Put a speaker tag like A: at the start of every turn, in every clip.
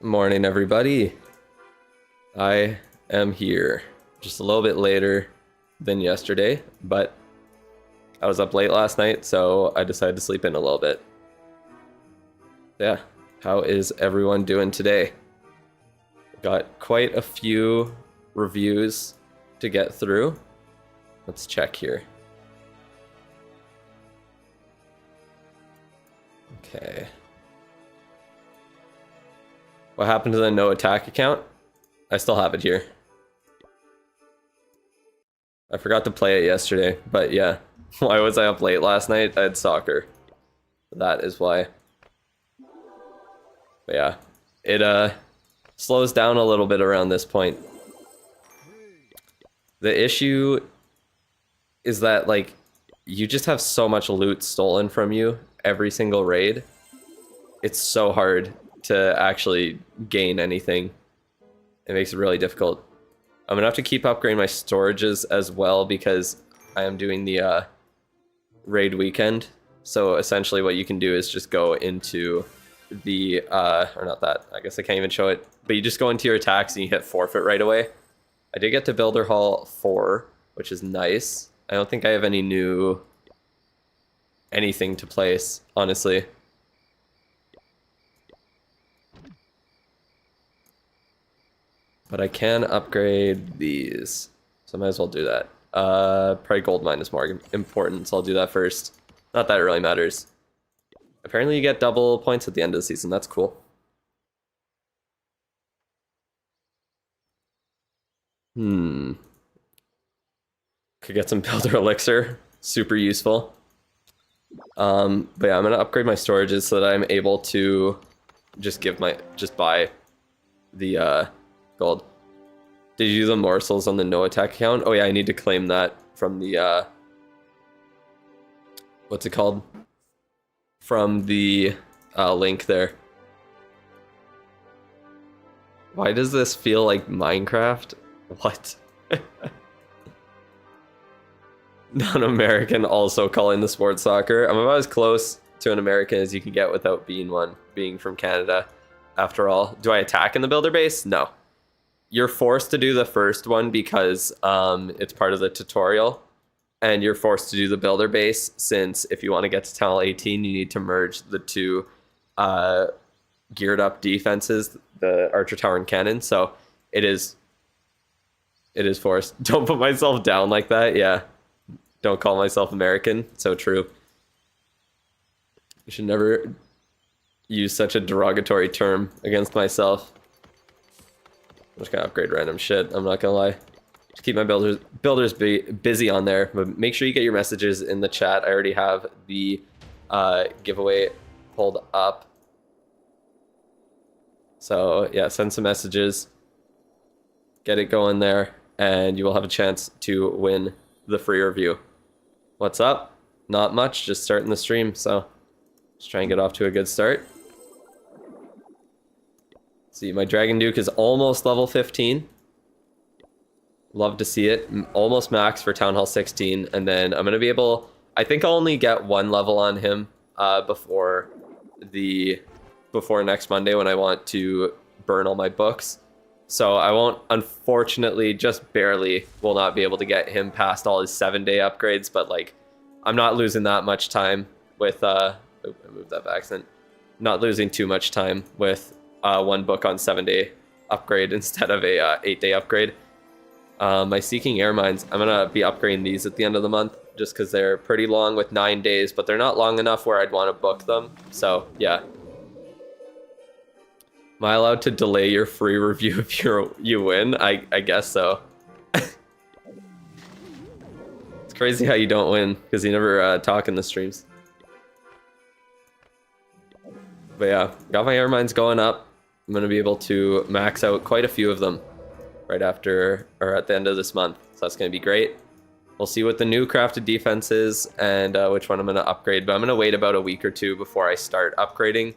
A: Morning, everybody. I am here just a little bit later than yesterday, but I was up late last night, so I decided to sleep in a little bit. Yeah, how is everyone doing today? Got quite a few reviews to get through. Let's check here. Okay. What happened to the no attack account? I still have it here. I forgot to play it yesterday, but yeah. Why was I up late last night? I had soccer. That is why. But yeah, it slows down a little bit around this point. The issue is that, like, you just have so much loot stolen from you every single raid. It's so hard to actually gain anything. It makes it really difficult. I'm gonna have to keep upgrading my storages as well because I am doing the raid weekend. So essentially what you can do is just go into the, or not that, I guess I can't even show it, but you just go into your attacks and you hit forfeit right away. I did get to Builder Hall 4, which is nice. I don't think I have any new anything to place, honestly. But I can upgrade these, so I might as well do that. Probably gold mine is more important, so I'll do that first. Not that it really matters. Apparently you get double points at the end of the season, that's cool. Could get some builder elixir, super useful. But yeah, I'm gonna upgrade my storages so that I'm able to just buy the gold. Did you do the morsels on the no attack account? Oh yeah, I need to claim that from the what's it called? From the link there. Why does this feel like Minecraft? What? Non-American also calling the sport soccer. I'm about as close to an American as you can get without being one, being from Canada. After all, do I attack in the builder base? No. You're forced to do the first one because it's part of the tutorial, and you're forced to do the builder base since if you want to get to Tunnel 18, you need to merge the two geared up defenses, the Archer Tower and Cannon. So it is forced. Don't put myself down like that. Yeah. Don't call myself American. So true. I should never use such a derogatory term against myself. I'm just gonna upgrade random shit. I'm not gonna lie. Just keep my builders busy on there. But make sure you get your messages in the chat. I already have the giveaway pulled up. So yeah, send some messages. Get it going there, and you will have a chance to win the free review. What's up? Not much, just starting the stream, so just try and get off to a good start. See, my Dragon Duke is almost level 15. Love to see it. Almost max for Town Hall 16, and then I'm gonna be able, I think I'll only get one level on him before next Monday when I want to burn all my books. So I won't, unfortunately, just barely will not be able to get him past all his 7-day upgrades, but like, I'm not losing that much time with, I moved that by accident. Not losing too much time with one book on 7-day upgrade instead of a 8-day upgrade. My Seeking Air Mines, I'm gonna be upgrading these at the end of the month just because they're pretty long with 9 days, but they're not long enough where I'd want to book them. So yeah. Am I allowed to delay your free review if you win? I guess so. It's crazy how you don't win because you never talk in the streams. But yeah, got my air mines going up. I'm gonna be able to max out quite a few of them right after or at the end of this month. So that's gonna be great. We'll see what the new crafted defense is and which one I'm gonna upgrade. But I'm gonna wait about a week or two before I start upgrading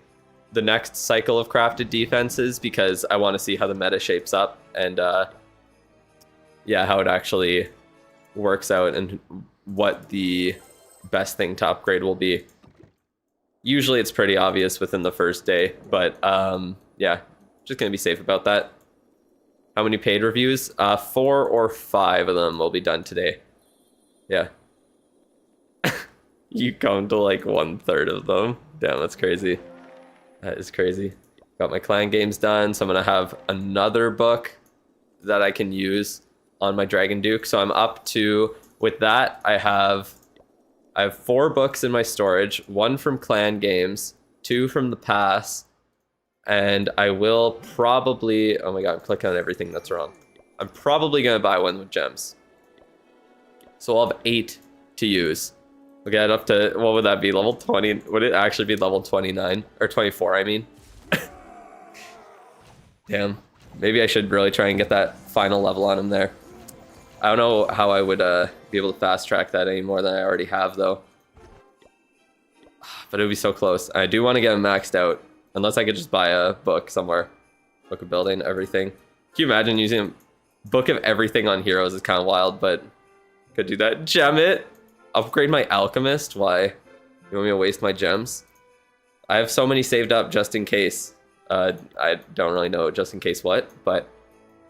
A: the next cycle of crafted defenses because I want to see how the meta shapes up and yeah, how it actually works out and what the best thing to upgrade will be. Usually it's pretty obvious within the first day, but yeah, Just gonna be safe about that. How many paid reviews? 4 or 5 of them will be done today. Yeah. You come to like 1/3 of them. Damn, that's crazy. That is crazy. Got my clan games done, so I'm gonna have another book that I can use on my Dragon Duke. So I'm up to, with that, I have 4 books in my storage, 1 from clan games, 2 from the pass, and I will probably, oh my god, I'm clicking on everything that's wrong. I'm probably gonna buy one with gems. So I'll have 8 to use. We'll get up to, what would that be, level 20? Would it actually be level 29? Or 24, I mean. Damn. Maybe I should really try and get that final level on him there. I don't know how I would be able to fast track that any more than I already have, though. But it would be so close. I do want to get him maxed out. Unless I could just buy a book somewhere. Book of building, everything. Can you imagine using a book of everything on heroes? Is kind of wild, but could do that. Gem it! Upgrade my alchemist? Why? You want me to waste my gems? I have so many saved up just in case. I don't really know just in case what, but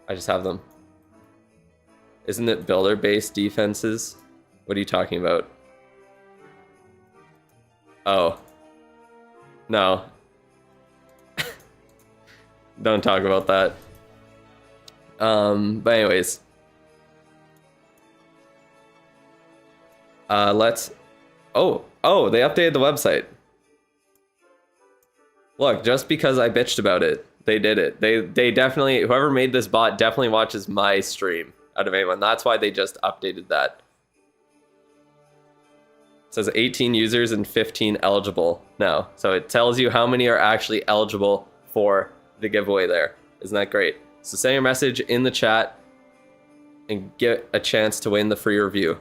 A: I just have them. Isn't it builder-based defenses? What are you talking about? Oh. No. Don't talk about that. But anyways. Let's... Oh, they updated the website. Look, just because I bitched about it, they did it. They definitely, whoever made this bot definitely watches my stream out of anyone. That's why they just updated that. It says 18 users and 15 eligible now. So it tells you how many are actually eligible for the giveaway there. Isn't that great? So send your message in the chat and get a chance to win the free review.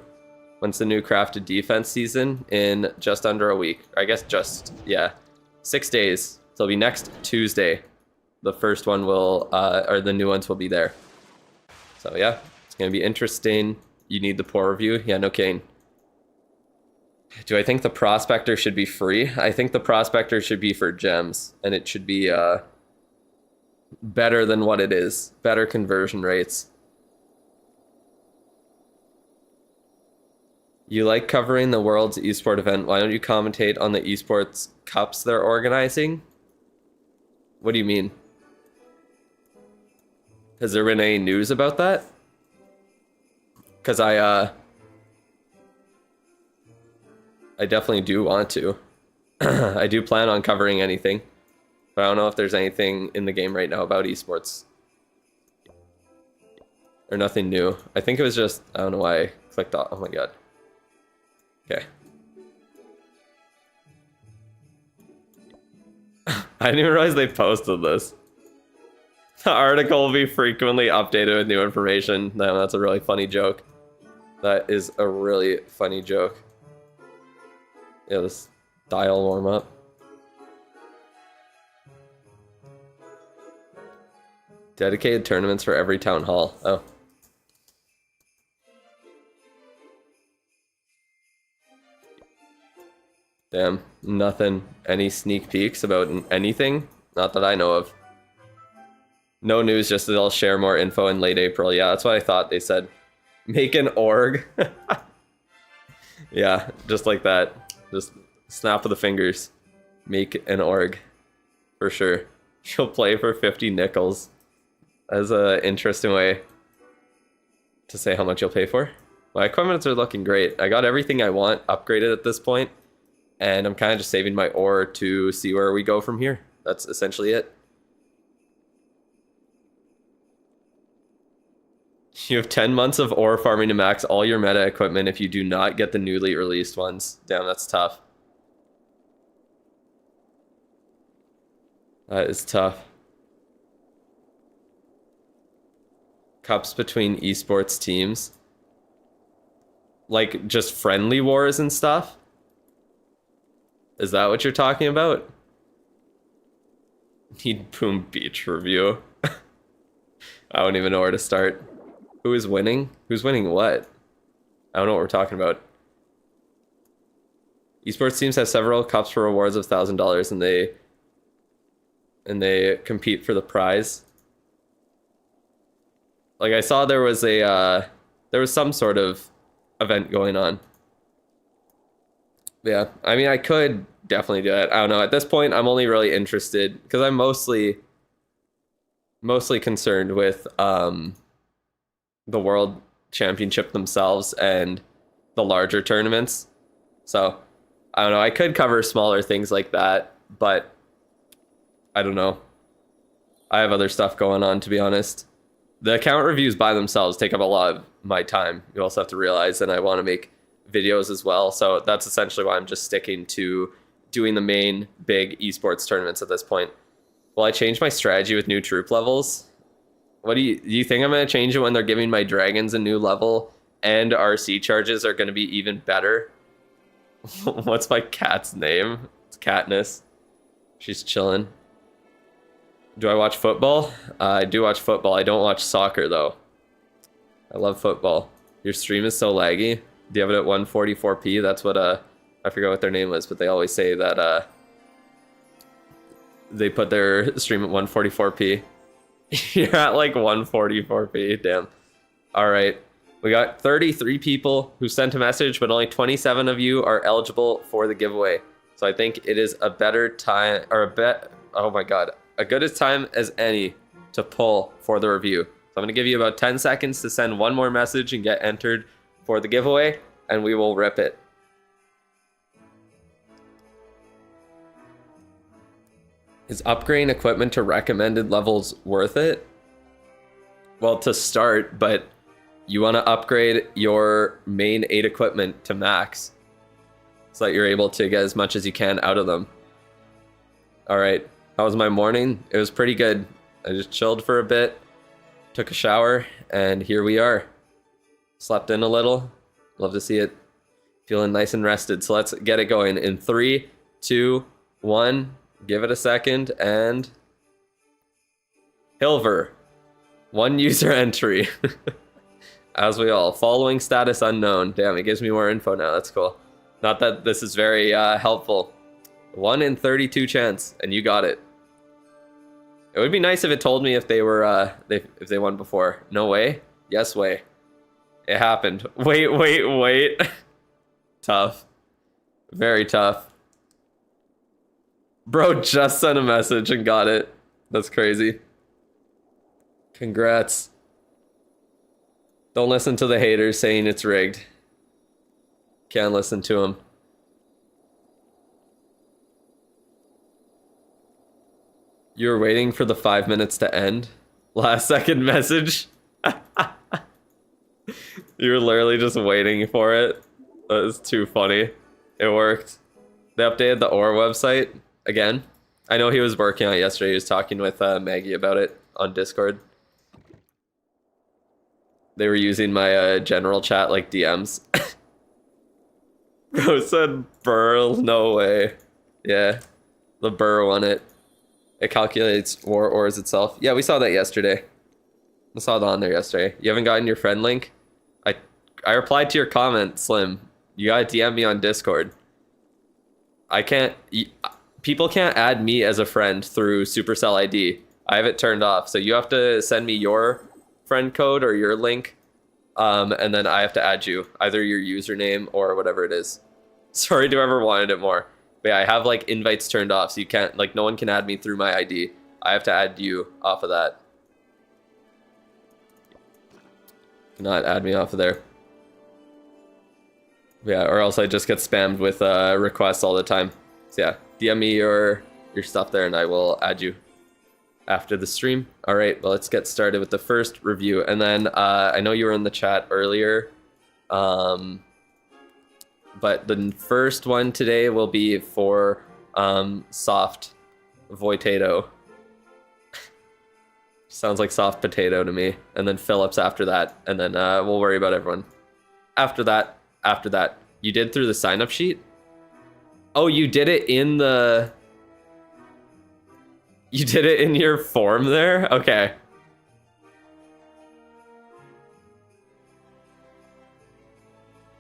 A: When's the new crafted defense season? In just under a week. I guess just, yeah, 6 days. So it'll be next Tuesday. The first one will, or the new ones will be there. So yeah, it's gonna be interesting. You need the poor review? Yeah, no Kane. Do I think the prospector should be free? I think the prospector should be for gems, and it should be better than what it is. Better conversion rates. You like covering the world's esport event. Why don't you commentate on the esports cups they're organizing? What do you mean? Has there been any news about that? Because I definitely do want to. I do plan on covering anything. But I don't know if there's anything in the game right now about esports. Or nothing new. I think it was just, I don't know why I clicked off. Oh my god. Okay. I didn't even realize they posted this. The article will be frequently updated with new information. No, that's a really funny joke. That is a really funny joke. Yeah, this dial warm up. Dedicated tournaments for every town hall. Oh. Damn, nothing. Any sneak peeks about anything? Not that I know of. No news, just that they'll share more info in late April. Yeah, that's what I thought they said. Make an org. Yeah, just like that. Just snap of the fingers. Make an org. For sure. You'll play for 50 nickels. That's an interesting way to say how much you'll pay for. My equipments are looking great. I got everything I want upgraded at this point. And I'm kind of just saving my ore to see where we go from here. That's essentially it. You have 10 months of ore farming to max all your meta equipment if you do not get the newly released ones. Damn, that's tough. That is tough. Cups between esports teams. Like, just friendly wars and stuff? Is that what you're talking about? Need Boom Beach review. I don't even know where to start. Who is winning? Who's winning what? I don't know what we're talking about. Esports teams have several cups for rewards of $1,000 and they and they compete for the prize. Like I saw there was some sort of event going on. Yeah, I mean I could definitely do it. I don't know. At this point, I'm only really interested because I'm mostly concerned with the world championship themselves and the larger tournaments. So I don't know. I could cover smaller things like that, but I don't know. I have other stuff going on, to be honest. The account reviews by themselves take up a lot of my time. You also have to realize, and I want to make videos as well. So that's essentially why I'm just sticking to doing the main big esports tournaments at this point. Will I change my strategy with new troop levels? What do you think I'm going to change it when they're giving my dragons a new level and RC charges are going to be even better? What's my cat's name? It's Katniss. She's chilling. Do I watch football? I do watch football. I don't watch soccer, though. I love football. Your stream is so laggy. Do you have it at 144p? That's what, I forget what their name was, but they always say that, they put their stream at 144p. You're at like 144p. Damn. All right. We got 33 people who sent a message, but only 27 of you are eligible for the giveaway. So I think it is a better time, or oh my god, a good as time as any to pull for the review. So I'm going to give you about 10 seconds to send one more message and get entered for the giveaway, and we will rip it. Is upgrading equipment to recommended levels worth it? Well, to start, but you want to upgrade your main 8 equipment to max so that you're able to get as much as you can out of them. All right, how was my morning? It was pretty good. I just chilled for a bit, took a shower, and here we are. Slept in a little. Love to see it. Feeling nice and rested. So let's get it going in 3, 2, 1. Give it a second, and Hilver. 1 user entry. As we all. Following status unknown. Damn, it gives me more info now. That's cool. Not that this is very helpful. 1 in 32 chance, and you got it. It would be nice if it told me if they were if they won before. No way? Yes way. It happened. Wait. Tough. Very tough. Bro just sent a message and got it. That's crazy. Congrats. Don't listen to the haters saying it's rigged. Can't listen to them. You were waiting for the 5 minutes to end? Last second message? You were literally just waiting for it. That is too funny. It worked. They updated the OR website again. I know he was working on it yesterday. He was talking with Maggie about it on Discord. They were using my general chat like DMs. Bro said Burr, no way. Yeah, the Burr won it. It calculates ors itself. Yeah, we saw that yesterday. I saw that on there yesterday. You haven't gotten your friend link? I replied to your comment, Slim. You gotta DM me on Discord. I can't... People can't add me as a friend through Supercell ID. I have it turned off. So you have to send me your friend code or your link. And then I have to add you. Either your username or whatever it is. Sorry to whoever wanted it more. But yeah, I have like invites turned off. So you can't... Like no one can add me through my ID. I have to add you off of that. Not add me off of there. Yeah, or else I just get spammed with requests all the time. So yeah, DM me your stuff there and I will add you after the stream. All right, well, let's get started with the first review. And then I know you were in the chat earlier, but the first one today will be for soft potato. Sounds like soft potato to me. And then Phillips after that, and then we'll worry about everyone. After that, you did through the sign-up sheet? Oh, you did it in the... You did it in your form there? Okay.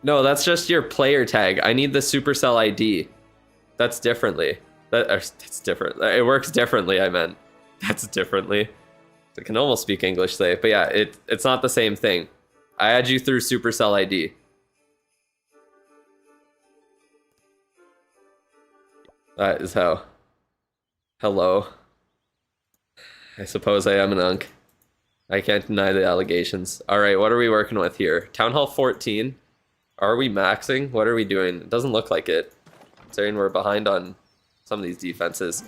A: No, that's just your player tag. I need the Supercell ID. That's differently. That's different. It works differently, I meant. That's differently. I can almost speak English today, but yeah, it's not the same thing. I add you through Supercell ID. That is how. Hello. I suppose I am an unk. I can't deny the allegations. All right, what are we working with here? Town Hall 14. Are we maxing? What are we doing? It doesn't look like it. Considering we're behind on some of these defenses.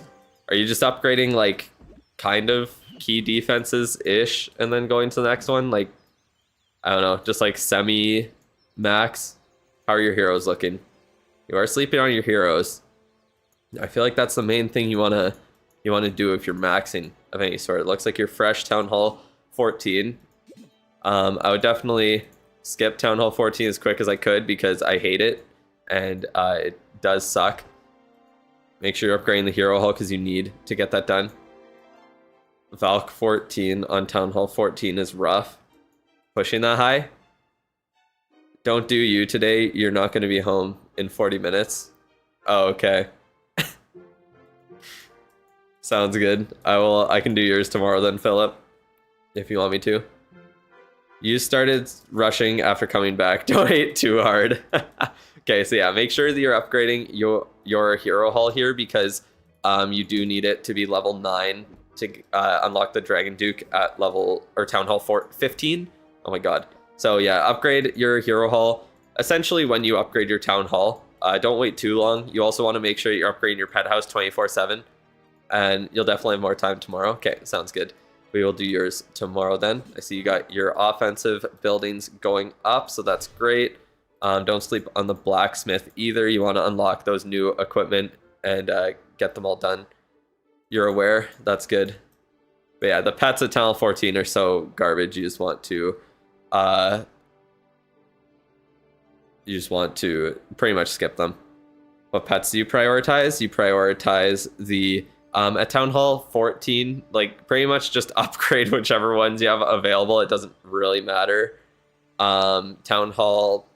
A: Are you just upgrading, like, kind of key defenses-ish and then going to the next one? Like, I don't know, just like semi-max? How are your heroes looking? You are sleeping on your heroes. I feel like that's the main thing you wanna do if you're maxing of any sort. It looks like you're fresh Town Hall 14. I would definitely skip Town Hall 14 as quick as I could because I hate it and it does suck. Make sure you're upgrading the hero hall because you need to get that done. Valk 14 on Town Hall 14 is rough. Pushing that high. Don't do you today. You're not going to be home in 40 minutes. Oh, okay. Sounds good. I can do yours tomorrow then, Philip, if you want me to. You started rushing after coming back. Don't hate too hard. Okay, so yeah, make sure that you're upgrading your hero hall here because you do need it to be level 9 to unlock the Dragon Duke at level or Town Hall 15. Oh my god. So yeah, upgrade your hero hall. Essentially, when you upgrade your Town Hall, don't wait too long. You also want to make sure you're upgrading your pet house 24/7. And you'll definitely have more time tomorrow. Okay, sounds good. We will do yours tomorrow then. I see you got your offensive buildings going up, so that's great. Don't sleep on the blacksmith either. You want to unlock those new equipment and get them all done. You're aware? That's good. But yeah, the pets at Town 14 are so garbage. You just want to pretty much skip them. What pets do you prioritize? You prioritize the at Town Hall 14, like pretty much just upgrade whichever ones you have available. It doesn't really matter. Town Hall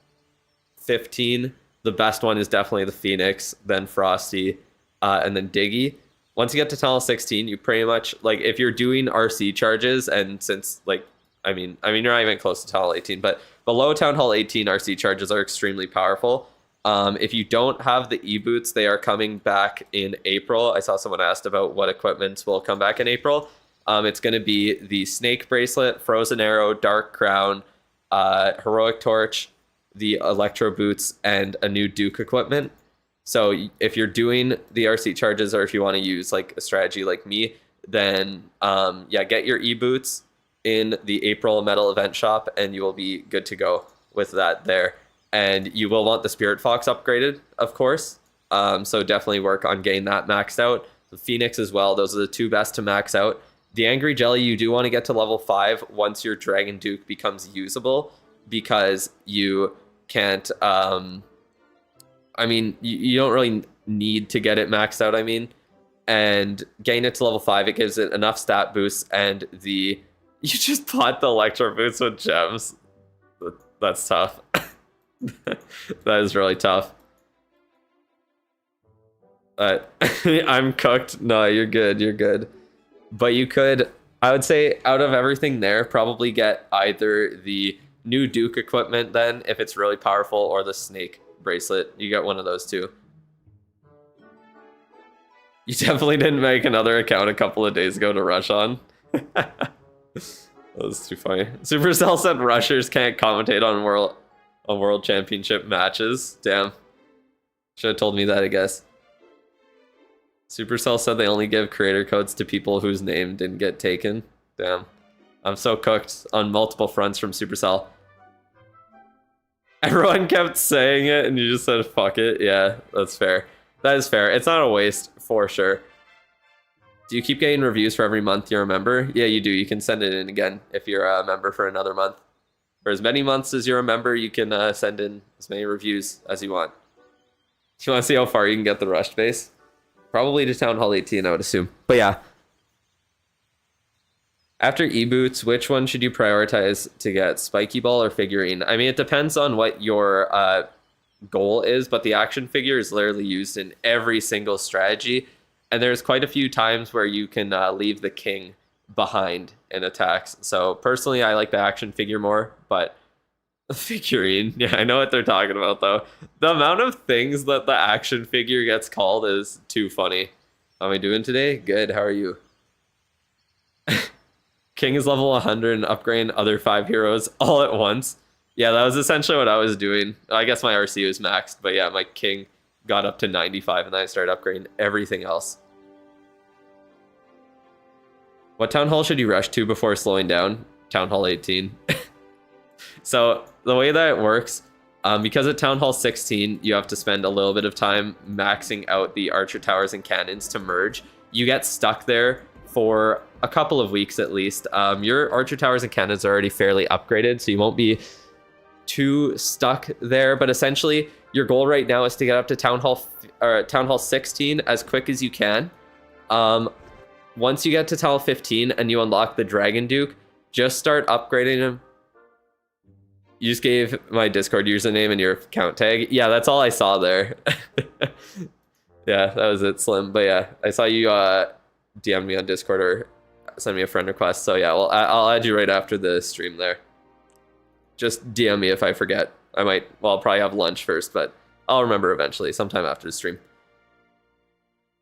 A: 15, the best one is definitely the Phoenix, then Frosty, and then Diggy. Once you get to Town Hall 16, you pretty much, like, if you're doing RC charges, and since, like, I mean, you're not even close to Town Hall 18, but below Town Hall 18, RC charges are extremely powerful. If you don't have the e-boots, they are coming back in April. I saw someone asked about what equipment will come back in April. It's going to be the Snake Bracelet, Frozen Arrow, Dark Crown, Heroic Torch, the Electro Boots, and a new Duke equipment. So if you're doing the RC charges or if you want to use like a strategy like me, then yeah, get your e-boots in the April Metal Event Shop and you will be good to go with that there. And you will want the Spirit Fox upgraded, of course. So definitely work on getting that maxed out. The Phoenix as well. Those are the two best to max out. The Angry Jelly, you do want to get to level 5 once your Dragon Duke becomes usable because you can't... I mean, you don't really need to get it maxed out, I mean. And getting it to level 5, it gives it enough stat boosts and the... You just bought the Electro Boots with gems. That's tough. That is really tough. I'm cooked. No, you're good. You're good. But you could, I would say, out of everything there, probably get either the new Duke equipment then, if it's really powerful, or the Snake Bracelet. You get one of those two. You definitely didn't make another account a couple of days ago to rush on. That was too funny. Supercell said rushers can't commentate on World Championship matches. Damn. Should have told me that, I guess. Supercell said they only give creator codes to people whose name didn't get taken. Damn. I'm so cooked on multiple fronts from Supercell. Everyone kept saying it and you just said fuck it. Yeah, that's fair. That is fair. It's not a waste, for sure. Do you keep getting reviews for every month you're a member? Yeah, you do. You can send it in again if you're a member for another month. For as many months as you're a member, you can send in as many reviews as you want. Do you want to see how far you can get the rushed base? Probably to Town Hall 18, I would assume. But yeah. After e-boots, which one should you prioritize to get? Spiky Ball or figurine? I mean, it depends on what your goal is, but the action figure is literally used in every single strategy. and there's quite a few times where you can leave the king behind in attacks. So personally, I like the action figure more, but figurine, yeah, I know what they're talking about though. The amount of things that the action figure gets called is too funny. How am I doing today? Good. How are you? King is level 100 and upgrading other 5 heroes all at once. Yeah, that was essentially what I was doing. I guess my RC was maxed, but yeah, my king got up to 95 and then I started upgrading everything else. What town hall should you rush to before slowing down? Town hall 18. So the way that it works, because at Town Hall 16, you have to spend a little bit of time maxing out the archer towers and cannons to merge. You get stuck there for a couple of weeks at least. Your archer towers and cannons are already fairly upgraded, so you won't be too stuck there. But essentially, your goal right now is to get up to Town Hall 16 as quick as you can. Once you get to Town Hall 15 and you unlock the Dragon Duke, just start upgrading him. You just gave my Discord username and your account tag. Yeah, that's all I saw there. Yeah, that was it, Slim. But yeah, I saw you DM me on Discord or send me a friend request. So yeah, well, I'll add you right after the stream there. Just DM me if I forget. I'll probably have lunch first, but I'll remember eventually, sometime after the stream.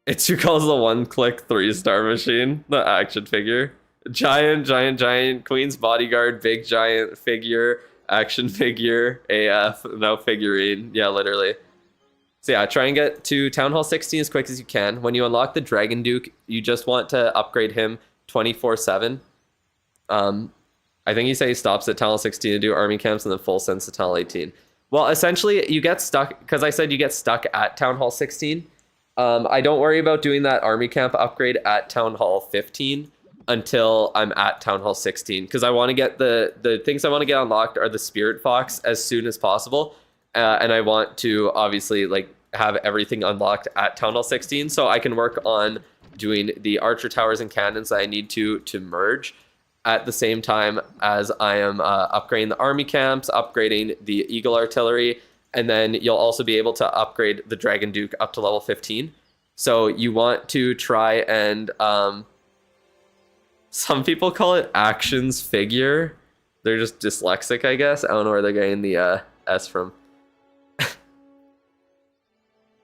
A: It's who calls the one-click 3-star machine, the action figure. Giant, Queen's Bodyguard, big giant figure, action figure, AF, no figurine. Yeah, literally. So yeah, try and get to Town Hall 16 as quick as you can. When you unlock the Dragon Duke, you just want to upgrade him 24/7. I think he stops at Town Hall 16 to do army camps and then full sends to Town Hall 18. Well, essentially, you get stuck, because I said you get stuck at Town Hall 16. I don't worry about doing that army camp upgrade at Town Hall 15 until I'm at Town Hall 16, because I want to get the things I want to get unlocked are the Spirit Fox as soon as possible, and I want to obviously like have everything unlocked at Town Hall 16 so I can work on doing the archer towers and cannons that I need to merge at the same time as I am upgrading the army camps, upgrading the Eagle artillery, and then you'll also be able to upgrade the Dragon Duke up to level 15. So you want to try and some people call it actions figure. They're just dyslexic, I guess. I don't know where they're getting the S from.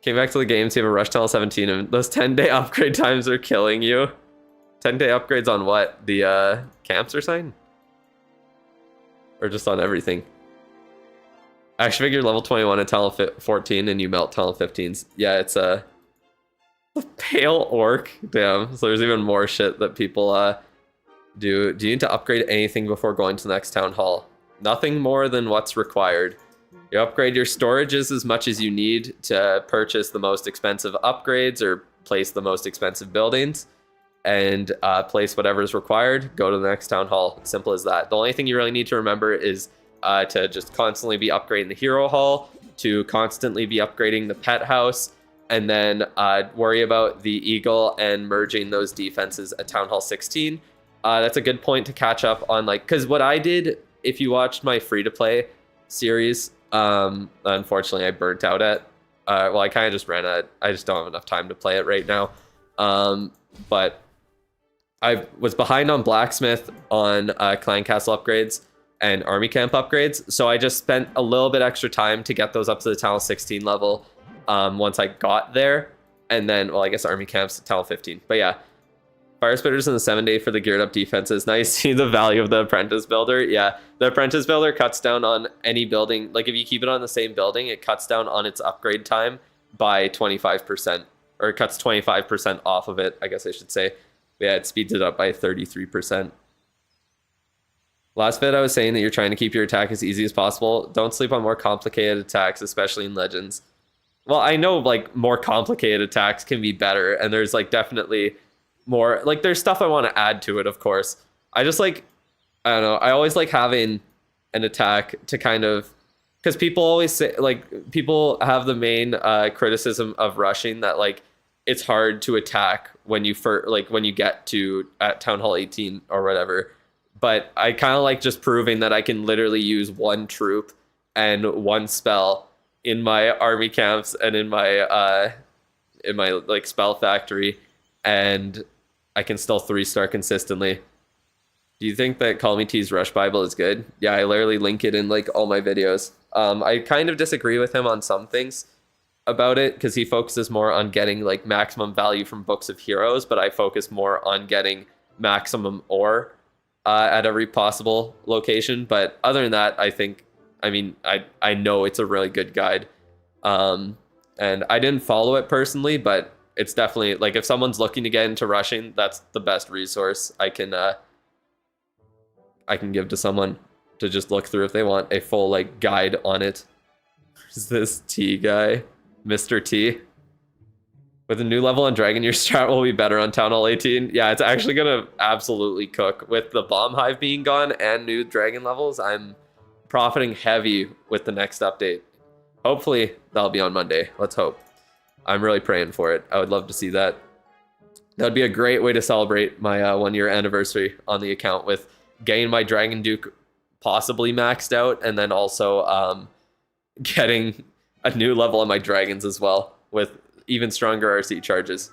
A: Came back to the game to have a rush tunnel 17, and those 10-day upgrade times are killing you. 10-day upgrades on what? The camps or something? Or just on everything? Action figure level 21 at tunnel 14, and you melt tunnel 15s. Yeah, it's a pale orc. Damn. So there's even more shit that people do. Do you need to upgrade anything before going to the next town hall? Nothing more than what's required. You upgrade your storages as much as you need to purchase the most expensive upgrades or place the most expensive buildings, and place whatever's required. Go to the next town hall. Simple as that. The only thing you really need to remember is to just constantly be upgrading the hero hall, to constantly be upgrading the pet house, and then worry about the eagle and merging those defenses at Town Hall 16. That's a good point to catch up on, like, because what I did, if you watched my free-to-play series, unfortunately I burnt out at, well, I kind of just ran out. I just don't have enough time to play it right now. But I was behind on blacksmith, on clan castle upgrades, and army camp upgrades, so I just spent a little bit extra time to get those up to the Town Hall 16 level once I got there, and then, well, I guess army camps at Town Hall 15. But yeah, fire spitters in the 7-day for the geared up defenses. Now you see the value of the apprentice builder. Yeah, the apprentice builder cuts down on any building. Like if you keep it on the same building, it cuts down on its upgrade time by 25%, or it cuts 25% off of it, I guess I should say. Yeah, it speeds it up by 33%. Last bit, I was saying that you're trying to keep your attack as easy as possible. Don't sleep on more complicated attacks, especially in Legends. Well, I know like more complicated attacks can be better, and there's like definitely more, like there's stuff I want to add to it, of course. I just like, I don't know, I always like having an attack to kind of, because people always say, like, people have the main criticism of rushing, that like it's hard to attack when you when you get to at Town Hall 18 or whatever. But I kind of like just proving that I can literally use one troop and one spell in my army camps and in my like spell factory, and I can still 3-star consistently. Do you think that Call Me T's Rush Bible is good? Yeah, I literally link it in like all my videos. I kind of disagree with him on some things about it because he focuses more on getting like maximum value from books of heroes, but I focus more on getting maximum ore at every possible location. But other than that, I know it's a really good guide. And I didn't follow it personally, but it's definitely like if someone's looking to get into rushing, that's the best resource I can give to someone to just look through if they want a full like guide on it. Is this T guy, Mr. T? With a new level on Dragon, your strat will be better on Town Hall 18. Yeah, it's actually gonna absolutely cook. With the Bomb Hive being gone and new Dragon levels, I'm profiting heavy with the next update. Hopefully, that'll be on Monday. Let's hope. I'm really praying for it. I would love to see that. That would be a great way to celebrate my 1-year anniversary on the account with getting my Dragon Duke possibly maxed out and then also getting a new level on my dragons as well with even stronger RC charges.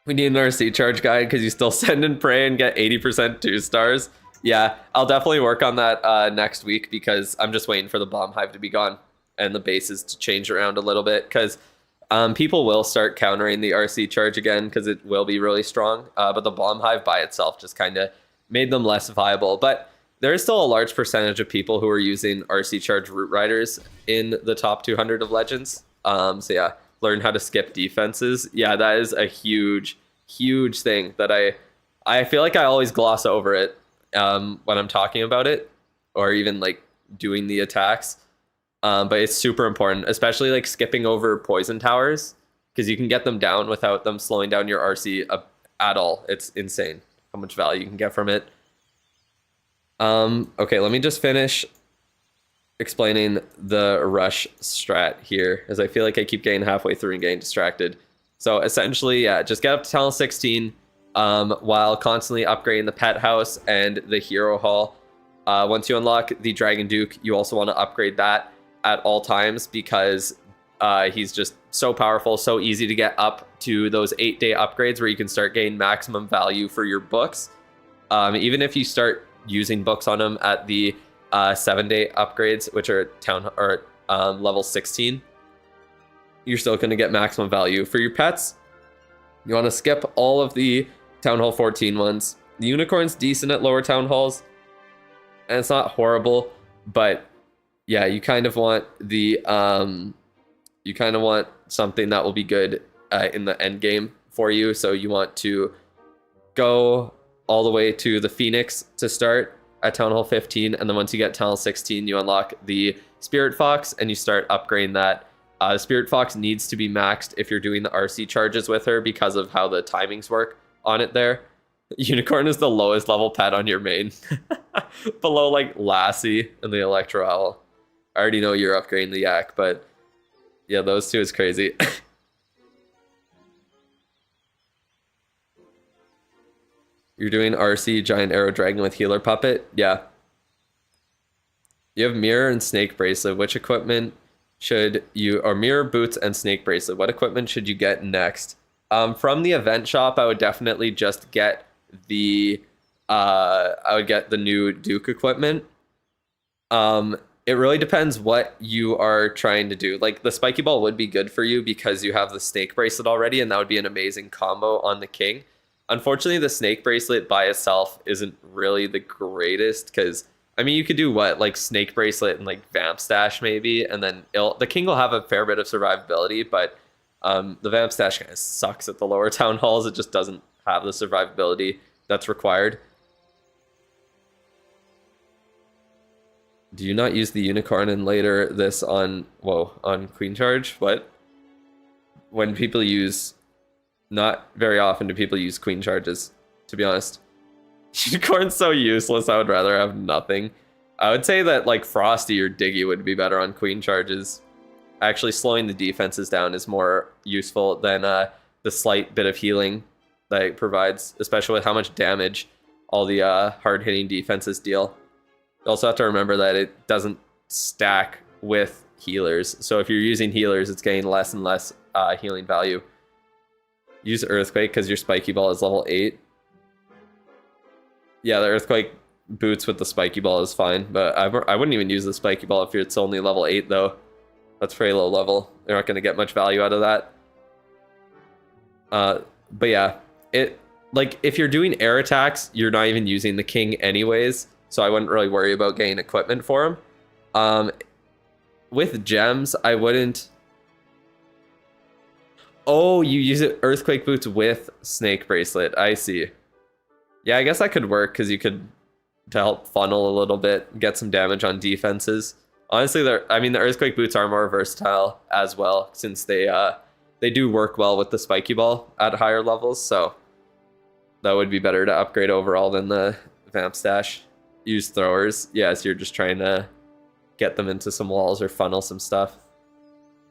A: We need an RC charge guide because you still send and pray and get 80% 2-stars. Yeah, I'll definitely work on that next week because I'm just waiting for the Bomb Hive to be gone and the bases to change around a little bit because people will start countering the RC charge again because it will be really strong. But the Bomb Hive by itself just kind of made them less viable. But there is still a large percentage of people who are using RC charge root riders in the top 200 of Legends. So yeah, learn how to skip defenses. Yeah, that is a huge, huge thing that I feel like I always gloss over it when I'm talking about it or even like doing the attacks. But it's super important, especially like skipping over poison towers because you can get them down without them slowing down your RC at all. It's insane how much value you can get from it. Okay, let me just finish explaining the rush strat here as I feel like I keep getting halfway through and getting distracted. So essentially, yeah, just get up to Talent 16 while constantly upgrading the pet house and the hero hall. Once you unlock the Dragon Duke, you also want to upgrade that at all times because he's just so powerful, so easy to get up to those 8-day upgrades where you can start getting maximum value for your books. Even if you start using books on him at the 7-day upgrades, which are level 16, you're still going to get maximum value for your pets. You want to skip all of the Town Hall 14 ones. The Unicorn's decent at lower Town Halls, and it's not horrible, but yeah, you kind of want the something that will be good in the end game for you. So you want to go all the way to the Phoenix to start at Town Hall 15, and then once you get Town Hall 16, you unlock the Spirit Fox and you start upgrading that. Spirit Fox needs to be maxed if you're doing the RC charges with her because of how the timings work on it there. Unicorn is the lowest level pet on your main. Below like Lassie and the Electro Owl. I already know you're upgrading the Yak, but yeah, those two is crazy. You're doing RC Giant Arrow Dragon with Healer Puppet? Yeah. You have Mirror and Snake Bracelet. Which equipment should you... Or Mirror, Boots, and Snake Bracelet. What equipment should you get next? From the event shop, I would definitely just get the... I would get the new Duke equipment. It really depends what you are trying to do. Like, the Spiky Ball would be good for you because you have the Snake Bracelet already, and that would be an amazing combo on the King. Unfortunately, the Snake Bracelet by itself isn't really the greatest because, I mean, you could do what? Like Snake Bracelet and like Vamp Stash maybe, and then the King will have a fair bit of survivability, but the Vamp Stash kind of sucks at the lower Town Halls. It just doesn't have the survivability that's required. Do you not use the Unicorn and later this on, on Queen Charge? What? When people use... Not very often do people use Queen Charges, to be honest. Unicorn's so useless, I would rather have nothing. I would say that like Frosty or Diggy would be better on Queen Charges. Actually, slowing the defenses down is more useful than the slight bit of healing that it provides, especially with how much damage all the hard-hitting defenses deal. You also have to remember that it doesn't stack with healers. So if you're using healers, it's getting less and less healing value. Use Earthquake because your Spiky Ball is level 8. Yeah, the Earthquake boots with the Spiky Ball is fine, but I wouldn't even use the Spiky Ball if it's only level 8, though. That's pretty low level. You're not going to get much value out of that. But yeah, if you're doing air attacks, you're not even using the king anyways, so I wouldn't really worry about getting equipment for him. With gems, I wouldn't... Oh, you use it Earthquake Boots with Snake Bracelet. I see. Yeah, I guess that could work, because you could, to help funnel a little bit, get some damage on defenses. Honestly, the Earthquake Boots are more versatile as well, since they do work well with the Spiky Ball at higher levels, so that would be better to upgrade overall than the Vamp Stash. Use throwers. Yes, you're just trying to get them into some walls or funnel some stuff.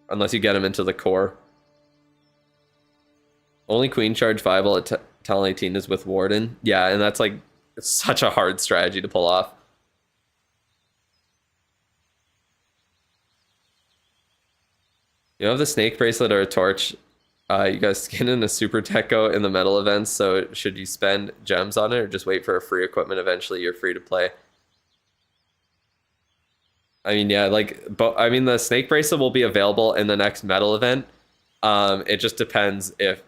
A: Unless you get them into the core. Only Queen Charge viable at Talent 18 is with Warden. Yeah, and that's like such a hard strategy to pull off. You have the Snake Bracelet or a Torch. You guys skin in a Super Deco in the metal events, so should you spend gems on it or just wait for a free equipment eventually? You're free to play. I mean, yeah, the Snake Bracelet will be available in the next metal event. It just depends if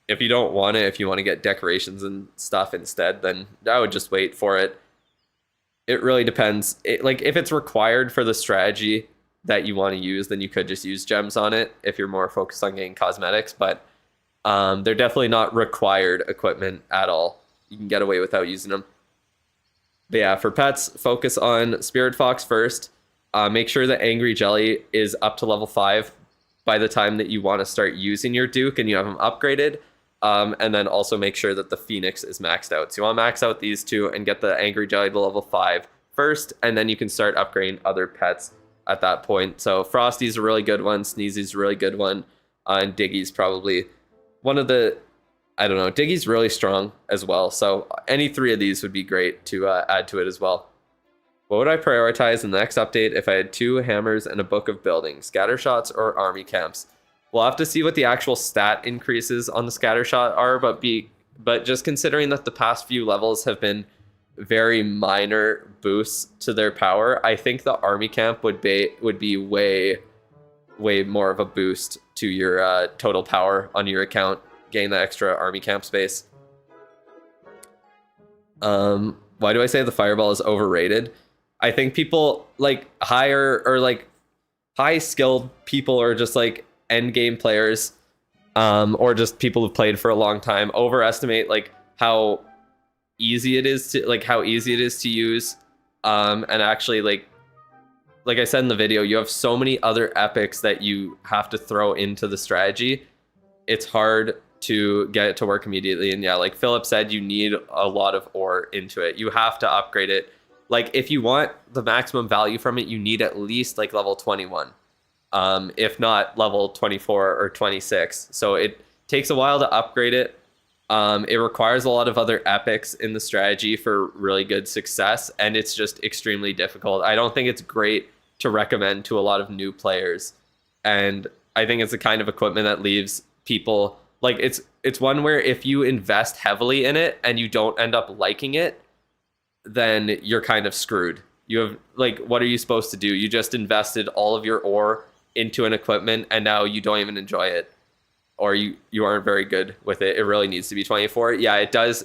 A: you don't want it, if you want to get decorations and stuff instead, then I would just wait for it. It really depends. If it's required for the strategy that you want to use, then you could just use gems on it if you're more focused on getting cosmetics, but they're definitely not required equipment at all. You can get away without using them. But yeah, for pets, focus on Spirit Fox first. Make sure that Angry Jelly is up to level 5 by the time that you want to start using your Duke and you have them upgraded. And then also make sure that the Phoenix is maxed out. So you want to max out these two and get the Angry Jelly to level 5 first, and then you can start upgrading other pets at that point. So Frosty's a really good one, Sneezy's a really good one, and Diggy's probably one of the... I don't know, Diggy's really strong as well, so any 3 of these would be great to add to it as well. What would I prioritize in the next update if I had 2 hammers and a book of building, scatter shots or army camps? We'll have to see what the actual stat increases on the scatter shot are, but just considering that the past few levels have been very minor boosts to their power, I think the army camp would be way more of a boost to your total power on your account, getting that extra army camp space. Why do I say the fireball is overrated? I think people higher or high skilled people, or just end game players, or just people who've played for a long time, overestimate how easy it is to use, and actually like I said in the video, you have so many other epics that you have to throw into the strategy. It's hard to get it to work immediately, and yeah, like Philip said, you need a lot of ore into it. You have to upgrade it. If you want the maximum value from it, you need at least level 21, if not level 24 or 26. So it takes a while to upgrade it. It requires a lot of other epics in the strategy for really good success, and it's just extremely difficult. I don't think it's great to recommend to a lot of new players, and I think it's the kind of equipment that leaves people it's one where if you invest heavily in it and you don't end up liking it, then you're kind of screwed. You have what are you supposed to do? You just invested all of your ore into an equipment and now you don't even enjoy it, or you aren't very good with it. It really needs to be 24. Yeah, it does.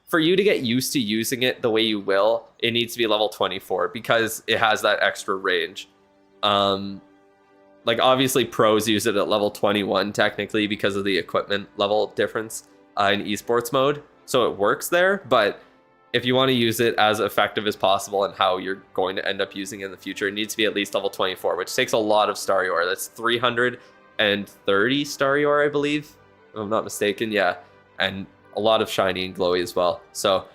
A: For you to get used to using it the way you will, it needs to be level 24 because it has that extra range. Obviously pros use it at level 21 technically because of the equipment level difference in esports mode, so it works there. But if you want to use it as effective as possible and how you're going to end up using it in the future, it needs to be at least level 24, which takes a lot of Starry Ore. That's 330 Starry Ore, I believe, if I'm not mistaken. Yeah, and a lot of shiny and glowy as well. So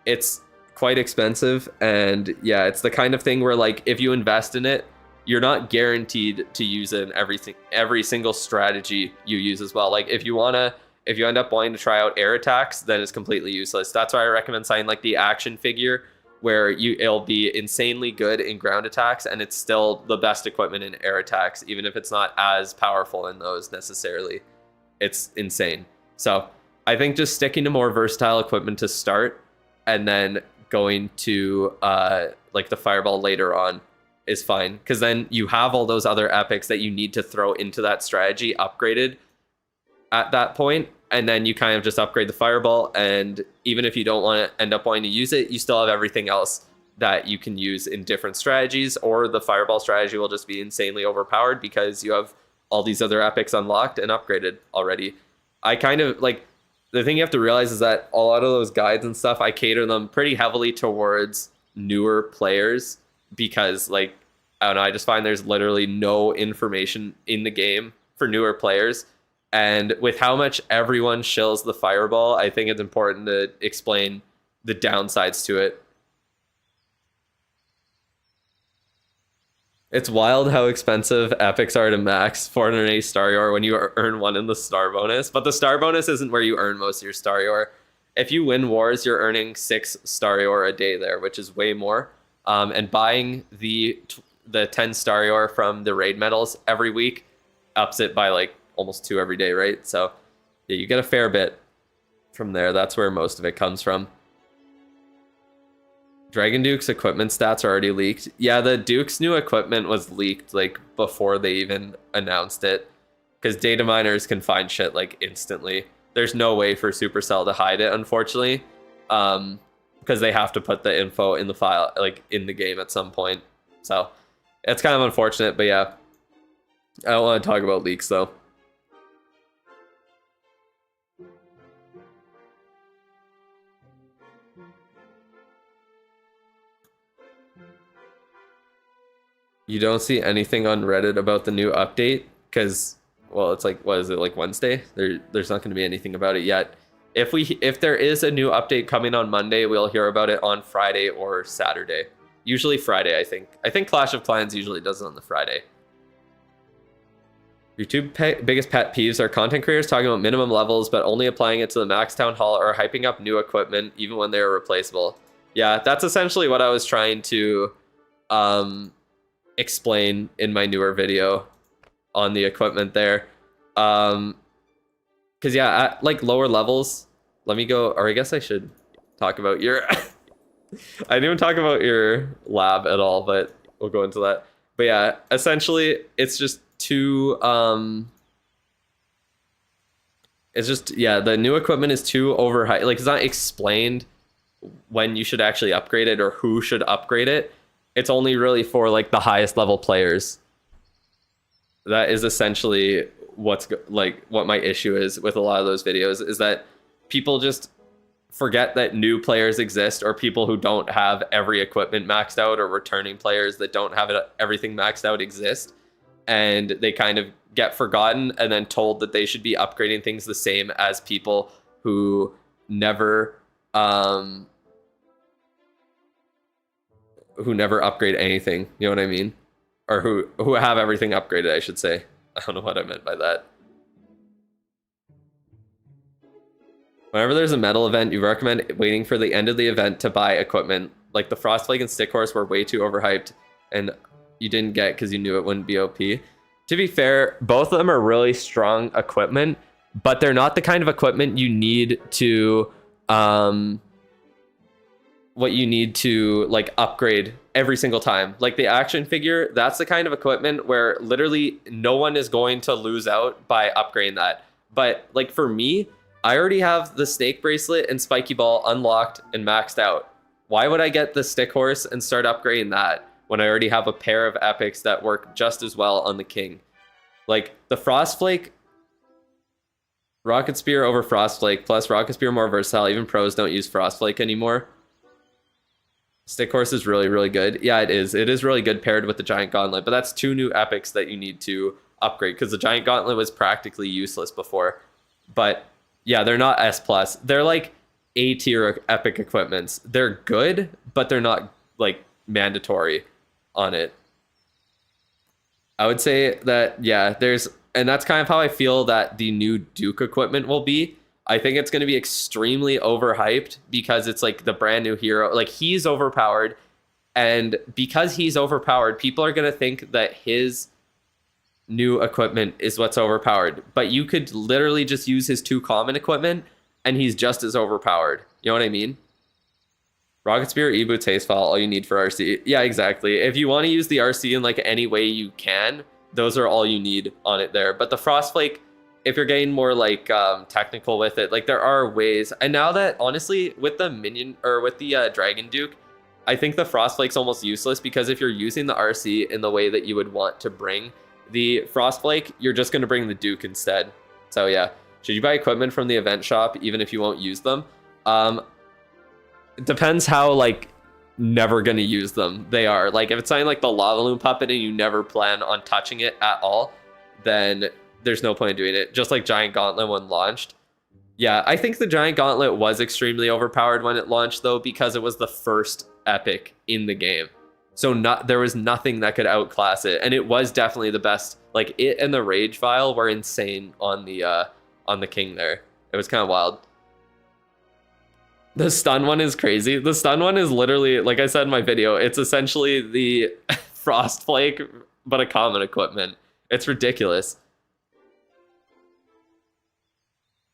A: it's quite expensive, and yeah, it's the kind of thing where if you invest in it, you're not guaranteed to use it in every single strategy you use as well. If you end up wanting to try out air attacks, then it's completely useless. That's why I recommend signing the action figure where it'll be insanely good in ground attacks, and it's still the best equipment in air attacks, even if it's not as powerful in those necessarily. It's insane. So I think just sticking to more versatile equipment to start, and then going to like the fireball later on is fine, because then you have all those other epics that you need to throw into that strategy upgraded at that point, and then you kind of just upgrade the fireball, and even if you don't want to end up wanting to use it, you still have everything else that you can use in different strategies, or the fireball strategy will just be insanely overpowered because you have all these other epics unlocked and upgraded already. I kind of like, the thing you have to realize is that a lot of those guides and stuff, I cater them pretty heavily towards newer players, because like, I don't know, I just find there's literally no information in the game for newer players. And with how much everyone shills the fireball, I think it's important to explain the downsides to it. It's wild how expensive epics are to max 480 star ore when you earn one in the star bonus. But the star bonus isn't where you earn most of your star ore. If you win wars, you're earning 6 star ore a day there, which is way more. And buying the 10 star ore from the raid medals every week ups it by like almost 2 every day, right? So yeah, you get a fair bit from there. That's where most of it comes from. Dragon Duke's equipment stats are already leaked. Yeah, the Duke's new equipment was leaked like before they even announced it, because data miners can find shit like instantly. There's no way for Supercell to hide it, unfortunately, because they have to put the info in the file, like in the game at some point. So it's kind of unfortunate, but yeah, I don't want to talk about leaks though. You don't see anything on Reddit about the new update because, well, it's like, what is it, like Wednesday? There's not going to be anything about it yet. If there is a new update coming on Monday, we'll hear about it on Friday or Saturday. Usually Friday, I think. I think Clash of Clans usually does it on the Friday. Your two biggest pet peeves are content creators talking about minimum levels, but only applying it to the max town hall, or hyping up new equipment even when they are replaceable. Yeah, that's essentially what I was trying to explain in my newer video on the equipment there. Because yeah, at like lower levels, let me go, or I guess I should talk about your I didn't even talk about your lab at all, but we'll go into that. But yeah, essentially it's just too it's just, yeah, the new equipment is too overhyped. Like, it's not explained when you should actually upgrade it or who should upgrade it. It's only really for like the highest level players. That is essentially what my issue is with a lot of those videos, is that people just forget that new players exist, or people who don't have every equipment maxed out, or returning players that don't have everything maxed out exist, and they kind of get forgotten and then told that they should be upgrading things the same as people who never upgrade anything, you know what I mean? Or who have everything upgraded, I should say. I don't know what I meant by that. Whenever there's a medal event, you recommend waiting for the end of the event to buy equipment. Like the Frostflake and Stick Horse were way too overhyped, and you didn't get because you knew it wouldn't be OP. To be fair, both of them are really strong equipment, but they're not the kind of equipment you need to what you need to like upgrade every single time. Like the action figure, that's the kind of equipment where literally no one is going to lose out by upgrading that. But like for me, I already have the Snake Bracelet and Spiky Ball unlocked and maxed out. Why would I get the Stick Horse and start upgrading that when I already have a pair of epics that work just as well on the King? Like the Frostflake, Rocket Spear over Frostflake, plus Rocket Spear more versatile. Even pros don't use Frostflake anymore. Stick Horse is really, really good. Yeah, it is. It is really good paired with the Giant Gauntlet, but that's 2 new epics that you need to upgrade, because the Giant Gauntlet was practically useless before. But yeah, they're not S+. They're like A tier epic equipments. They're good, but they're not like mandatory on it. I would say that, yeah, and that's kind of how I feel that the new Duke equipment will be. I think it's going to be extremely overhyped because it's like the brand new hero. Like he's overpowered, and because he's overpowered, people are going to think that his new equipment is what's overpowered. But you could literally just use his 2 common equipment, and he's just as overpowered. You know what I mean? Rocket Spear, E-Boots, Haste File, all you need for RC. Yeah, exactly. If you want to use the RC in like any way you can, those are all you need on it there. But the Frostflake, if you're getting more like technical with it, like there are ways. And now that honestly, with the minion or with the Dragon Duke, I think the Frostflake's almost useless because if you're using the RC in the way that you would want to bring the Frostflake, you're just going to bring the Duke instead. So yeah, should you buy equipment from the event shop even if you won't use them? It depends how like never gonna use them they are. Like if it's something like the Lava Loon puppet and you never plan on touching it at all, then there's no point in doing it. Just like Giant Gauntlet when launched. Yeah, I think the Giant Gauntlet was extremely overpowered when it launched though, because it was the first epic in the game. So there was nothing that could outclass it, and it was definitely the best. Like it and the Rage Vial were insane on the King there. It was kind of wild. The stun one is crazy. The stun one is literally, like I said in my video, it's essentially the Frostflake, but a common equipment. It's ridiculous.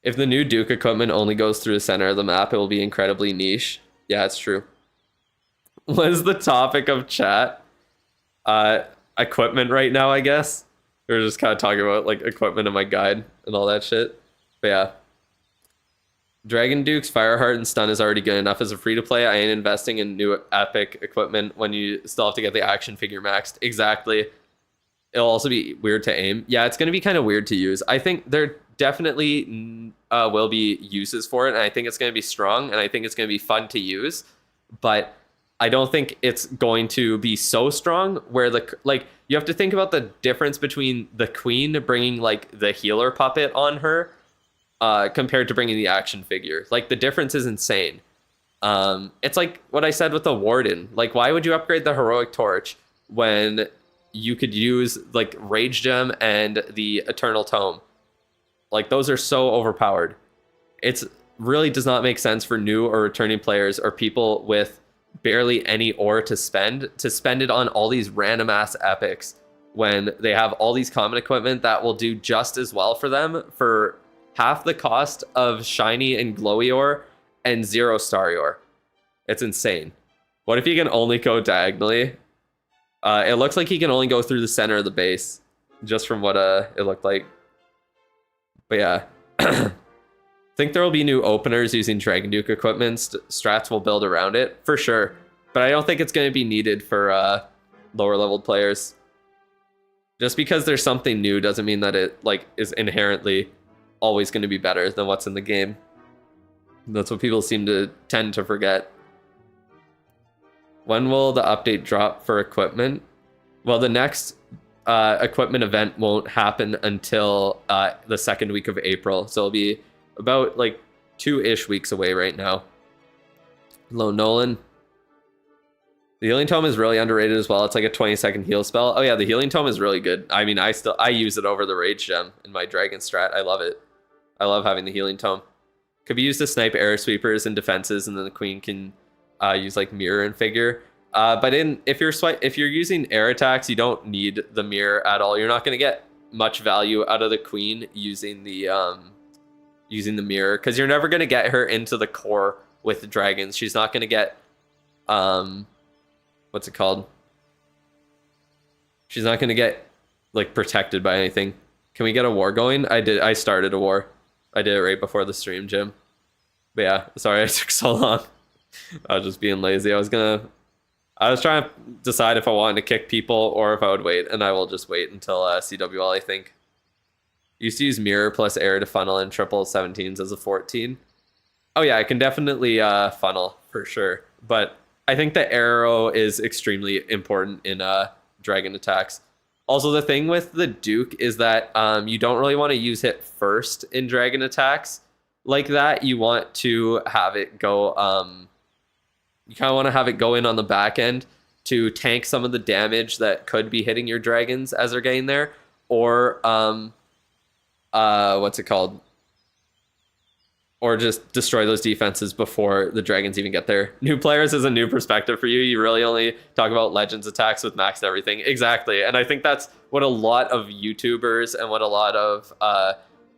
A: If the new Duke equipment only goes through the center of the map, it will be incredibly niche. Yeah, it's true. What is the topic of chat? Equipment right now, I guess. We're just kind of talking about like equipment in my guide and all that shit. But yeah. Dragon Duke's Fireheart and Stun is already good enough as a free-to-play. I ain't investing in new epic equipment when you still have to get the action figure maxed. Exactly. It'll also be weird to aim. Yeah, it's going to be kind of weird to use. I think there definitely will be uses for it, and I think it's going to be strong, and I think it's going to be fun to use. But I don't think it's going to be so strong where you have to think about the difference between the Queen bringing like the healer puppet on her compared to bringing the action figure. Like the difference is insane. It's like what I said with the Warden. Like why would you upgrade the Heroic Torch when you could use like Rage Gem and the Eternal Tome? Like those are so overpowered. It's really does not make sense for new or returning players or people with barely any ore to spend it on all these random ass epics when they have all these common equipment that will do just as well for them for half the cost of shiny and glowy ore and 0 starry ore. It's insane. What if he can only go diagonally? It looks like he can only go through the center of the base, just from what it looked like. But yeah. Think there will be new openers using Dragon Duke equipment. Strats will build around it, for sure. But I don't think it's going to be needed for lower leveled players. Just because there's something new doesn't mean that it is inherently always going to be better than what's in the game. That's what people tend to forget. When will the update drop for equipment? Well, the next equipment event won't happen until the second week of April. So it'll be about like 2-ish weeks away right now. Hello, Nolan. The Healing Tome is really underrated as well. It's like a 20-second heal spell. Oh yeah, the Healing Tome is really good. I mean, I use it over the Rage Gem in my Dragon strat. I love it. I love having the Healing Tome. Could be used to snipe air sweepers and defenses, and then the Queen can use like mirror and figure. But if you're using air attacks, you don't need the mirror at all. You're not going to get much value out of the Queen using the mirror because you're never going to get her into the core with dragons. She's not going to get what's it called? She's not going to get like protected by anything. Can we get a war going? I started a war. I did it right before the stream, Jim. But yeah, sorry I took so long. I was just being lazy. I was trying to decide if I wanted to kick people or if I would wait, and I will just wait until CWL, I think. Used to use mirror plus air to funnel in triple 17s as a 14. Oh yeah, I can definitely funnel for sure. But I think the arrow is extremely important in dragon attacks. Also, the thing with the Duke is that you don't really want to use it first in dragon attacks like that. You want to have it go... you kind of want to have it go in on the back end to tank some of the damage that could be hitting your dragons as they're getting there. Or, what's it called? or just destroy those defenses before the dragons even get there. New players is a new perspective for you. You really only talk about legends attacks with maxed everything. Exactly. And I think that's what a lot of YouTubers and what a lot of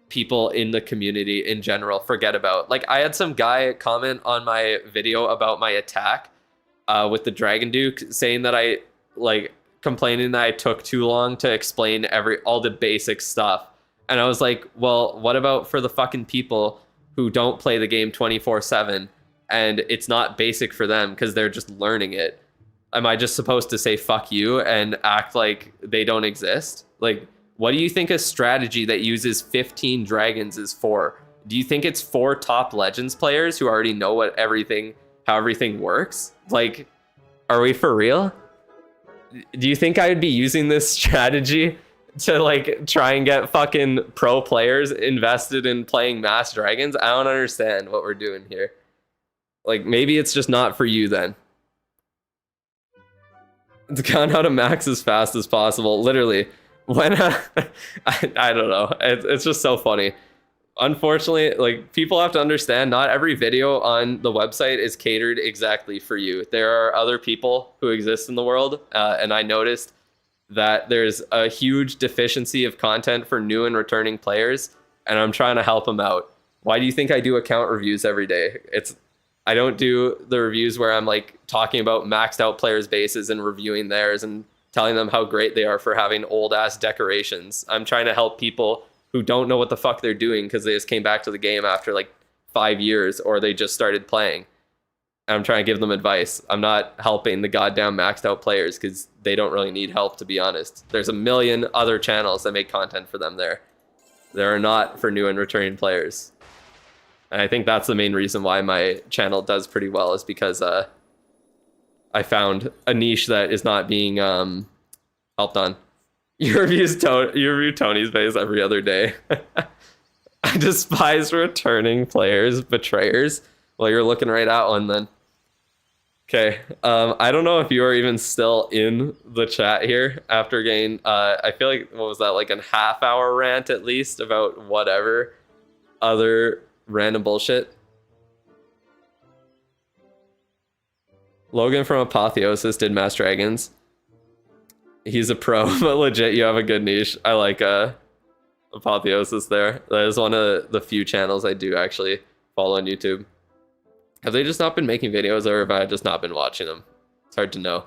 A: people in the community in general forget about. Like, I had some guy comment on my video about my attack with the Dragon Duke, saying that I, like, complaining that I took too long to explain all the basic stuff. And I was like, well, what about for the fucking people who don't play the game 24/7 and it's not basic for them because they're just learning it? Am I just supposed to say fuck you and act like they don't exist? Like, what do you think a strategy that uses 15 dragons is for? Do you think it's for top legends players who already know how everything works? Like, are we for real? Do you think I would be using this strategy to, like, try and get fucking pro players invested in playing mass dragons? I don't understand what we're doing here. Like, maybe it's just not for you then. To count how to max as fast as possible. Literally, when I don't know. It's just so funny. Unfortunately, like, people have to understand, not every video on the website is catered exactly for you. There are other people who exist in the world, and I noticed that there's a huge deficiency of content for new and returning players, and I'm trying to help them out. Why do you think I do account reviews every day? I don't do the reviews where I'm, like, talking about maxed out players' bases and reviewing theirs and telling them how great they are for having old ass decorations. I'm trying to help people who don't know what the fuck they're doing because they just came back to the game after like 5 years, or they just started playing. I'm trying to give them advice. I'm not helping the goddamn maxed out players because they don't really need help, to be honest. There's a million other channels that make content for them there. There are not for new and returning players. And I think that's the main reason why my channel does pretty well, is because I found a niche that is not being helped on. You review Tony's face every other day. I despise returning players, betrayers. Well, you're looking right at one then. Okay, I don't know if you are even still in the chat here after getting, I feel like, what was that, like a half-hour rant at least about whatever other random bullshit. Logan from Apotheosis did Mass Dragons. He's a pro, but legit, you have a good niche. I like Apotheosis there. That is one of the few channels I do actually follow on YouTube. Have they just not been making videos, or have I just not been watching them? It's hard to know.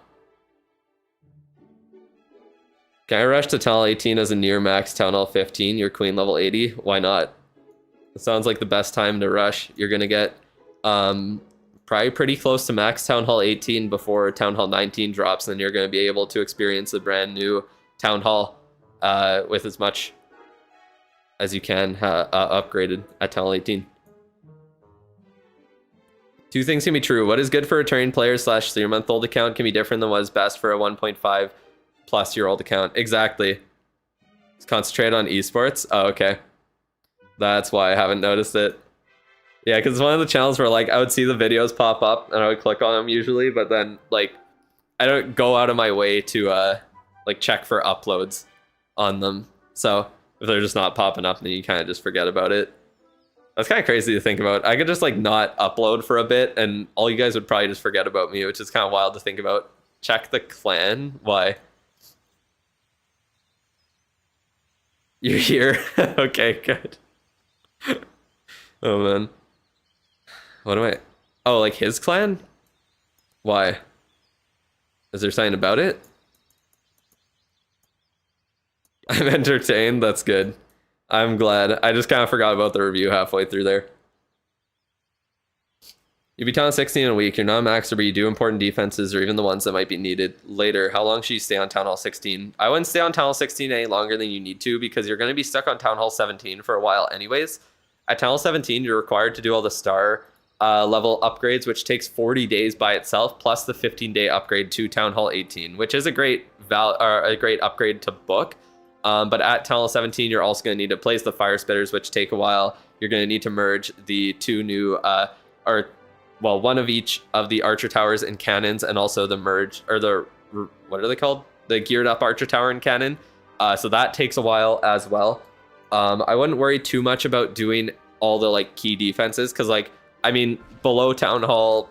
A: Can I rush to Town Hall 18 as a near max Town Hall 15? You're Queen level 80? Why not? It sounds like the best time to rush. You're gonna get probably pretty close to max Town Hall 18 before Town Hall 19 drops, and then you're gonna be able to experience the brand new Town Hall with as much as you can upgraded at Town Hall 18. Two things can be true. What is good for returning players / 3-month-old account can be different than what is best for a 1.5+ year old account. Exactly. Let's concentrate on esports. Oh, okay. That's why I haven't noticed it. Yeah, because it's one of the channels where, like, I would see the videos pop up and I would click on them usually, but then, like, I don't go out of my way to like check for uploads on them. So if they're just not popping up, then you kind of just forget about it. That's kind of crazy to think about. I could just, like, not upload for a bit and all you guys would probably just forget about me, which is kind of wild to think about. Check the clan? Why? You're here? Okay, good. Oh, man. What am I... Oh, like his clan? Why? Is there something about it? I'm entertained. That's good. I'm glad. I just kind of forgot about the review halfway through there. You be Town Hall 16 in a week. You're not maxed, but you do important defenses, or even the ones that might be needed later. How long should you stay on Town Hall 16? I wouldn't stay on Town Hall 16 any longer than you need to, because you're going to be stuck on Town Hall 17 for a while anyways. At Town Hall 17, you're required to do all the star level upgrades, which takes 40 days by itself, plus the 15-day upgrade to Town Hall 18, which is a great upgrade to book. But at Town Hall 17, you're also going to need to place the fire spitters, which take a while. You're going to need to merge the two new, one of each of the archer towers and cannons, and also the merge, or the, what are they called? The geared up archer tower and cannon. So that takes a while as well. I wouldn't worry too much about doing all the like key defenses, because like I mean below Town Hall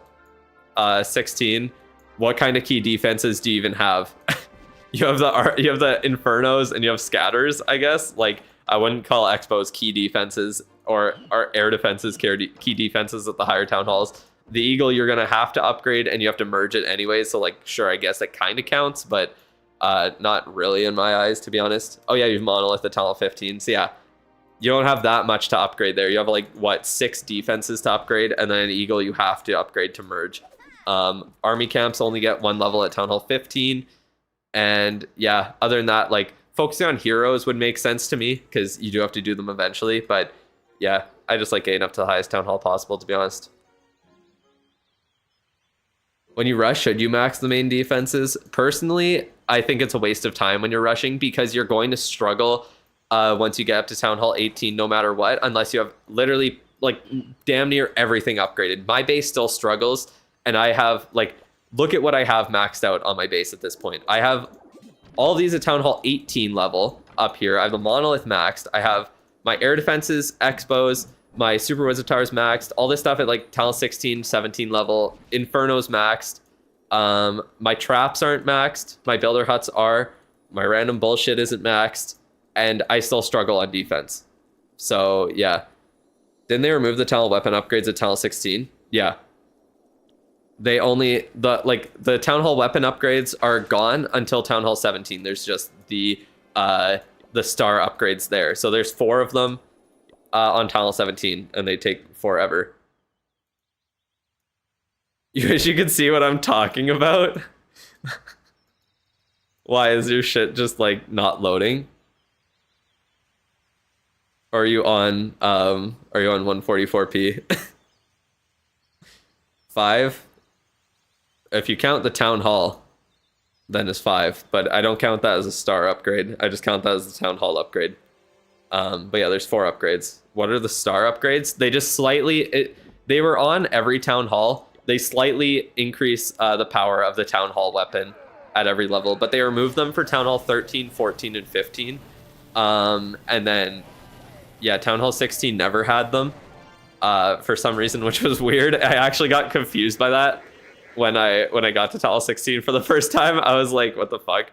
A: 16, what kind of key defenses do you even have? You have the Infernos and you have Scatters, I guess. Like I wouldn't call Expos key defenses or air defenses key defenses at the higher Town Halls. The Eagle you're gonna have to upgrade and you have to merge it anyway. So like sure, I guess it kind of counts, but not really in my eyes, to be honest. Oh yeah, you have Monolith at Town Hall 15. So yeah, you don't have that much to upgrade there. You have like what 6 defenses to upgrade, and then Eagle you have to upgrade to merge. Army camps only get 1 level at Town Hall 15. And yeah, other than that, like focusing on heroes would make sense to me because you do have to do them eventually. But yeah, I just like getting up to the highest Town Hall possible, to be honest. When you rush, should you max the main defenses? Personally, I think it's a waste of time when you're rushing because you're going to struggle once you get up to Town Hall 18 no matter what, unless you have literally like damn near everything upgraded. My base still struggles, and I have like, look at what I have maxed out on my base at this point. I have all these at Town Hall 18 level up here. I have the Monolith maxed. I have my air defenses, Expos, my Super Wizard Towers maxed. All this stuff at like Town Hall 16, 17 level. Inferno's maxed. My traps aren't maxed. My builder huts are. My random bullshit isn't maxed. And I still struggle on defense. So yeah. Didn't they remove the Town Hall weapon upgrades at Town Hall 16? Yeah. They only the Town Hall weapon upgrades are gone until Town Hall 17. There's just the star upgrades there. So there's 4 of them on Town Hall 17, and they take forever. You wish you could see what I'm talking about. Why is your shit just like not loading? Or are you on 144p? 5? If you count the Town Hall, then it's 5. But I don't count that as a star upgrade. I just count that as the Town Hall upgrade. But yeah, there's 4 upgrades. What are the star upgrades? They just slightly... they were on every Town Hall. They slightly increase the power of the Town Hall weapon at every level. But they removed them for Town Hall 13, 14, and 15. And then... yeah, Town Hall 16 never had them. For some reason, which was weird. I actually got confused by that. When I got to Town Hall 16 for the first time, I was like, what the fuck?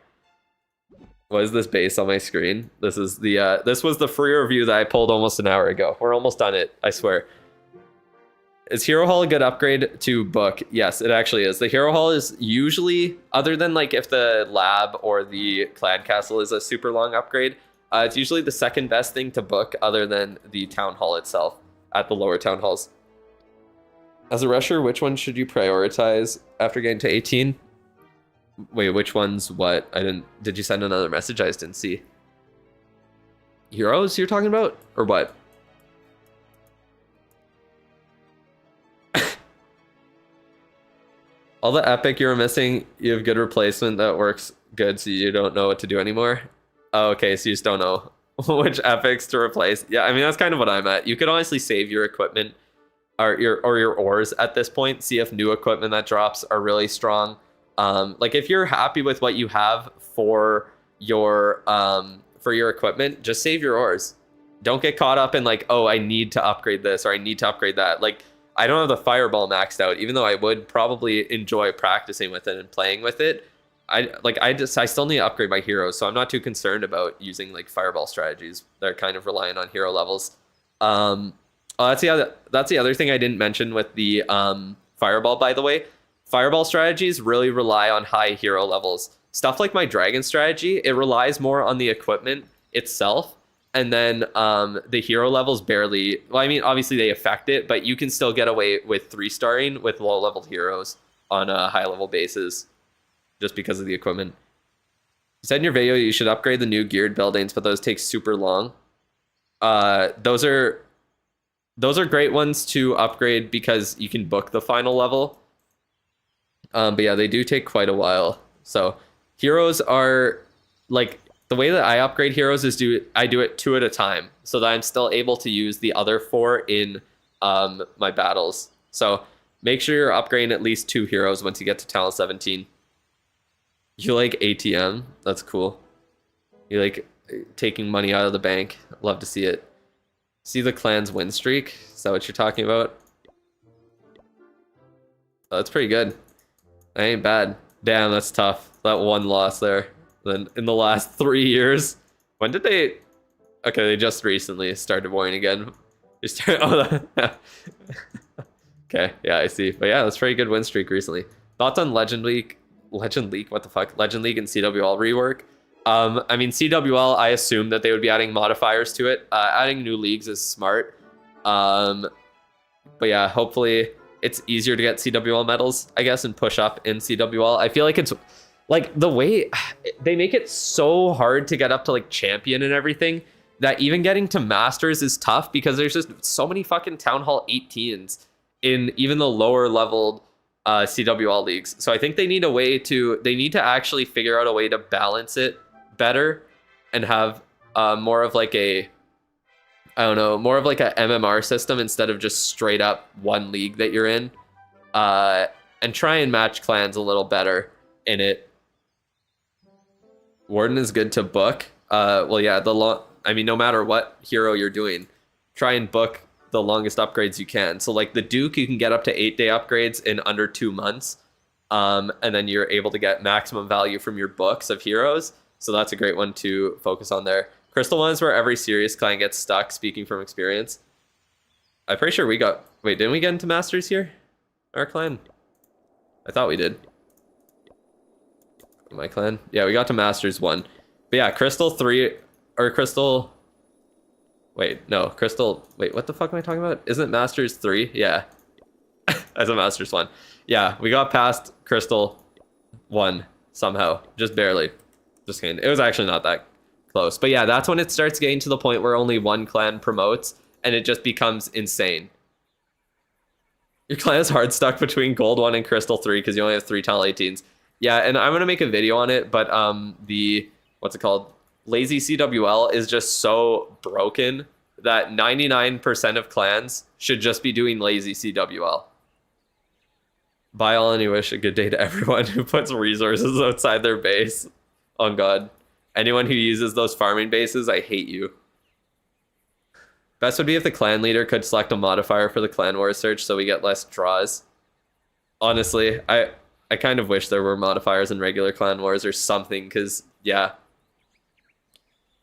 A: What is this base on my screen? This is the this was the free review that I pulled almost an hour ago. We're almost done it, I swear. Is Hero Hall a good upgrade to book? Yes, it actually is. The Hero Hall is usually, other than like if the lab or the clan castle is a super long upgrade, it's usually the second best thing to book other than the Town Hall itself at the lower Town Halls. As a rusher, which one should you prioritize after getting to 18? Wait, which one's what? Did you send another message? I just didn't see. Heroes you're talking about? Or what? All the epic you were missing, you have good replacement that works good, so you don't know what to do anymore? Oh, okay, so you just don't know which epics to replace. Yeah, I mean, that's kind of what I'm at. You could honestly save your equipment or your ores at this point. See if new equipment that drops are really strong. Like if you're happy with what you have for your equipment, just save your ores. Don't get caught up in like, oh, I need to upgrade this or I need to upgrade that. Like I don't have the fireball maxed out, even though I would probably enjoy practicing with it and playing with it. I still need to upgrade my heroes, so I'm not too concerned about using like fireball strategies. They're kind of reliant on hero levels. That's the other thing I didn't mention with the fireball, by the way. Fireball strategies really rely on high hero levels. Stuff like my dragon strategy, it relies more on the equipment itself, and then the hero levels barely. Well, I mean, obviously they affect it, but you can still get away with 3-starring with low-leveled heroes on high-level bases, just because of the equipment. You said in your video you should upgrade the new geared buildings, but those take super long. Those are great ones to upgrade because you can book the final level. But yeah, they do take quite a while. So heroes are like, the way that I upgrade heroes is I do it 2 at a time so that I'm still able to use the other 4 in my battles. So make sure you're upgrading at least 2 heroes once you get to Town Hall 17. You like ATM? That's cool. You like taking money out of the bank. Love to see it. See the clan's win streak? Is that what you're talking about? Oh, that's pretty good. That ain't bad. Damn, that's tough. That one loss there. Then in the last 3 years. When did they... Okay, they just recently started winning again. Oh, okay, yeah, I see. But yeah, that's a pretty good win streak recently. Thoughts on Legend League? Legend League? What the fuck? Legend League and CWL rework? I mean, CWL, I assume that they would be adding modifiers to it. Adding new leagues is smart. But yeah, hopefully it's easier to get CWL medals, I guess, and push up in CWL. I feel like it's like the way they make it so hard to get up to like champion and everything that even getting to masters is tough because there's just so many fucking Town Hall 18s in even the lower leveled CWL leagues. So I think they need to actually figure out a way to balance it better and have more of like a, I don't know, more of like a MMR system instead of just straight up one league that you're in, and try and match clans a little better in it. Warden is good to book. Well, yeah, I mean, no matter what hero you're doing, try and book the longest upgrades you can. So like the Duke, you can get up to 8-day upgrades in under 2 months. And then you're able to get maximum value from your books of heroes. So that's a great one to focus on there. Crystal one is where every serious client gets stuck, speaking from experience. I'm pretty sure we got... Wait, didn't we get into Masters here? Our clan? I thought we did. My clan? Yeah, we got to Masters 1. But yeah, Crystal 3... Or Crystal... Wait, no. Crystal... Wait, what the fuck am I talking about? Isn't it Masters 3? Yeah. As a Masters 1. Yeah, we got past Crystal 1 somehow. Just barely. Just kidding. It was actually not that close. But yeah, that's when it starts getting to the point where only one clan promotes and it just becomes insane. Your clan is hard stuck between Gold 1 and Crystal 3 because you only have 3 Tall 18s. Yeah, and I'm going to make a video on it, but the... What's it called? Lazy CWL is just so broken that 99% of clans should just be doing lazy CWL. By all, and wish a good day to everyone who puts resources outside their base. Oh god. Anyone who uses those farming bases, I hate you. Best would be if the clan leader could select a modifier for the clan war search so we get less draws. Honestly, I kind of wish there were modifiers in regular clan wars or something, because, yeah.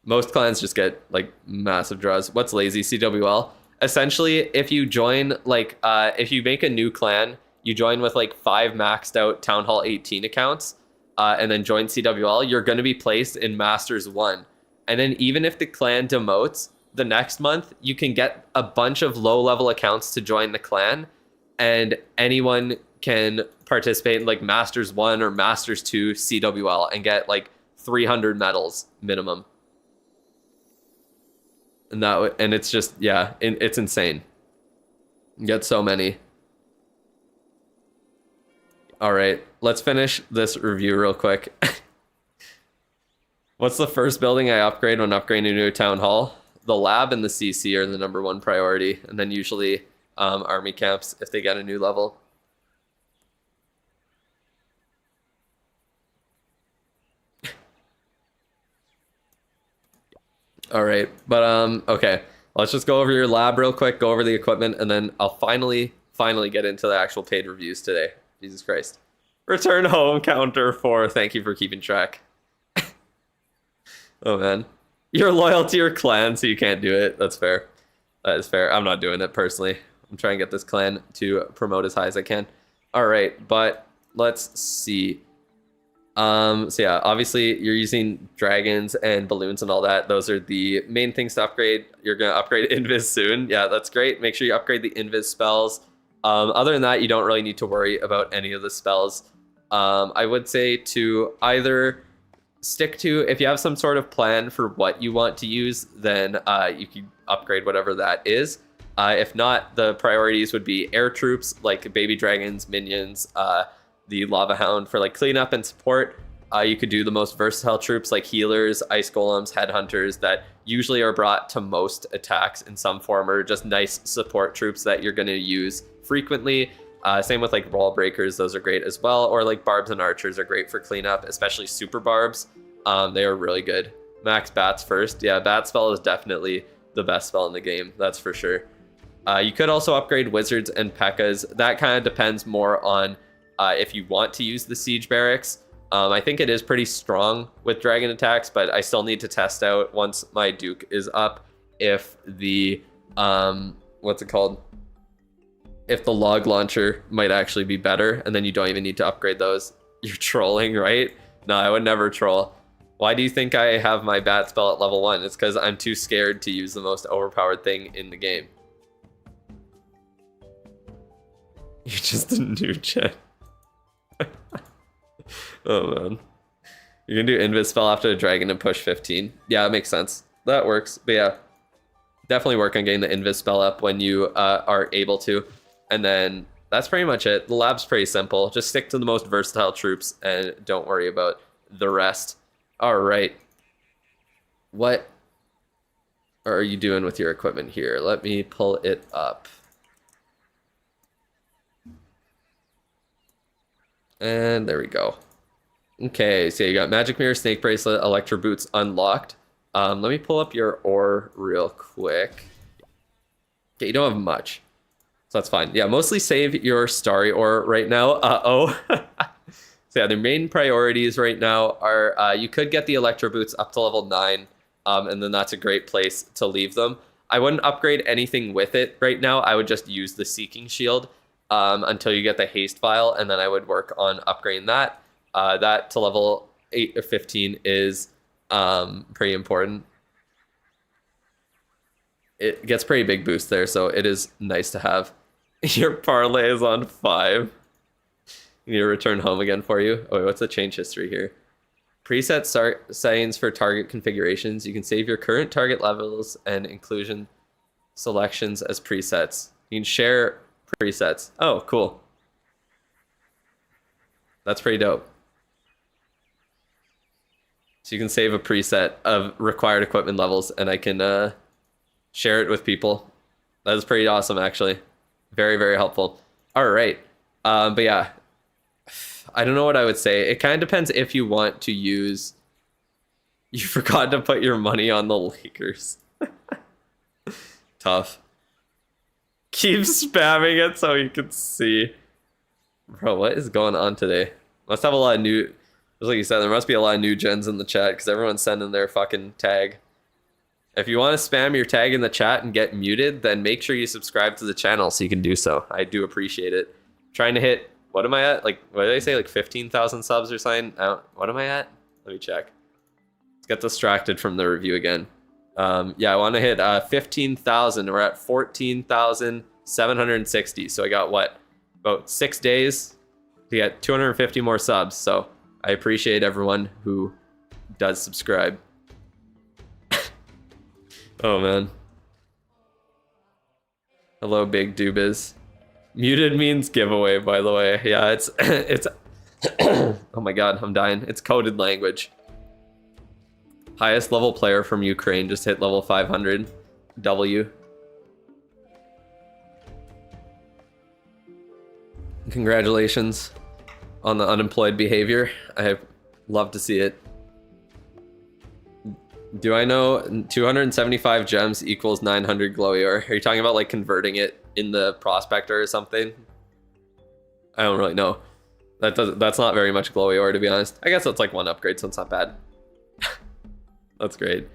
A: Most clans just get, like, massive draws. What's lazy CWL? Essentially, if you join, like, if you make a new clan, you join with, like, 5 maxed out Town Hall 18 accounts, and then join CWL, you're going to be placed in Masters 1. And then even if the clan demotes, the next month, you can get a bunch of low-level accounts to join the clan, and anyone can participate in, like, Masters 1 or Masters 2 CWL and get, like, 300 medals minimum. And it's just, yeah, it's insane. You get so many. All right, let's finish this review real quick. What's the first building I upgrade when upgrading to a town hall? The lab and the CC are the #1 priority, and then usually army camps if they get a new level. All right, but okay, let's just go over your lab real quick, go over the equipment, and then I'll finally get into the actual paid reviews today. Jesus Christ. Return home counter 4. Thank you for keeping track. Oh man, you're loyal to your clan, so you can't do it. That's fair. That is fair. I'm not doing it personally. I'm trying to get this clan to promote as high as I can. All right, but let's see. So yeah, obviously you're using dragons and balloons and all that. Those are the main things to upgrade. You're gonna upgrade Invis soon. Yeah, that's great. Make sure you upgrade the Invis spells. Other than that, you don't really need to worry about any of the spells. I would say to either stick to, if you have some sort of plan for what you want to use, then you can upgrade whatever that is. If not, the priorities would be air troops like baby dragons, minions, the lava hound for like cleanup and support. You could do the most versatile troops like healers, ice golems, headhunters that usually are brought to most attacks in some form, or just nice support troops that you're going to use frequently. Same with like wall breakers, those are great as well. Or like barbs and archers are great for cleanup, especially super barbs. They are really good. Max bats first. Yeah, bat spell is definitely the best spell in the game, that's for sure. You could also upgrade wizards and P.E.K.K.A.s. That kind of depends more on if you want to use the siege barracks. I think it is pretty strong with dragon attacks, but I still need to test out once my Duke is up if the what's it called? If the log launcher might actually be better, and then you don't even need to upgrade those. You're trolling, right? No, I would never troll. Why do you think I have my bat spell at level 1? It's because I'm too scared to use the most overpowered thing in the game. You're just a new gen. Oh man. You're gonna do invis spell after the dragon and push 15. Yeah, it makes sense. That works. But yeah, definitely work on getting the invis spell up when you are able to. And then that's pretty much it. The lab's pretty simple. Just stick to the most versatile troops and don't worry about the rest. All right. What are you doing with your equipment here? Let me pull it up. And there we go. Okay, so you got Magic Mirror, Snake Bracelet, Electro Boots unlocked. Let me pull up your ore real quick. Okay, you don't have much, so that's fine. Yeah, mostly save your Starry ore right now. So yeah, their main priorities right now are you could get the Electro Boots up to level 9, and then that's a great place to leave them. I wouldn't upgrade anything with it right now. I would just use the Seeking Shield until you get the haste vial, and then I would work on upgrading that. That to level 8 or 15 is pretty important. It gets pretty big boost there, so it is nice to have. Your parlay is on 5. You need to return home again for you. Oh wait, what's the change history here? Preset settings for target configurations. You can save your current target levels and inclusion selections as presets. You can share presets. Oh, cool. That's pretty dope. So you can save a preset of required equipment levels, and I can share it with people. That is pretty awesome, actually. Very, very helpful. All right. But yeah, I don't know what I would say. It kind of depends if you want to use... You forgot to put your money on the Lakers. Tough. Keep spamming it so you can see. Bro, what is going on today? Must have a lot of new... Just like you said, there must be a lot of new gens in the chat because everyone's sending their fucking tag. If you want to spam your tag in the chat and get muted, then make sure you subscribe to the channel so you can do so. I do appreciate it. Trying to hit... What am I at? Like, what did I say? Like 15,000 subs or something? What am I at? Let me check. Let's get distracted from the review again. Yeah, I want to hit 15,000. We're at 14,760. So I got what? About 6 days to get 250 more subs. So I appreciate everyone who does subscribe. Oh man. Hello, Big Doobiz. Muted means giveaway, by the way. Yeah, it's oh my god, I'm dying. It's coded language. Highest level player from Ukraine just hit level 500. W. Congratulations on the unemployed behavior. I love to see it. Do I know 275 gems equals 900 glowy ore? Are you talking about like converting it in the prospector or something? I don't really know. That's not very much glowy ore, to be honest. I guess that's like one upgrade, so it's not bad. That's great.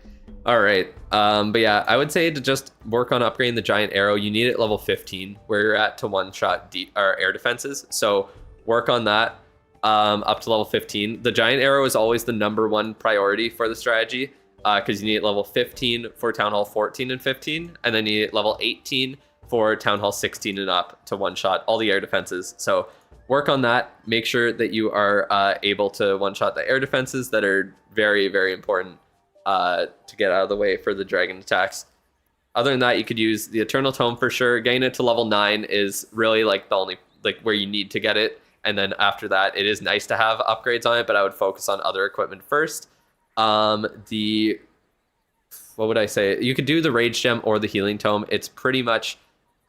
A: All right. But yeah, I would say to just work on upgrading the giant arrow. You need it at level 15 where you're at to one-shot air defenses. So work on that up to level 15. The giant arrow is always the #1 priority for the strategy because you need it level 15 for Town Hall 14 and 15, and then you need it level 18 for Town Hall 16 and up to one-shot all the air defenses. So work on that. Make sure that you are able to one-shot the air defenses that are very, very important to get out of the way for the dragon attacks. Other than that, you could use the Eternal Tome for sure. Getting it to level 9 is really like the only like where you need to get it. And then after that, it is nice to have upgrades on it, but I would focus on other equipment first. What would I say? You could do the Rage Gem or the Healing Tome. It's pretty much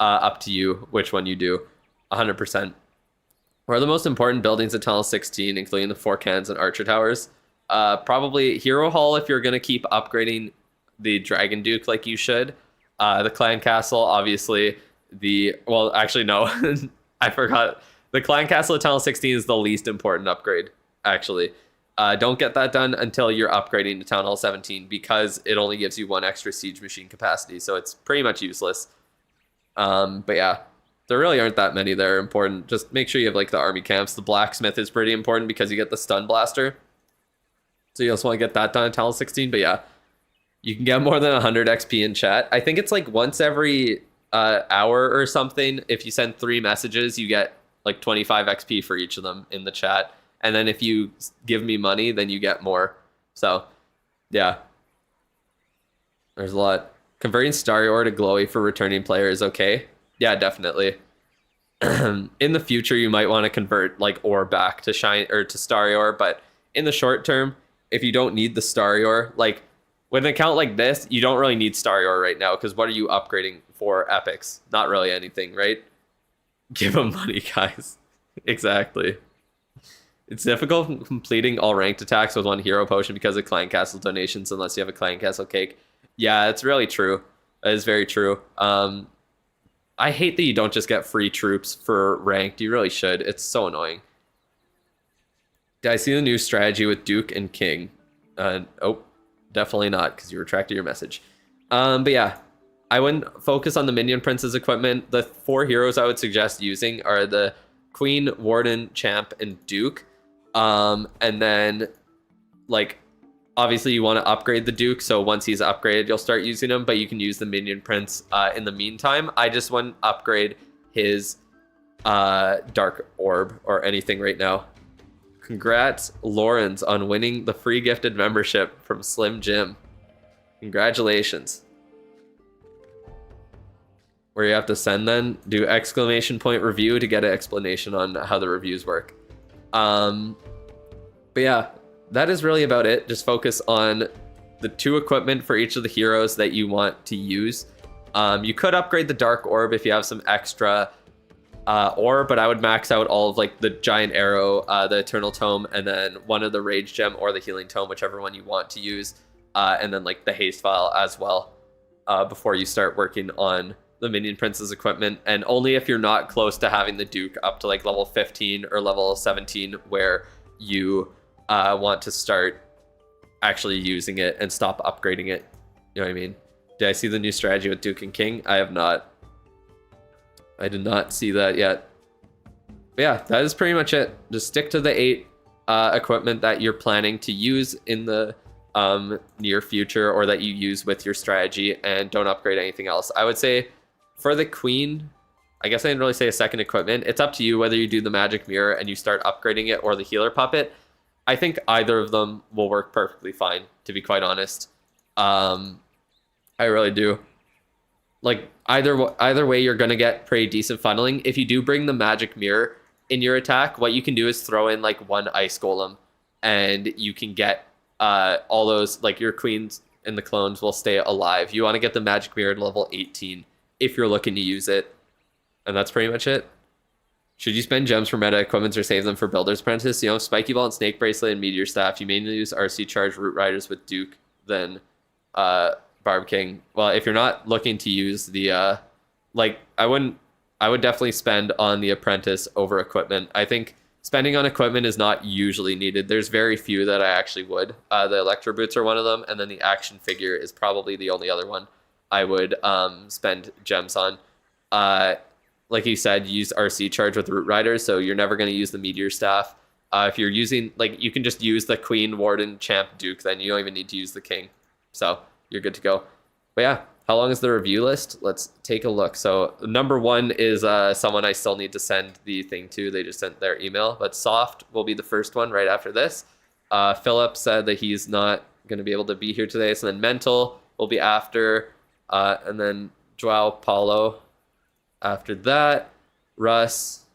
A: up to you which one you do, 100%. What are the most important buildings at Tunnel 16, including the 4 cannons and Archer Towers? Probably Hero Hall if you're going to keep upgrading the Dragon Duke like you should. The Clan Castle, obviously, well, actually, no, I forgot. The Clan Castle at Tunnel 16 is the least important upgrade, actually. Don't get that done until you're upgrading to Town Hall 17 because it only gives you 1 extra siege machine capacity, so it's pretty much useless. But yeah, there really aren't that many that are important. Just make sure you have like the army camps. The blacksmith is pretty important because you get the stun blaster. So you also want to get that done at Town Hall 16. But yeah, you can get more than 100 XP in chat. I think it's like once every hour or something. If you send 3 messages, you get like 25 XP for each of them in the chat. And then if you give me money, then you get more. So, yeah. There's a lot. Converting Starry Ore to Glowy for returning players, okay? Yeah, definitely. In the future, you might want to convert like ore back to shine or to Starry Ore, but in the short term, if you don't need the Starry Ore, like with an account like this, you don't really need Starry Ore right now because what are you upgrading for epics? Not really anything, right? Give them money, guys. Exactly. It's difficult completing all ranked attacks with 1 hero potion because of Clan Castle donations unless you have a Clan Castle cake. Yeah, it's really true. That is very true. I hate that you don't just get free troops for ranked. You really should. It's so annoying. Did I see the new strategy with Duke and King? Oh, definitely not because you retracted your message. But yeah, I wouldn't focus on the Minion Prince's equipment. The 4 heroes I would suggest using are the Queen, Warden, Champ, and Duke. And then like obviously you want to upgrade the Duke, so once he's upgraded you'll start using him, but you can use the Minion Prince in the meantime. I just wouldn't upgrade his Dark Orb or anything right now. Congrats Lawrence on winning the free gifted membership from Slim Jim. Congratulations. Where you have to send then, do exclamation point review to get an explanation on how the reviews work. But yeah, that is really about it. Just focus on the 2 equipment for each of the heroes that you want to use. You could upgrade the Dark Orb if you have some extra ore, but I would max out all of like the Giant Arrow, the Eternal Tome, and then one of the Rage Gem or the Healing Tome, whichever one you want to use, and then like the Haste Vial as well before you start working on the Minion Prince's equipment. And only if you're not close to having the Duke up to like level 15 or level 17 where you want to start actually using it and stop upgrading it. You know what I mean? Did I see the new strategy with Duke and King? I have not. I did not see that yet. But yeah, that is pretty much it. Just stick to the 8 equipment that you're planning to use in the near future or that you use with your strategy, and don't upgrade anything else. I would say for the Queen, I guess I didn't really say a second equipment. It's up to you whether you do the Magic Mirror and you start upgrading it or the Healer Puppet. I think either of them will work perfectly fine, to be quite honest. I really do. Like either way, you're gonna get pretty decent funneling. If you do bring the Magic Mirror in your attack, what you can do is throw in like 1 Ice Golem, and you can get all those, like your queens and the clones will stay alive. You want to get the Magic Mirror to level 18 if you're looking to use it, and that's pretty much it. Should you spend gems for meta equipments or save them for Builder's Apprentice? You know, Spiky Ball and Snake Bracelet and Meteor Staff. You mainly use RC Charge Root Riders with Duke, then Barb King. Well, if you're not looking to use the I would definitely spend on the Apprentice over equipment. I think spending on equipment is not usually needed. There's very few that I actually would. The Electro Boots are one of them, and then the action figure is probably the only other one I would spend gems on. Like you said, use RC Charge with Root Riders, so you're never going to use the Meteor Staff. If you're using, like, you can just use the Queen, Warden, Champ, Duke, then you don't even need to use the King. So you're good to go. But yeah, how long is the review list? Let's take a look. So number 1 is someone I still need to send the thing to. They just sent their email, but Soft will be the first one right after this. Philip said that he's not going to be able to be here today. So then Mental will be after, and then Joao Paulo after that, Russ,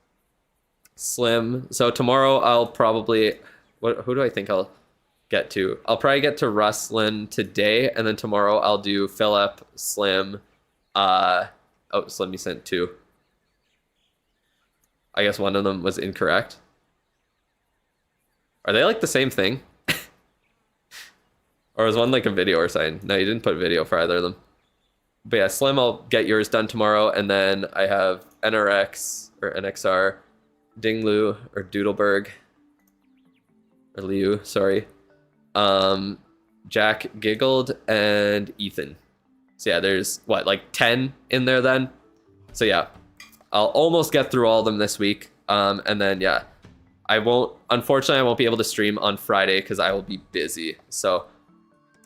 A: Slim. So tomorrow I'll probably, who do I think I'll get to? I'll probably get to Russlin today, and then tomorrow I'll do Philip, Slim. Slim you sent 2. I guess one of them was incorrect. Are they like the same thing? Or was one like a video or something? No, you didn't put video for either of them. But yeah, Slim, I'll get yours done tomorrow. And then I have NRX or NXR, Dinglu or Doodleberg or Liu, sorry. Jack Giggled and Ethan. So yeah, there's what, like 10 in there then? So yeah, I'll almost get through all of them this week. And then yeah, unfortunately I won't be able to stream on Friday because I will be busy. So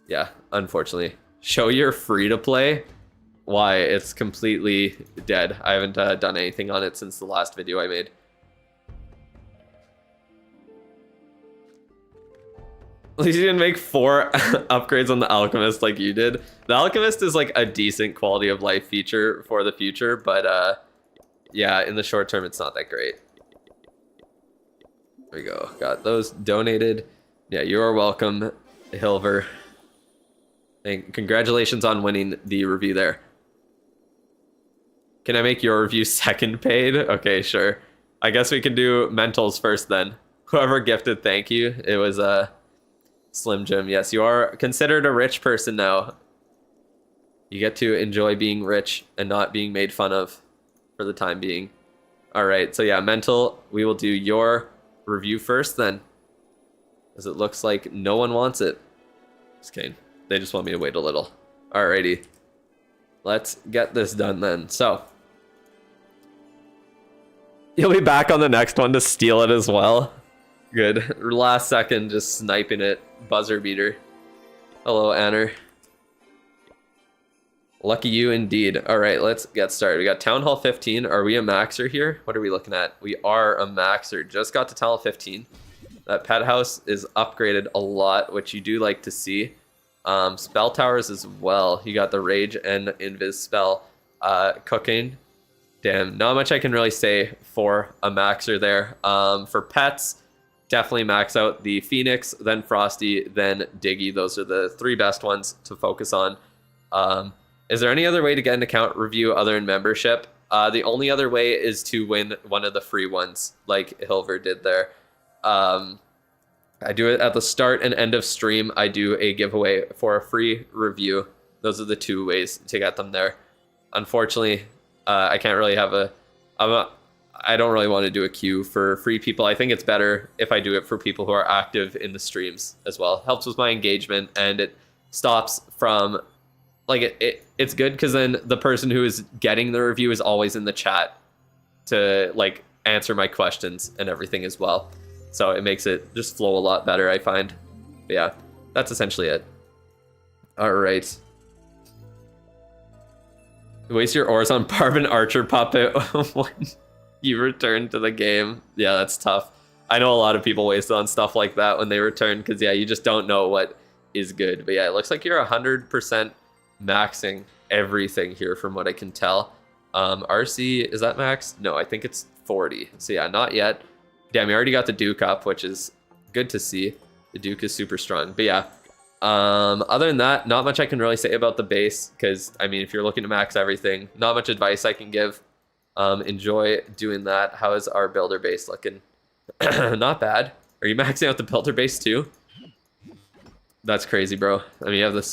A: yeah, unfortunately. Show your free to play. Why? It's completely dead. I haven't done anything on it since the last video I made. At least you didn't make 4 upgrades on the Alchemist like you did. The Alchemist is like a decent quality of life feature for the future, but yeah, in the short term, it's not that great. There we go. Got those donated. Yeah, you are welcome, Hilver. And congratulations on winning the review there. Can I make your review second paid? Okay, sure. I guess we can do mentals first then. Whoever gifted, thank you. It was Slim Jim. Yes, you are considered a rich person now. You get to enjoy being rich and not being made fun of for the time being. All right, so yeah, mental. We will do your review first then, as it looks like no one wants it. Just kidding. They just want me to wait a little. Alrighty. Let's get this done then. So, you'll be back on the next one to steal it as well. Good. Last second, just sniping it. Buzzer beater. Hello, Anner. Lucky you indeed. Alright, let's get started. We got Town Hall 15. Are we a maxer here? What are we looking at? We are a maxer. Just got to Town Hall 15. That pet house is upgraded a lot, which you do like to see. Spell towers as well. You got the Rage and Invis spell. Cooking. Damn, not much I can really say for a maxer there. For pets, definitely max out the Phoenix, then Frosty, then Diggy. Those are the 3 best ones to focus on. Is there any other way to get an account review other than membership? The only other way is to win one of the free ones, like Hilver did there. I do it at the start and end of stream. I do a giveaway for a free review. Those are the 2 ways to get them there. Unfortunately, I can't really have I don't really want to do a queue for free people. I think it's better if I do it for people who are active in the streams as well. Helps with my engagement, and it stops from, like, it's good because then the person who is getting the review is always in the chat to, like, answer my questions and everything as well. So it makes it just flow a lot better, I find. But yeah, that's essentially it. All right. Waste your ores on Parvin Archer Puppet when you return to the game. Yeah, that's tough. I know a lot of people waste on stuff like that when they return because, yeah, you just don't know what is good. But yeah, it looks like you're 100% maxing everything here from what I can tell. RC, is that max? No, I think it's 40. So yeah, not yet. Damn, you already got the Duke up, which is good to see. The Duke is super strong. But yeah, other than that, not much I can really say about the base because, I mean, if you're looking to max everything, not much advice I can give. Enjoy doing that. How is our builder base looking? Not bad. Are you maxing out the builder base too? That's crazy, bro. I mean, you have the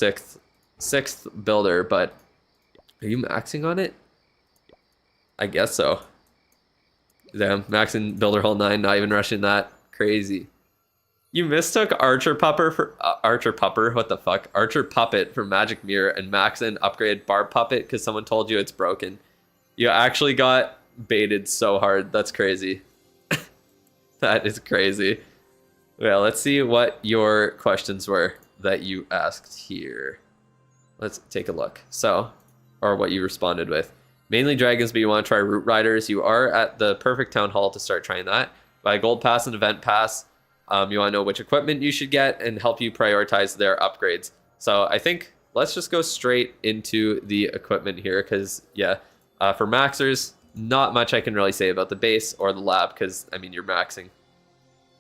A: sixth builder, but are you maxing on it? I guess so. Damn, maxing builder hall 9, not even rushing that. Crazy. You mistook Archer Pupper for Archer Pupper. What the fuck? Archer Puppet for Magic Mirror and max and upgrade Barb Puppet because someone told you it's broken. You actually got baited so hard. That's crazy. That is crazy. Well, let's see what your questions were that you asked here. Let's take a look. So, or what you responded with. Mainly dragons, but you want to try Root Riders. You are at the perfect town hall to start trying that. Buy Gold Pass and Event Pass. You want to know which equipment you should get and help you prioritize their upgrades. So I think let's just go straight into the equipment here because, yeah, for maxers, not much I can really say about the base or the lab because, I mean, you're maxing.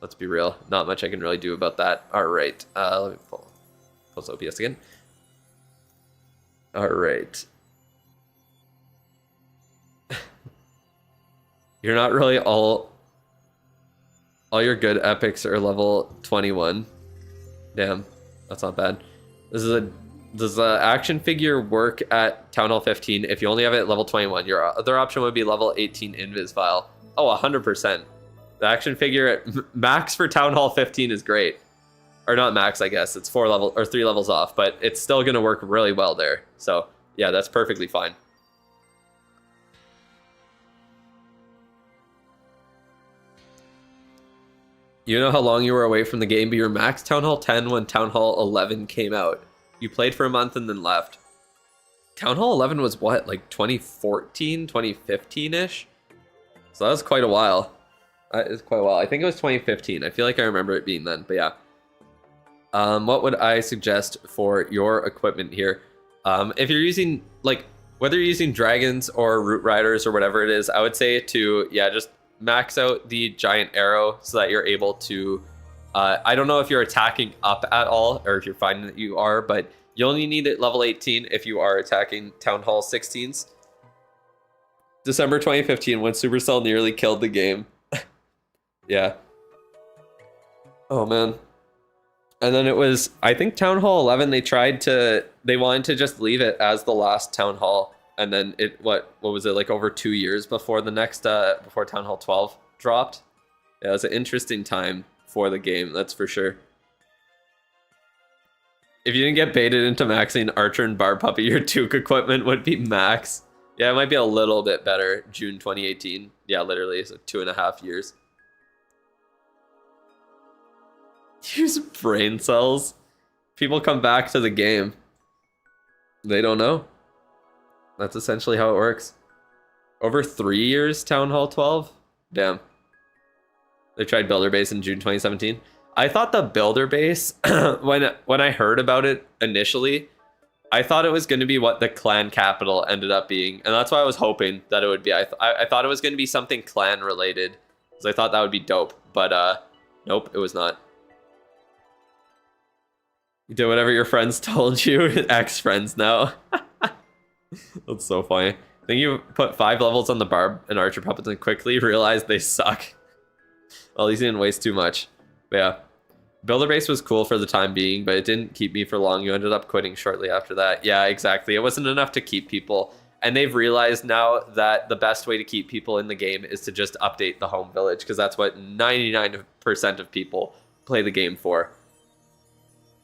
A: Let's be real. Not much I can really do about that. All right. Let me pull OPS again. All right. You're not really all your good epics are level 21. Damn, that's not bad. This is a Does the action figure work at Town Hall 15 if you only have it at level 21? Your other option would be level 18 Invis Vial. Oh, 100%. The action figure at max for Town Hall 15 is great. Or not max, I guess. It's 3 levels off, but it's still going to work really well there. So, yeah, that's perfectly fine. You know how long you were away from the game, but you were max Town Hall 10 when Town Hall 11 came out. You played for a month and then left. Town Hall 11 was what, like 2014, 2015-ish? So that was quite a while. It's quite a while. I think it was 2015. I feel like I remember it being then, but yeah. What would I suggest for your equipment here? If you're using, like, whether you're using dragons or root riders or whatever it is, I would say to, yeah, just max out the giant arrow so that you're able to, I don't know if you're attacking up at all or if you're finding that you are, but you only need it level 18 if you are attacking Town Hall 16s. December 2015, when Supercell nearly killed the game. Yeah. Oh, man. And then it was, I think Town Hall 11, they wanted to just leave it as the last Town Hall. And then what was it, like over 2 years before the next, before Town Hall 12 dropped? Yeah, it was an interesting time for the game, that's for sure. If you didn't get baited into maxing Archer and Bar Puppy, your Duke equipment would be max. Yeah, it might be a little bit better. June 2018. Yeah, literally, so 2.5 years. Use brain cells. People come back to the game. They don't know. That's essentially how it works. Over 3 years, Town Hall 12? Damn. They tried Builder Base in June 2017. I thought the Builder Base, when I heard about it initially, I thought it was going to be what the clan capital ended up being. And that's why I was hoping that it would be. I thought it was going to be something clan related. Because I thought that would be dope. But nope, it was not. You did whatever your friends told you. Ex-friends now. That's so funny. I think you put 5 levels on the Barb and Archer puppets and quickly realized they suck. Well, at least you didn't waste too much. But yeah. Builder Base was cool for the time being, but it didn't keep me for long. You ended up quitting shortly after that. Yeah, exactly. It wasn't enough to keep people. And they've realized now that the best way to keep people in the game is to just update the home village, because that's what 99% of people play the game for.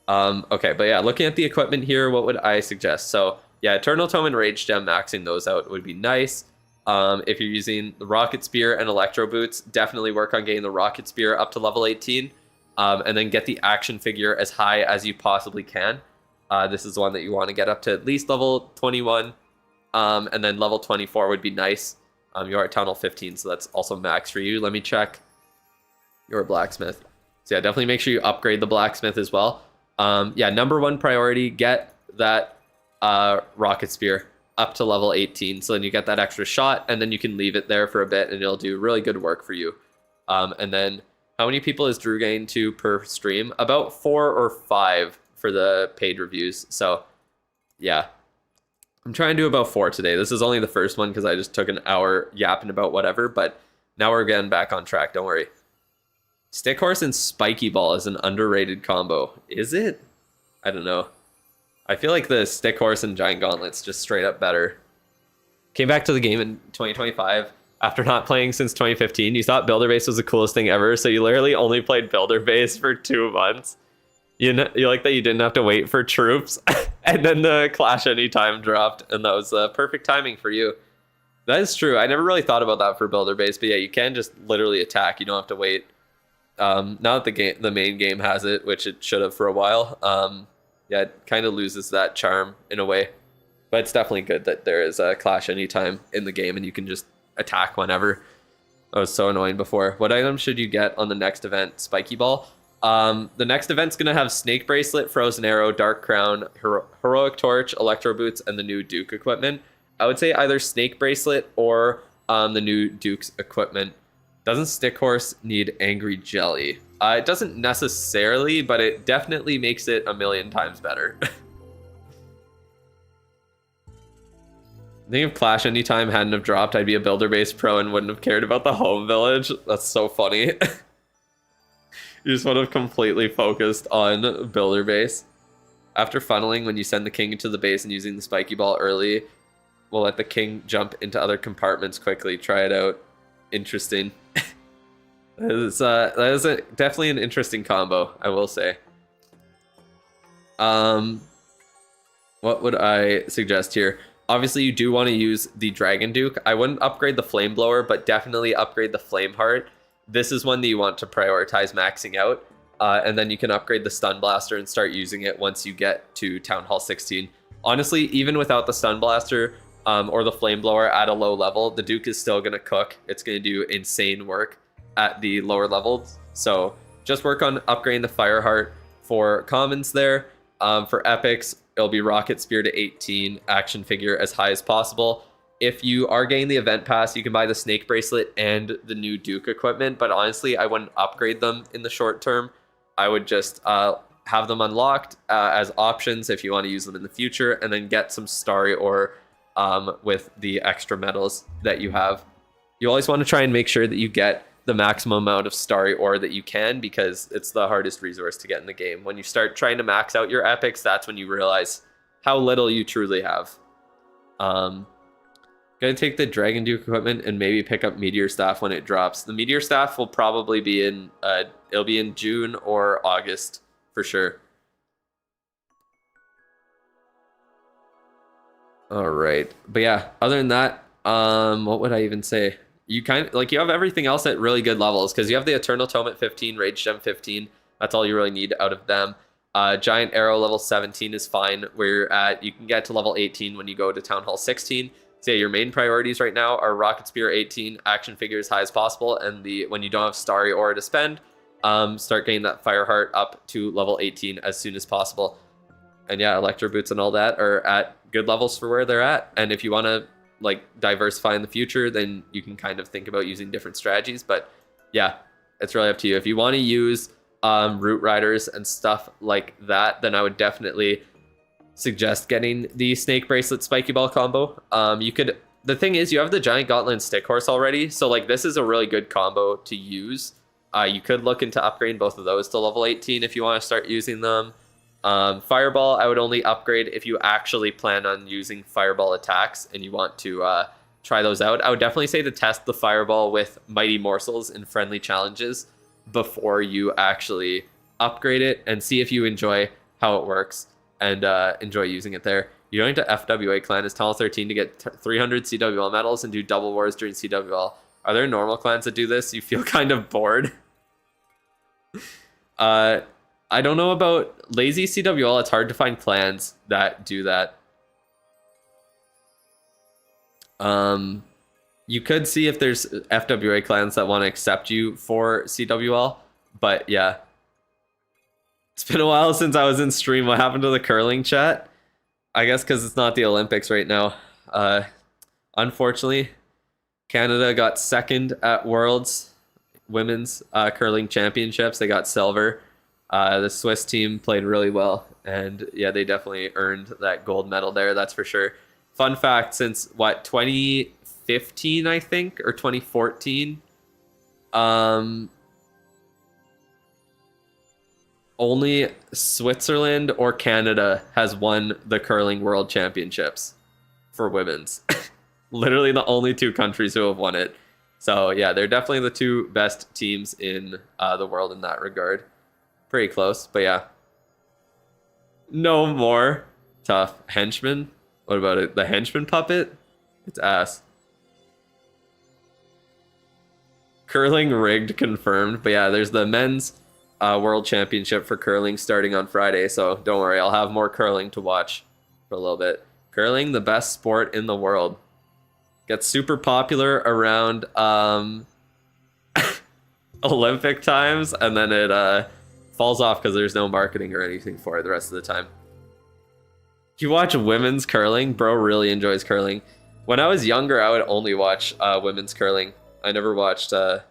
A: Okay, but yeah, looking at the equipment here, what would I suggest? So yeah, Eternal Tome and Rage Gem, maxing those out would be nice. If you're using the Rocket Spear and Electro Boots, definitely work on getting the Rocket Spear up to level 18. And then get the action figure as high as you possibly can. This is the one that you want to get up to at least level 21. And then level 24 would be nice. You are at Town Hall 15, so that's also max for you. Let me check your blacksmith. So yeah, definitely make sure you upgrade the blacksmith as well. Yeah, #1 priority, get that Rocket Spear up to level 18. So then you get that extra shot, and then you can leave it there for a bit, and it'll do really good work for you. And then how many people is Drew getting to per stream? About 4 or 5 for the paid reviews. So yeah, I'm trying to do about 4 today. This is only the first one because I just took an hour yapping about whatever, but now we're getting back on track. Don't worry. Stick Horse and Spiky Ball is an underrated combo. Is it? I don't know. I feel like the Stick Horse and Giant Gauntlet's just straight up better. Came back to the game in 2025 after not playing since 2015. You thought Builder Base was the coolest thing ever, so you literally only played Builder Base for 2 months. You like that you didn't have to wait for troops, and then the Clash Anytime dropped, and that was perfect timing for you. That is true. I never really thought about that for Builder Base, but yeah, you can just literally attack. You don't have to wait. Now that the main game has it, which it should have for a while, yeah, it kind of loses that charm in a way. But it's definitely good that there is a Clash Anytime in the game, and you can just attack whenever. That was so annoying before. What item should you get on the next event? Spiky Ball. The next event's going to have Snake Bracelet, Frozen Arrow, Dark Crown, Heroic Torch, Electro Boots, and the new Duke equipment. I would say either Snake Bracelet or the new Duke's equipment. Doesn't Stick Horse need Angry Jelly? It doesn't necessarily, but it definitely makes it a million times better. I think if Clash Anytime hadn't have dropped, I'd be a Builder Base pro and wouldn't have cared about the home village. That's so funny. You just would have completely focused on Builder Base. After funneling, when you send the king into the base and using the spiky ball early, we'll let the king jump into other compartments quickly. Try it out. Interesting. That is definitely an interesting combo, I will say. What would I suggest here? Obviously, you do want to use the Dragon Duke. I wouldn't upgrade the Flame Blower, but definitely upgrade the Flame Heart. This is one that you want to prioritize maxing out. And then you can upgrade the Stun Blaster and start using it once you get to Town Hall 16. Honestly, even without the Stun Blaster or the Flame Blower at a low level, the Duke is still going to cook. It's going to do insane work at the lower levels. So just work on upgrading the Fireheart for commons there. For epics, it'll be Rocket Spear to 18, action figure as high as possible. If you are getting the event pass, you can buy the Snake Bracelet and the new Duke equipment, but honestly, I wouldn't upgrade them in the short term. I would just have them unlocked as options if you want to use them in the future, and then get some Starry Ore with the extra medals that you have. You always want to try and make sure that you get the maximum amount of Starry Ore that you can, because it's the hardest resource to get in the game. When you start trying to max out your epics, that's when you realize how little you truly have. Gonna take the Dragon Duke equipment and maybe pick up Meteor Staff when it drops. The Meteor Staff will probably be in it'll be in June or August for sure. All right, but yeah, other than that, what would I even say? You kind of you have everything else at really good levels, because you have the Eternal Tome at 15, Rage Gem 15. That's all you really need out of them. Giant Arrow level 17 is fine where you're at. You can get to level 18 when you go to Town Hall 16. So yeah, your main priorities right now are Rocket Spear 18, action figure as high as possible, and when you don't have Starry Ore to spend, start getting that Fireheart up to level 18 as soon as possible. And yeah, Electro Boots and all that are at good levels for where they're at. And if you want to diversify in the future, then you can kind of think about using different strategies. But yeah, it's really up to you. If you want to use Root Riders and stuff like that, then I would definitely suggest getting the Snake Bracelet Spiky Ball combo. The thing is, you have the Giant Gauntlet and Stick Horse already, so this is a really good combo to use. You could look into upgrading both of those to level 18 if you want to start using them. Fireball, I would only upgrade if you actually plan on using Fireball attacks and you want to try those out. I would definitely say to test the Fireball with Mighty Morsels in friendly challenges before you actually upgrade it, and see if you enjoy how it works and enjoy using it there. You're going to FWA clan as Tunnel 13 to get 300 CWL medals and do double wars during CWL. Are there normal clans that do this? You feel kind of bored. I don't know about lazy CWL. It's hard to find clans that do that. You could see if there's FWA clans that want to accept you for CWL, but yeah. It's been a while since I was in stream. What happened to the curling chat? I guess because it's not the Olympics right now. Unfortunately, Canada got second at Worlds Women's Curling Championships. They got silver. The Swiss team played really well, and yeah, they definitely earned that gold medal there, that's for sure. Fun fact, since 2015, I think, or 2014, only Switzerland or Canada has won the curling world championships for women's. Literally the only two countries who have won it. So yeah, they're definitely the two best teams in the world in that regard. Pretty close, but yeah. No more. Tough. Henchman? What about it? The henchman puppet? It's ass. Curling rigged confirmed. But yeah, there's the men's world championship for curling starting on Friday. So don't worry, I'll have more curling to watch for a little bit. Curling, the best sport in the world. Gets super popular around Olympic times, and then it falls off because there's no marketing or anything for it the rest of the time. You watch women's curling? Bro really enjoys curling. When I was younger, I would only watch women's curling. I never watched I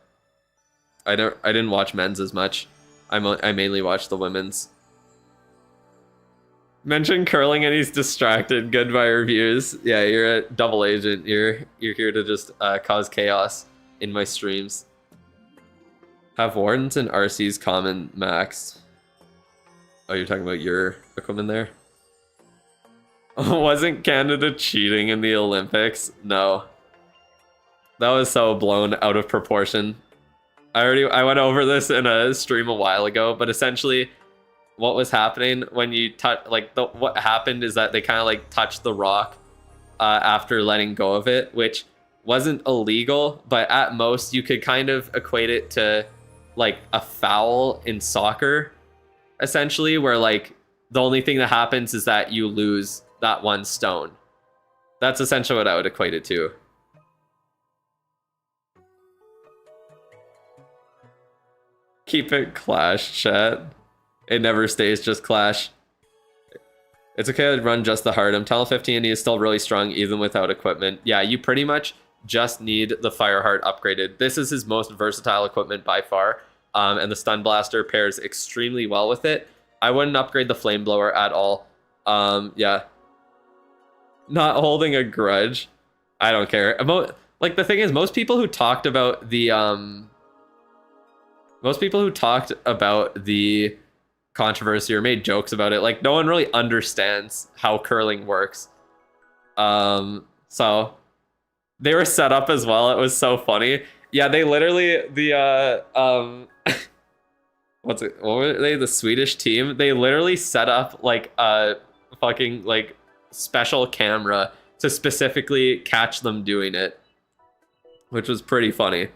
A: didn't watch men's as much. I mainly watched the women's. Mention curling and he's distracted. Goodbye reviews. Yeah, you're a double agent. You're here to just cause chaos in my streams. Have wardens and RCs common maxed. Oh, you're talking about your equipment there? Wasn't Canada cheating in the Olympics? No. That was so blown out of proportion. I went over this in a stream a while ago, but essentially what was happening when you touch, like, what happened is that they kind of like touched the rock after letting go of it, which wasn't illegal, but at most you could kind of equate it to like a foul in soccer, essentially, where like the only thing that happens is that you lose that one stone. That's essentially what I would equate it to. Keep it Clash, chat. It never stays just Clash. It's okay to run just the hard. I'm telling 15 and he is still really strong even without equipment. Yeah, you pretty much just need the Fireheart upgraded. This is his most versatile equipment by far. And the Stun Blaster pairs extremely well with it. I wouldn't upgrade the Flame Blower at all. Yeah. Not holding a grudge. I don't care. Like, the thing is, most people who talked about the controversy or made jokes about it, like, no one really understands how curling works. So they were set up as well. It was so funny. Yeah, they literally, what were they, the Swedish team, they literally set up like a fucking like special camera to specifically catch them doing it, which was pretty funny.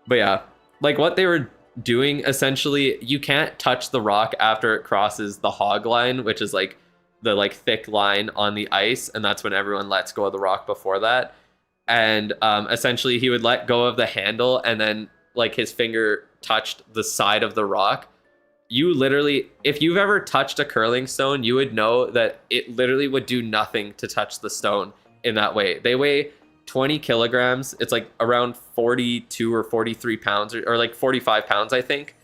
A: But yeah, like what they were doing, essentially, you can't touch the rock after it crosses the hog line, which is like the like thick line on the ice, and that's when everyone lets go of the rock before that. And essentially he would let go of the handle, and then like his finger touched the side of the rock. You literally, if you've ever touched a curling stone, you would know that it literally would do nothing to touch the stone in that way. They weigh 20 kilograms. It's like around 42 or 43 pounds, or like 45 pounds, I think.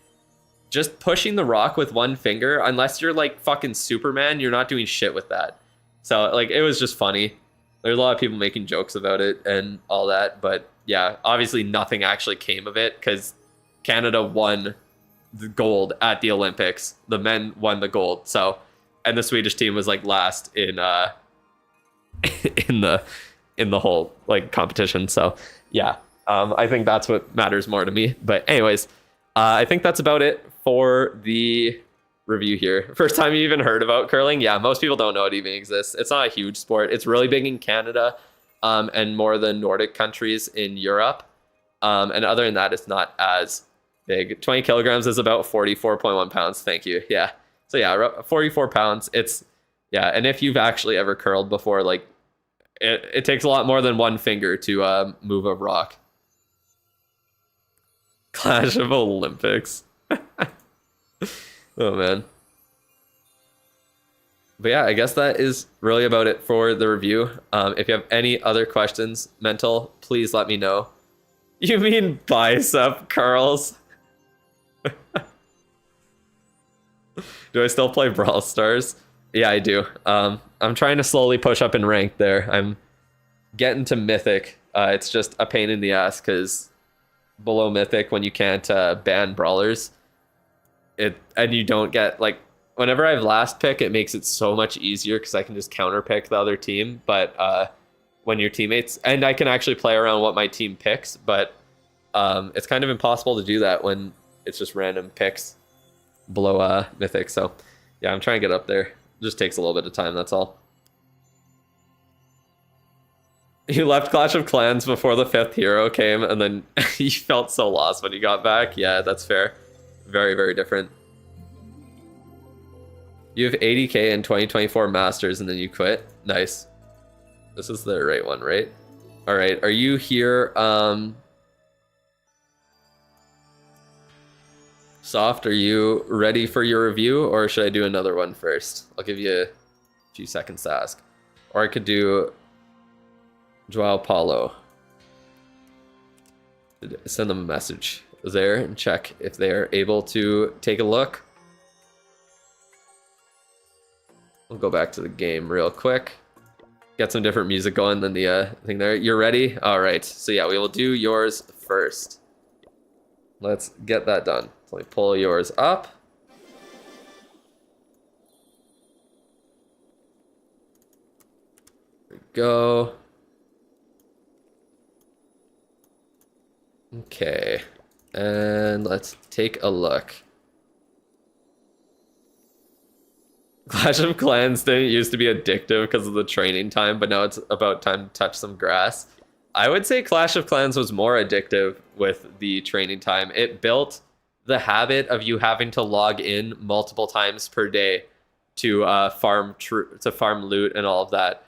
A: Just pushing the rock with one finger, unless you're like fucking Superman, you're not doing shit with that. So like, it was just funny. There's a lot of people making jokes about it and all that, but yeah, obviously nothing actually came of it because Canada won the gold at the Olympics. The men won the gold. So, and the Swedish team was like last in in the whole like competition. So yeah, I think that's what matters more to me. But anyways, I think that's about it for the review here. First time you even heard about curling? Yeah, most people don't know it even exists. It's not a huge sport. It's really big in Canada and more of the Nordic countries in Europe. And other than that, it's not as big. 20 kilograms is about 44.1 pounds. Thank you. Yeah. So yeah, 44 pounds. It's, yeah. And if you've actually ever curled before, like it takes a lot more than one finger to move a rock. Clash of Olympics. Oh man. But yeah, I guess that is really about it for the review. If you have any other questions, Mental, please let me know. You mean bicep curls? Do I still play Brawl Stars? Yeah, I do. I'm trying to slowly push up in rank there. I'm getting to Mythic. It's just a pain in the ass because below Mythic, when you can't ban brawlers, and you don't get, like, whenever I have last pick, it makes it so much easier because I can just counter pick the other team. But when your teammates, and I can actually play around what my team picks, but it's kind of impossible to do that when it's just random picks below Mythic. So yeah, I'm trying to get up there. It just takes a little bit of time, that's all. You left Clash of Clans before the 5th hero came, and then you felt so lost when you got back. Yeah, that's fair. Very, very different. You have 80k in 2024 Masters, and then you quit. Nice. This is the right one, right? All right, are you here? Soft, are you ready for your review, or should I do another one first? I'll give you a few seconds to ask. Or I could do Joao Paulo. Send them a message there and check if they're able to take a look. We'll go back to the game real quick. Get some different music going than the thing there. You're ready? All right. So yeah, we will do yours first. Let's get that done. So let me pull yours up. go. Okay. And let's take a look. Clash of Clans didn't used to be addictive because of the training time, but now it's about time to touch some grass. I would say Clash of Clans was more addictive with the training time. It built the habit of you having to log in multiple times per day to farm loot and all of that.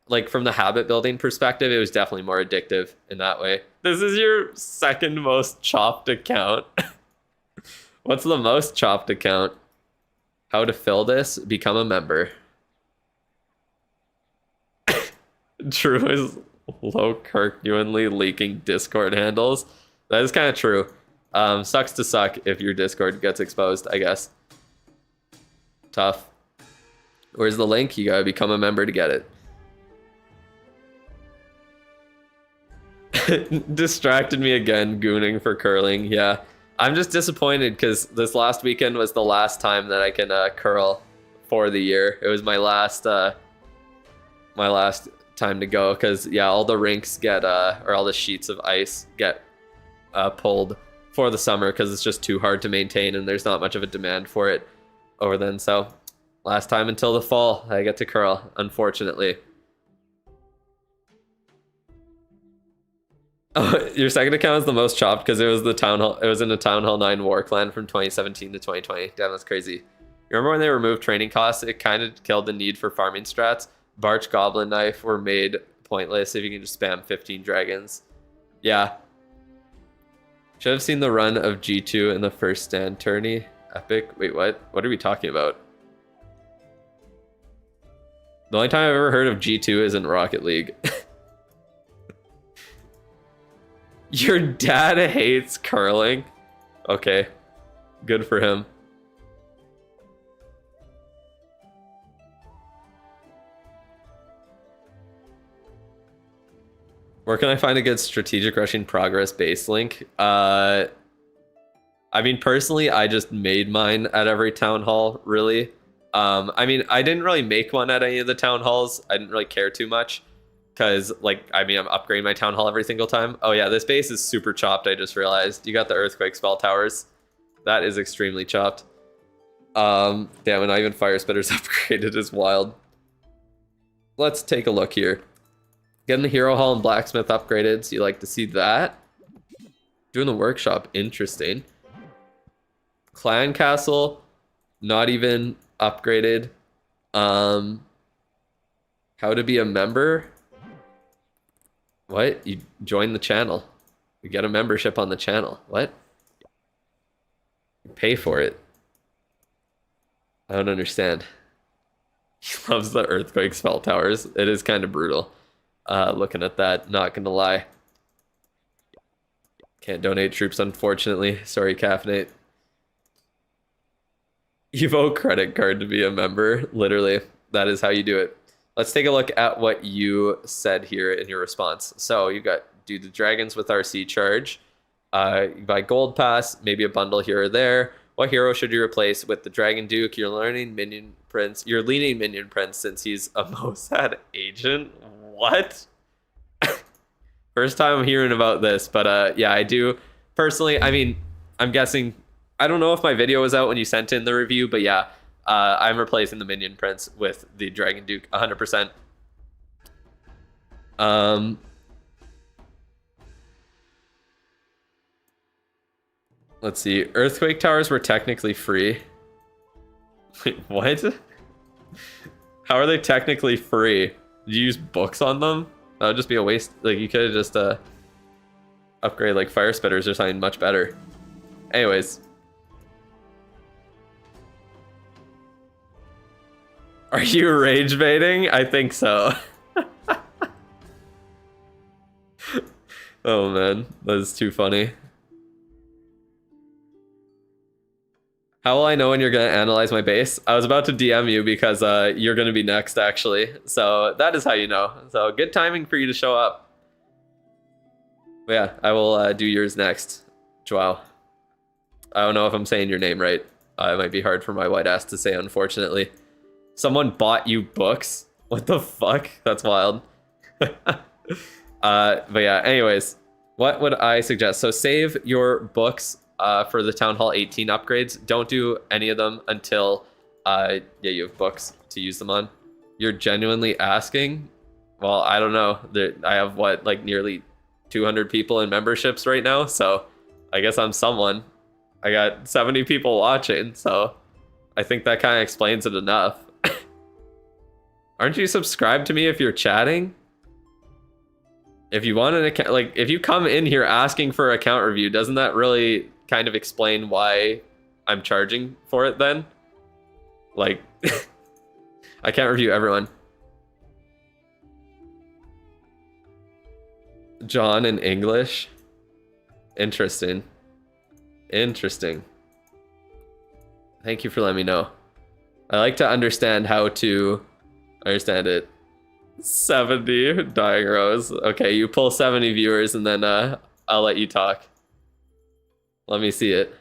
A: Like from the habit building perspective, it was definitely more addictive in that way. This is your second most chopped account. What's the most chopped account? How to fill this? Become a member. True is low genuinely leaking Discord handles. That is kind of true. Sucks to suck if your Discord gets exposed, I guess. Tough. Where's the link? You gotta become a member to get it. Distracted me again, gooning for curling. Yeah. I'm just disappointed because this last weekend was the last time that I can curl for the year. It was my last time to go because yeah, all the rinks get or all the sheets of ice get pulled for the summer because it's just too hard to maintain and there's not much of a demand for it over then. So last time until the fall I get to curl, unfortunately. Oh, your second account is the most chopped because it was the town hall. It was in the Town Hall 9 War Clan from 2017 to 2020. Damn, that's crazy. You remember when they removed training costs? It kind of killed the need for farming strats. Barch Goblin Knife were made pointless if you can just spam 15 dragons. Yeah. Should have seen the run of G2 in the first stand tourney. Epic. Wait, what? What are we talking about? The only time I've ever heard of G2 is in Rocket League. Your dad hates curling? Okay. Good for him. Where can I find a good strategic rushing progress base link? I mean, personally, I just made mine at every town hall, really. I mean, I didn't really make one at any of the town halls. I didn't really care too much. Because, like, I mean, I'm upgrading my town hall every single time. Oh, yeah, this base is super chopped, I just realized. You got the earthquake spell towers. That is extremely chopped. Damn, and not even fire spitters upgraded is wild. Let's take a look here. Getting the hero hall and blacksmith upgraded, so you like to see that. Doing the workshop, interesting. Clan castle, not even upgraded. How to be a member? What? You join the channel. You get a membership on the channel. What? You pay for it. I don't understand. He loves the earthquake spell towers. It is kind of brutal. Looking at that, not gonna lie. Can't donate troops, unfortunately. Sorry, Caffeinate. Evo credit card to be a member. Literally, that is how you do it. Let's take a look at what you said here in your response. So you got do the dragons with RC charge. You buy gold pass, maybe a bundle here or there. What hero should you replace with the Dragon Duke? You're learning Minion Prince. You're leaning Minion Prince since he's a Mossad agent. What? First time I'm hearing about this, but yeah, I do. Personally, I mean, I'm guessing, I don't know if my video was out when you sent in the review, but yeah, I'm replacing the Minion Prince with the Dragon Duke 100%. Let's see. Earthquake towers were technically free. Wait, what? How are they technically free? Did you use books on them? That would just be a waste. Like, you could have just upgrade like fire spitters or something much better. Anyways. Are you rage baiting? I think so. Oh man, that is too funny. How will I know when you're going to analyze my base? I was about to DM you because you're going to be next, actually. So that is how you know. So good timing for you to show up. But yeah, I will do yours next, Joao. I don't know if I'm saying your name right. It might be hard for my white ass to say, unfortunately. Someone bought you books? What the fuck? That's wild. But yeah, anyways, what would I suggest? So save your books for the Town Hall 18 upgrades. Don't do any of them until yeah, you have books to use them on. You're genuinely asking? Well, I don't know. I have what, like nearly 200 people in memberships right now, so I guess I'm someone. I got 70 people watching, so I think that kind of explains it enough. Aren't you subscribed to me if you're chatting? If you want an account, like if you come in here asking for account review, doesn't that really kind of explain why I'm charging for it then? Like, I can't review everyone. John in English. Interesting. Interesting. Thank you for letting me know. I like to understand how to understand it. 70 dying rows. Okay, you pull 70 viewers and then I'll let you talk. Let me see it.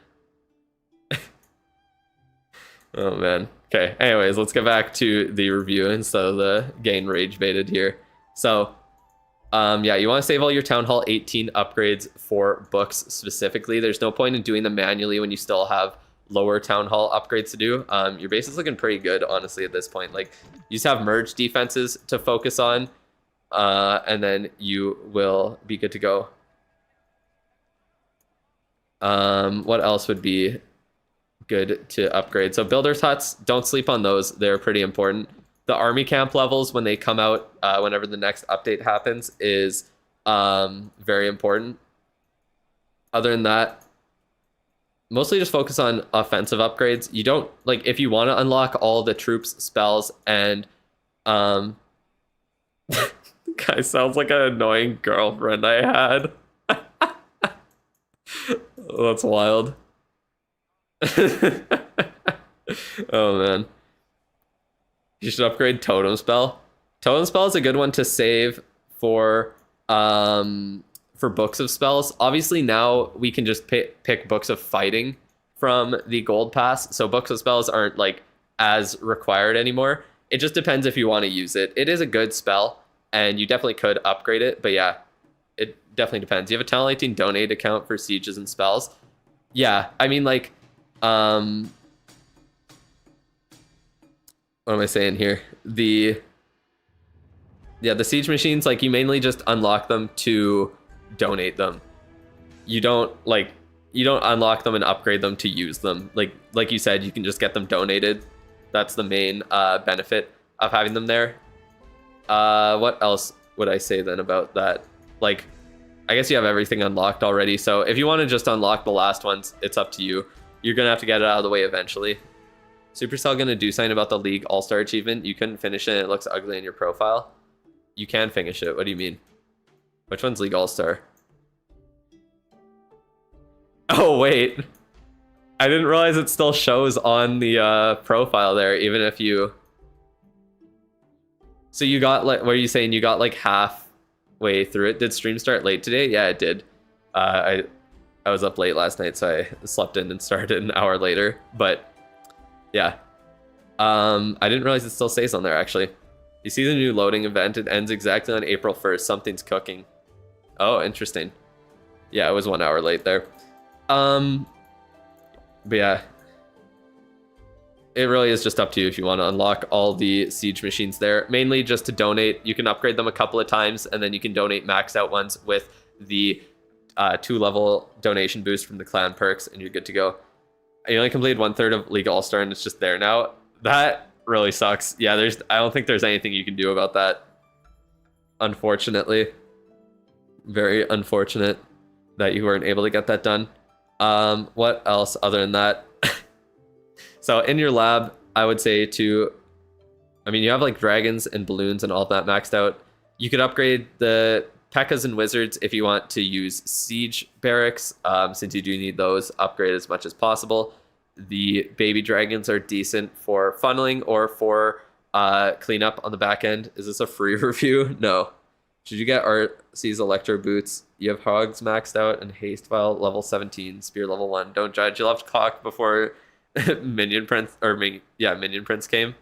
A: Oh man. Okay, anyways, let's get back to the review instead of the getting rage baited here. So, yeah, you want to save all your Town Hall 18 upgrades for books specifically. There's no point in doing them manually when you still have lower Town Hall upgrades to do. Your base is looking pretty good, honestly, at this point. Like, you just have merge defenses to focus on, and then you will be good to go. What else would be good to upgrade? So builders huts, don't sleep on those. They're pretty important. The army camp levels, when they come out, whenever the next update happens, is very important. Other than that, mostly just focus on offensive upgrades. You don't, like, if you want to unlock all the troops, spells, and guy sounds like an annoying girlfriend I had. That's wild. Oh man, you should upgrade totem spell. Totem spell is a good one to save for books of spells. Obviously now we can just pick books of fighting from the gold pass, so books of spells aren't like as required anymore. It just depends if you want to use it. It is a good spell and you definitely could upgrade it, but yeah, it definitely depends. You have a Talent 18 donate account for sieges and spells. Yeah, I mean, like, what am I saying here? The siege machines, like, you mainly just unlock them to donate them. You don't unlock them and upgrade them to use them. Like you said, you can just get them donated. That's the main benefit of having them there. What else would I say then about that? Like, I guess you have everything unlocked already, so if you want to just unlock the last ones, it's up to you. You're gonna have to get it out of the way eventually. Supercell gonna do something about the League All-Star achievement. You couldn't finish it, it looks ugly in your profile. You can finish it, what do you mean? Which one's League All-Star? Oh wait, I didn't realize it still shows on the profile there, even if you... So you got, like, what are you saying? You got like halfway through it. Did stream start late today? Yeah, it did. I was up late last night, so I slept in and started an hour later. But yeah, I didn't realize it still stays on there actually. You see the new loading event? It ends exactly on April 1st. Something's cooking. Oh, interesting. Yeah, it was 1 hour late there. But yeah, it really is just up to you if you want to unlock all the siege machines there. Mainly just to donate. You can upgrade them a couple of times, and then you can donate maxed out ones with the 2-level donation boost from the clan perks, and you're good to go. You only completed 1/3 of League All-Star, and it's just there now. That really sucks. Yeah, I don't think there's anything you can do about that. Unfortunately. Very unfortunate that you weren't able to get that done. What else other than that? So in your lab, I would say you have like dragons and balloons and all that maxed out. You could upgrade the P.E.K.K.A.s and wizards if you want to use siege barracks, since you do need those, upgrade as much as possible. The baby dragons are decent for funneling or for cleanup on the back end. Is this a free review? No. Should you get RC's Electro Boots? You have Hogs maxed out and Haste File level 17, Spear level 1. Don't judge. You left cock before Minion Prince came.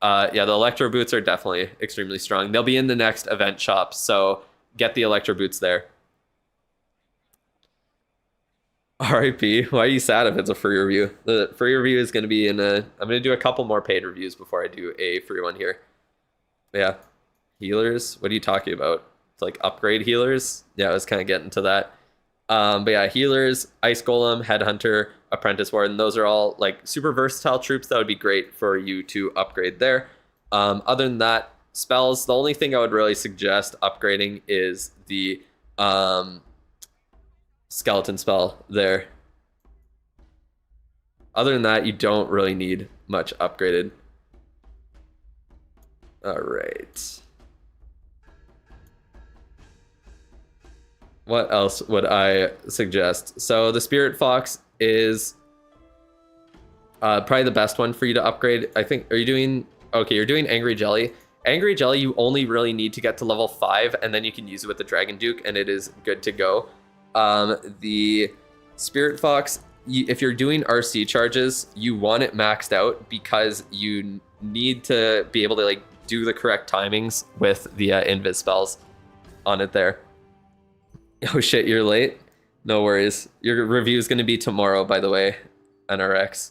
A: Yeah, the Electro Boots are definitely extremely strong. They'll be in the next event shop, so get the Electro Boots there. RIP. Why are you sad if it's a free review? The free review is going to be in a... I'm going to do a couple more paid reviews before I do a free one here. But yeah. Healers? What are you talking about? It's like upgrade healers? Yeah, I was kind of getting to that. But yeah, healers, Ice Golem, Headhunter, Apprentice Warden, those are all like super versatile troops that would be great for you to upgrade there. Other than that, spells, the only thing I would really suggest upgrading is the skeleton spell there. Other than that, you don't really need much upgraded. All right. What else would I suggest? So the Spirit Fox is probably the best one for you to upgrade. I think, are you doing, okay, you're doing Angry Jelly. Angry Jelly, you only really need to get to level 5, and then you can use it with the Dragon Duke, and it is good to go. The Spirit Fox, if you're doing RC charges, you want it maxed out because you need to be able to like do the correct timings with the invis spells on it there. Oh shit, you're late? No worries. Your review is going to be tomorrow, by the way, NRX.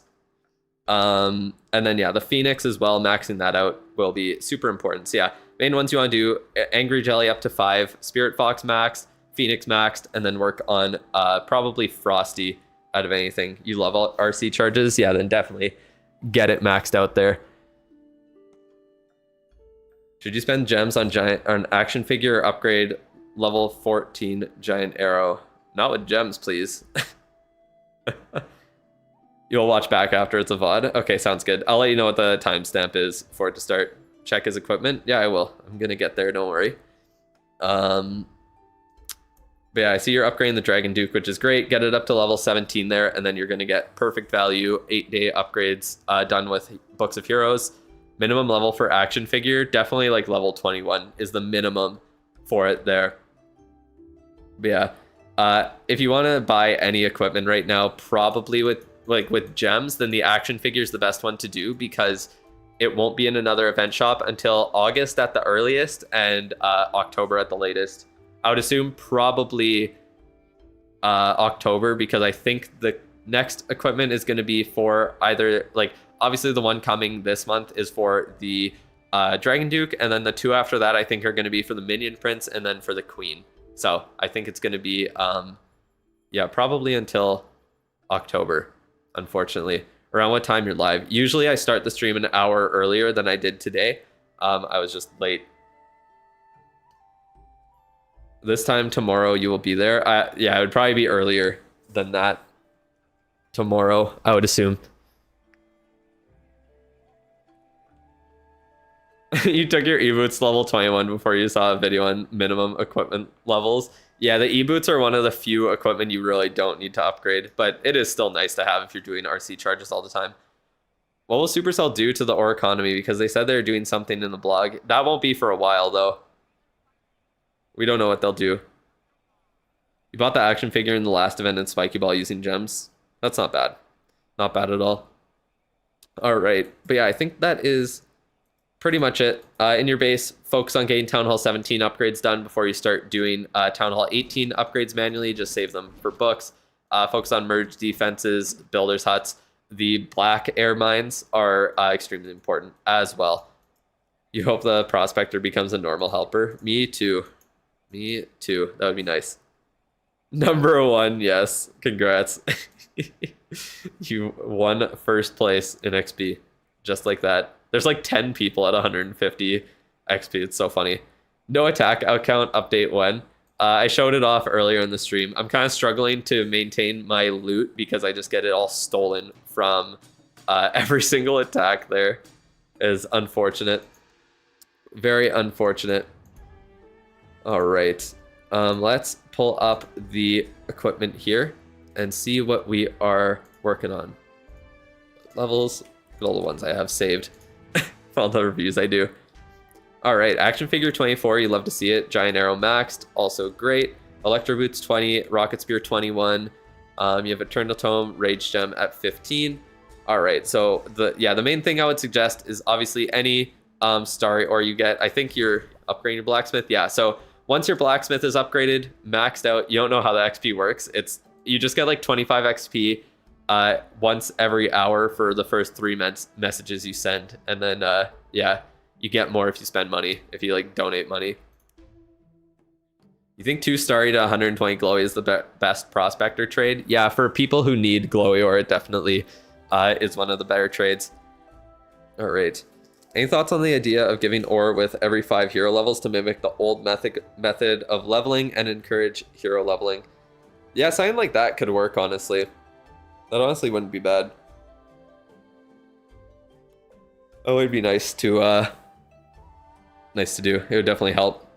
A: And then yeah, the Phoenix as well, maxing that out will be super important. So yeah, main ones you want to do, Angry Jelly up to 5, Spirit Fox maxed, Phoenix maxed, and then work on probably Frosty out of anything. You love all RC charges? Yeah, then definitely get it maxed out there. Should you spend gems on action figure or upgrade level 14 giant arrow? Not with gems, please. You'll watch back after it's a VOD? Okay, sounds good. I'll let you know what the timestamp is for it to start. Check his equipment. Yeah, I will. I'm gonna get there, don't worry. But yeah, I see you're upgrading the Dragon Duke, which is great. Get it up to level 17 there, and then you're gonna get perfect value, 8-day upgrades done with Books of Heroes. Minimum level for action figure, definitely like level 21 is the minimum for it there. But yeah, if you want to buy any equipment right now, probably with gems, then the action figure is the best one to do because it won't be in another event shop until August at the earliest and October at the latest. I would assume probably October because I think the next equipment is going to be for either like obviously the one coming this month is for the Dragon Duke, and then the two after that I think are going to be for the Minion Prince and then for the Queen. So I think it's going to be, yeah, probably until October, unfortunately. Around what time you're live? Usually I start the stream an hour earlier than I did today. I was just late. This time tomorrow you will be there. Yeah, it would probably be earlier than that. Tomorrow, I would assume. You took your e-boots level 21 before you saw a video on minimum equipment levels. Yeah, the e-boots are one of the few equipment you really don't need to upgrade, but it is still nice to have if you're doing RC charges all the time. What will Supercell do to the ore economy? Because they said they're doing something in the blog. That won't be for a while, though. We don't know what they'll do. You bought the action figure in the last event in Spiky Ball using gems. That's not bad. Not bad at all. All right. But yeah, I think that is pretty much it. In your base, focus on getting Town Hall 17 upgrades done before you start doing Town Hall 18 upgrades manually. Just save them for books. Focus on merge defenses, builders huts. The black air mines are extremely important as well. You hope the prospector becomes a normal helper. Me too. Me too. That would be nice. Number 1, yes. Congrats. You won first place in XP. Just like that. There's like 10 people at 150 XP. It's so funny. No attack account update when. I showed it off earlier in the stream. I'm kind of struggling to maintain my loot because I just get it all stolen from every single attack there. It is unfortunate. Very unfortunate. All right. Let's pull up the equipment here and see what we are working on. Levels. Look at all the ones I have saved. All the reviews I do. All right, action figure 24, you love to see it. Giant Arrow maxed, also great. Electro Boots 20, Rocket Spear 21. You have Eternal Tome, Rage Gem at 15. All right, so the main thing I would suggest is obviously any star or you get. I think you're upgrading your blacksmith. Yeah, so once your blacksmith is upgraded, maxed out, you don't know how the XP works. It's you just get like 25 XP once every hour for the first 3 messages you send, and then yeah, you get more if you spend money, if you like donate money. You think 2 starry to 120 glowy is the best prospector trade? Yeah, for people who need glowy ore, it definitely is one of the better trades. All right. Any thoughts on the idea of giving ore with every 5 hero levels to mimic the old method of leveling and encourage hero leveling? Yeah, something like that could work, honestly. That honestly wouldn't be bad. Oh, it'd be nice to do. It would definitely help.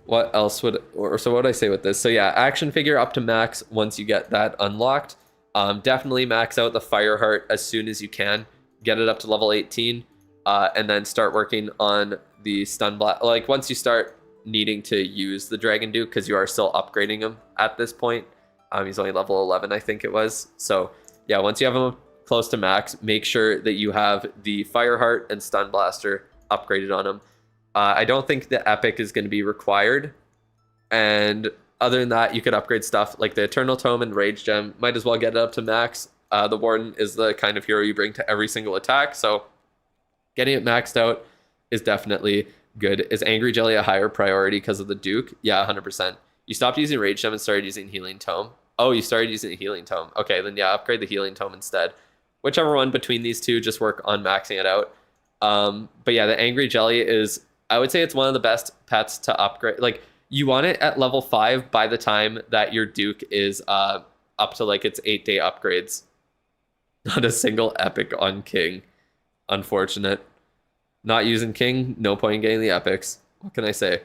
A: What else would, or so what would I say with this? So yeah, action figure up to max once you get that unlocked. Definitely max out the fire heart as soon as you can. Get it up to level 18, and then start working on the stun blast. Like once you start needing to use the Dragon Duke, because you are still upgrading him at this point. He's only level 11, I think it was. So yeah, once you have him close to max, make sure that you have the fire heart and stun blaster upgraded on him. I don't think the epic is going to be required, and other than that, you could upgrade stuff like the Eternal Tome and Rage Gem. Might as well get it up to max. The Warden is the kind of hero you bring to every single attack, so getting it maxed out is definitely good. Is Angry Jelly a higher priority because of the Duke? Yeah, 100%. You stopped using Rage Gem and started using Healing Tome. Oh, you started using the Healing Tome. Okay, then yeah, upgrade the Healing Tome instead. Whichever one between these two, just work on maxing it out. But yeah, the Angry Jelly is, I would say it's one of the best pets to upgrade. Like, you want it at level 5 by the time that your Duke is up to like its 8-day upgrades. Not a single epic on King. Unfortunate. Not using King, no point in getting the epics. What can I say?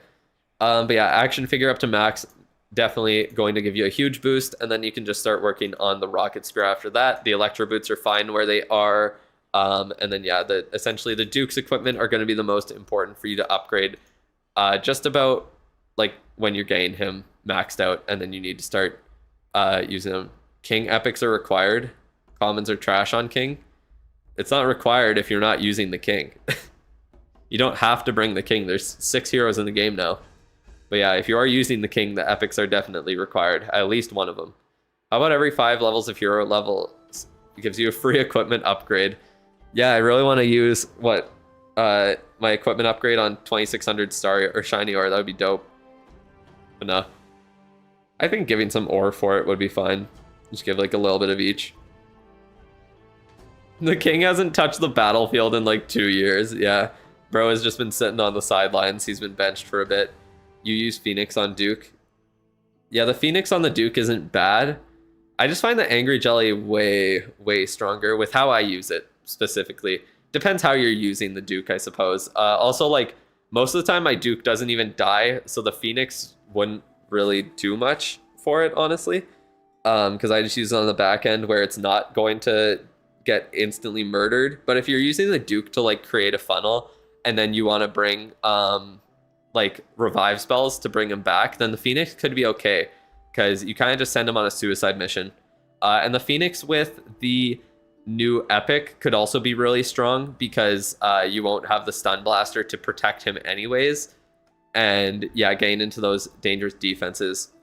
A: But yeah, action figure up to max, definitely going to give you a huge boost, and then you can just start working on the rocket spear after that. The electro boots are fine where they are. And then yeah, essentially the Duke's equipment are going to be the most important for you to upgrade just about like when you're getting him maxed out, and then you need to start using them. King epics are required. Commons are trash on King. It's not required if you're not using the King. You don't have to bring the King. There's 6 heroes in the game now. But yeah, if you are using the King, the epics are definitely required. At least one of them. How about every 5 levels of hero level? It gives you a free equipment upgrade. Yeah, I really want to use my equipment upgrade on 2600 star or shiny ore. That would be dope. But no. I think giving some ore for it would be fine. Just give like a little bit of each. The King hasn't touched the battlefield in like 2 years. Yeah. Bro has just been sitting on the sidelines. He's been benched for a bit. You use Phoenix on Duke. Yeah, the Phoenix on the Duke isn't bad. I just find the Angry Jelly way, way stronger with how I use it specifically. Depends how you're using the Duke, I suppose. Also, like, most of the time my Duke doesn't even die, so the Phoenix wouldn't really do much for it, honestly. Because I just use it on the back end where it's not going to get instantly murdered. But if you're using the Duke to, like, create a funnel, and then you want to bring like revive spells to bring him back, then the Phoenix could be okay, because you kind of just send him on a suicide mission. And the Phoenix with the new epic could also be really strong, because you won't have the stun blaster to protect him anyways. And yeah, getting into those dangerous defenses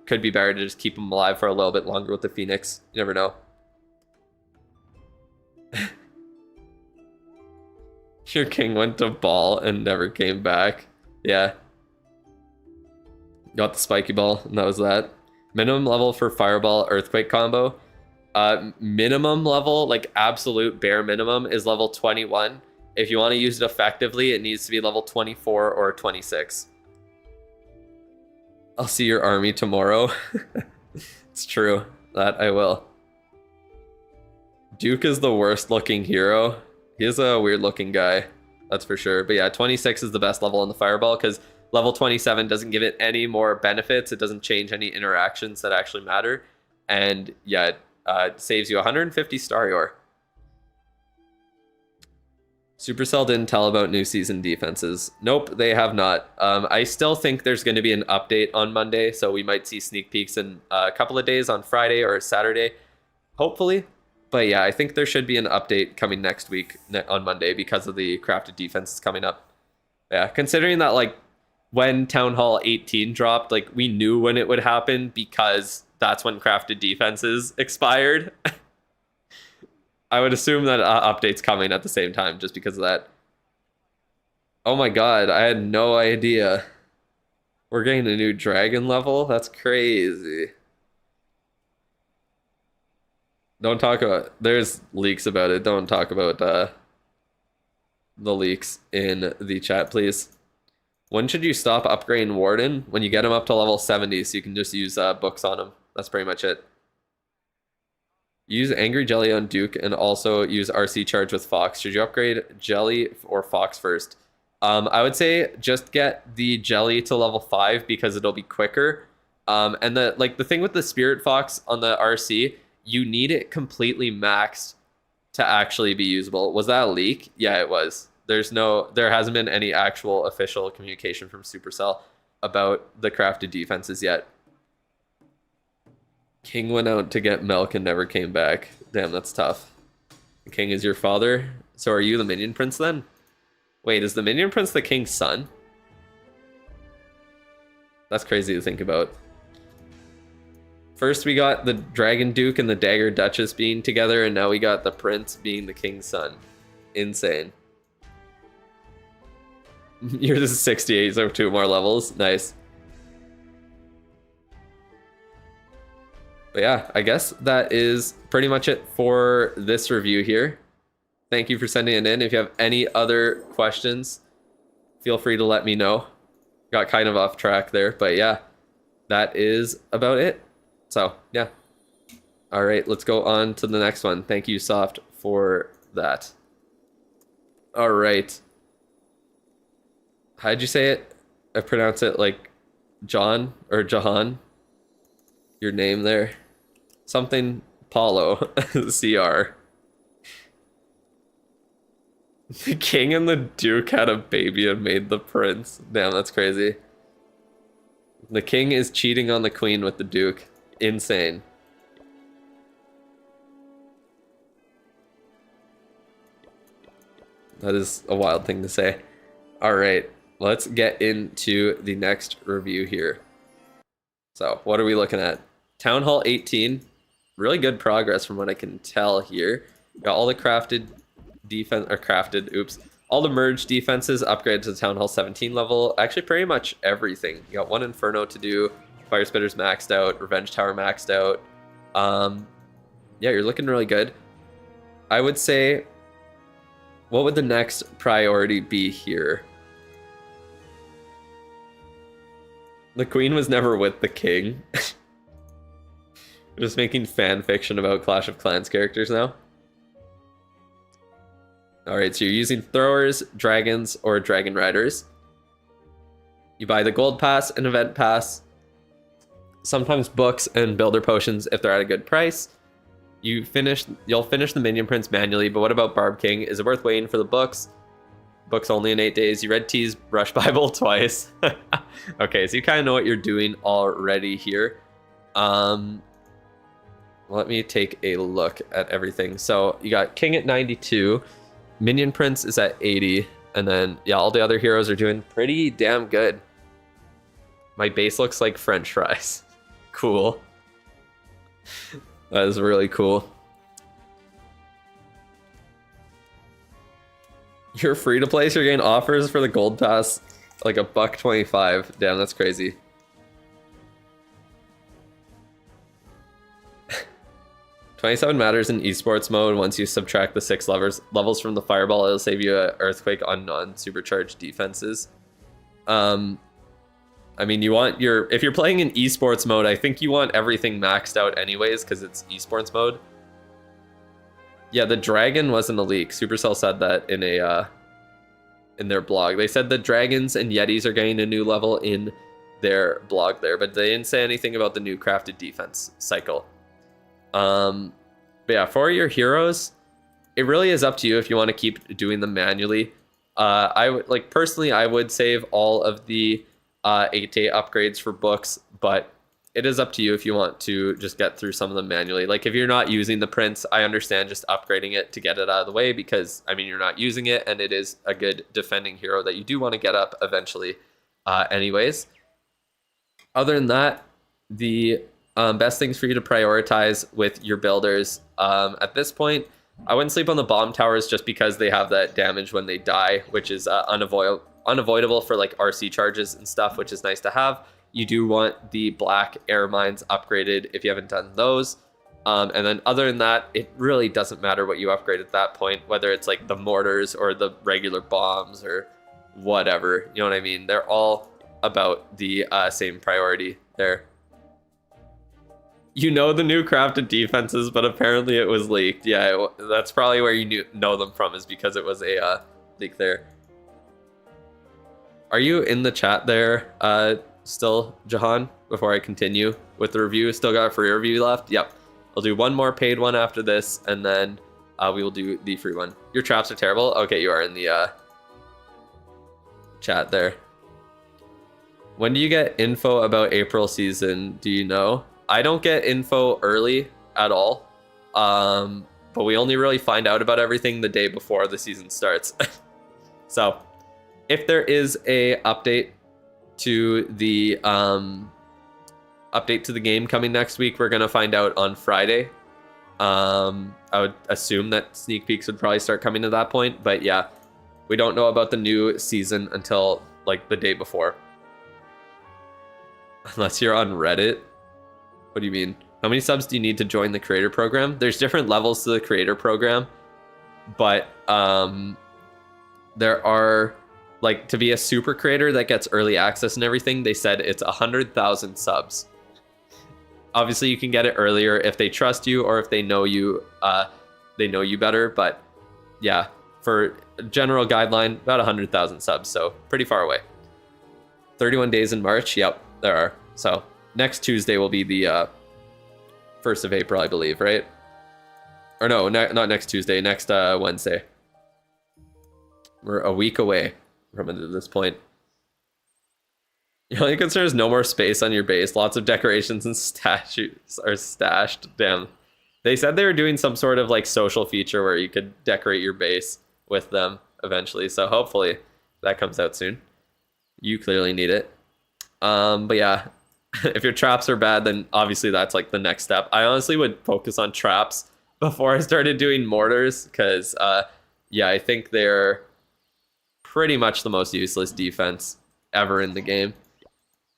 A: could be better to just keep him alive for a little bit longer with the Phoenix. You never know. Your King went to ball and never came back. Yeah. Got the spiky ball, and that was that. Minimum level for Fireball Earthquake combo. Minimum level, like absolute bare minimum, is level 21. If you want to use it effectively, it needs to be level 24 or 26. I'll see your army tomorrow. It's true. That I will. Duke is the worst looking hero. He is a weird looking guy, that's for sure. But yeah, 26 is the best level on the Fireball, because level 27 doesn't give it any more benefits. It doesn't change any interactions that actually matter. And yeah, it saves you 150 star ore. Supercell didn't tell about new season defenses. Nope, they have not. I still think there's going to be an update on Monday, so we might see sneak peeks in a couple of days on Friday or Saturday. hopefully. But yeah, I think there should be an update coming next week on Monday because of the crafted defenses coming up. Yeah, considering that like when Town Hall 18 dropped, like we knew when it would happen because that's when crafted defenses expired. I would assume that update's coming at the same time just because of that. Oh my god, I had no idea. We're getting a new dragon level? That's crazy. Don't talk about... There's leaks about it. Don't talk about the leaks in the chat, please. When should you stop upgrading Warden? When you get him up to level 70, so you can just use books on him. That's pretty much it. Use Angry Jelly on Duke and also use RC Charge with Fox. Should you upgrade Jelly or Fox first? I would say just get the Jelly to level 5 because it'll be quicker. And the thing with the Spirit Fox on the RC, you need it completely maxed to actually be usable. Was that a leak? Yeah, it was. There hasn't been any actual official communication from Supercell about the crafted defenses yet. King went out to get milk and never came back. Damn, that's tough. The king is your father? So are you the minion prince then? Wait, is the minion prince the king's son? That's crazy to think about. First we got the Dragon Duke and the Dagger Duchess being together, and now we got the prince being the king's son. Insane. Yours is 68, so 2 more levels. Nice. But yeah, I guess that is pretty much it for this review here. Thank you for sending it in. If you have any other questions, feel free to let me know. Got kind of off track there, but yeah, that is about it. So yeah. All right, let's go on to the next one. Thank you, Soft, for that. All right. How'd you say it? I pronounce it like John or Jahan. Your name there. Something Paulo. CR. The king and the duke had a baby and made the prince. Damn, that's crazy. The king is cheating on the queen with the duke. Insane. That is a wild thing to say. All right, let's get into the next review here. So what are we looking at? Town Hall 18. Really good progress from what I can tell here. Got all the crafted defense, or crafted, oops. All the merged defenses upgraded to the Town Hall 17 level. Actually, pretty much everything. You got 1 Inferno to do. Fire Spitters maxed out. Revenge Tower maxed out. Yeah, you're looking really good. I would say, what would the next priority be here? The queen was never with the king. Just making fan fiction about Clash of Clans characters now. Alright, so you're using throwers, dragons, or dragon riders. You buy the gold pass and event pass. Sometimes books and builder potions if they're at a good price. You'll finish the minion prince manually, but what about Barb King? Is it worth waiting for the books? Books only in 8 days. You read T's Rush Bible twice. Okay, so you kind of know what you're doing already here. Let me take a look at everything. So you got King at 92, Minion Prince is at 80, and then yeah, all the other heroes are doing pretty damn good. My base looks like French fries. Cool. That is really cool. You're free to play, so you're getting offers for the gold pass like $1.25. Damn, that's crazy. 27 matters in esports mode. Once you subtract the 6 levels from the fireball, it'll save you an earthquake on non-supercharged defenses. I mean, if you're playing in esports mode, I think you want everything maxed out anyways because it's esports mode. Yeah, the dragon wasn't a leak. Supercell said that in their blog. They said the dragons and yetis are getting a new level in their blog there, but they didn't say anything about the new crafted defense cycle. But yeah, for your heroes, it really is up to you if you want to keep doing them manually. I would personally, I would save all of the 8-day upgrades for books, but it is up to you if you want to just get through some of them manually. Like if you're not using the prince, I understand just upgrading it to get it out of the way, because I mean you're not using it and it is a good defending hero that you do want to get up eventually anyways. Other than that, the best things for you to prioritize with your builders at this point, I wouldn't sleep on the bomb towers just because they have that damage when they die, which is unavoidable for like RC charges and stuff, which is nice to have. You do want the black air mines upgraded if you haven't done those. And then other than that, it really doesn't matter what you upgrade at that point, whether it's like the mortars or the regular bombs or whatever. You know what I mean? They're all about the same priority there. You know the new crafted defenses, but apparently it was leaked. Yeah, that's probably where you know them from, is because it was a leak there. Are you in the chat there still, Jahan, before I continue with the review? Still got a free review left? Yep. I'll do one more paid one after this, and then we will do the free one. Your traps are terrible? Okay, you are in the chat there. When do you get info about April season? Do you know? I don't get info early at all, but we only really find out about everything the day before the season starts. So if there is a update to the game coming next week, we're gonna find out on Friday. I would assume that sneak peeks would probably start coming at that point, but yeah, we don't know about the new season until like the day before. Unless you're on Reddit. What do you mean? How many subs do you need to join the creator program? There's different levels to the creator program, but there are, like, to be a super creator that gets early access and everything, they said it's 100,000 subs. Obviously, you can get it earlier if they trust you or if they know you better. But yeah, for a general guideline, about 100,000 subs, so pretty far away. 31 days in March. Yep, there are. So next Tuesday will be the 1st of April, I believe, right? Or no, not next Tuesday, next Wednesday. We're a week away from it at this point. Your only concern is no more space on your base. Lots of decorations and statues are stashed. Damn. They said they were doing some sort of like social feature where you could decorate your base with them eventually. So hopefully that comes out soon. You clearly need it. But yeah, if your traps are bad, then obviously that's like the next step. I honestly would focus on traps before I started doing mortars, because yeah, I think they're pretty much the most useless defense ever in the game.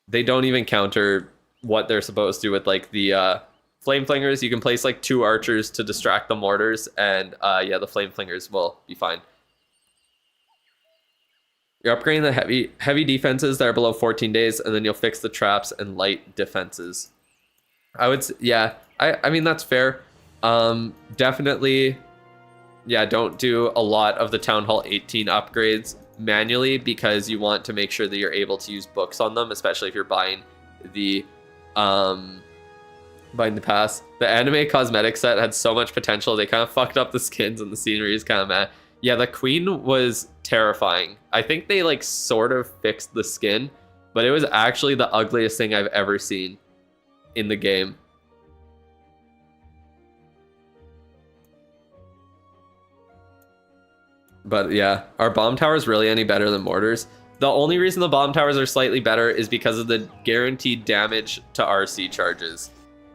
A: They don't even counter what they're supposed to with like the flame flingers. You can place like 2 archers to distract the mortars, and yeah, the flame flingers will be fine. You're upgrading the heavy defenses that are below 14 days, and then you'll fix the traps and light defenses. I would say, yeah, I mean, that's fair. Definitely, yeah, don't do a lot of the Town Hall 18 upgrades manually, because you want to make sure that you're able to use books on them, especially if you're buying the pass. The anime cosmetic set had so much potential. They kind of fucked up the skins, and the scenery is kind of meh. Yeah, the queen was terrifying. I think they like sort of fixed the skin, but it was actually the ugliest thing I've ever seen in the game. But yeah, are bomb towers really any better than mortars? The only reason the bomb towers are slightly better is because of the guaranteed damage to RC charges.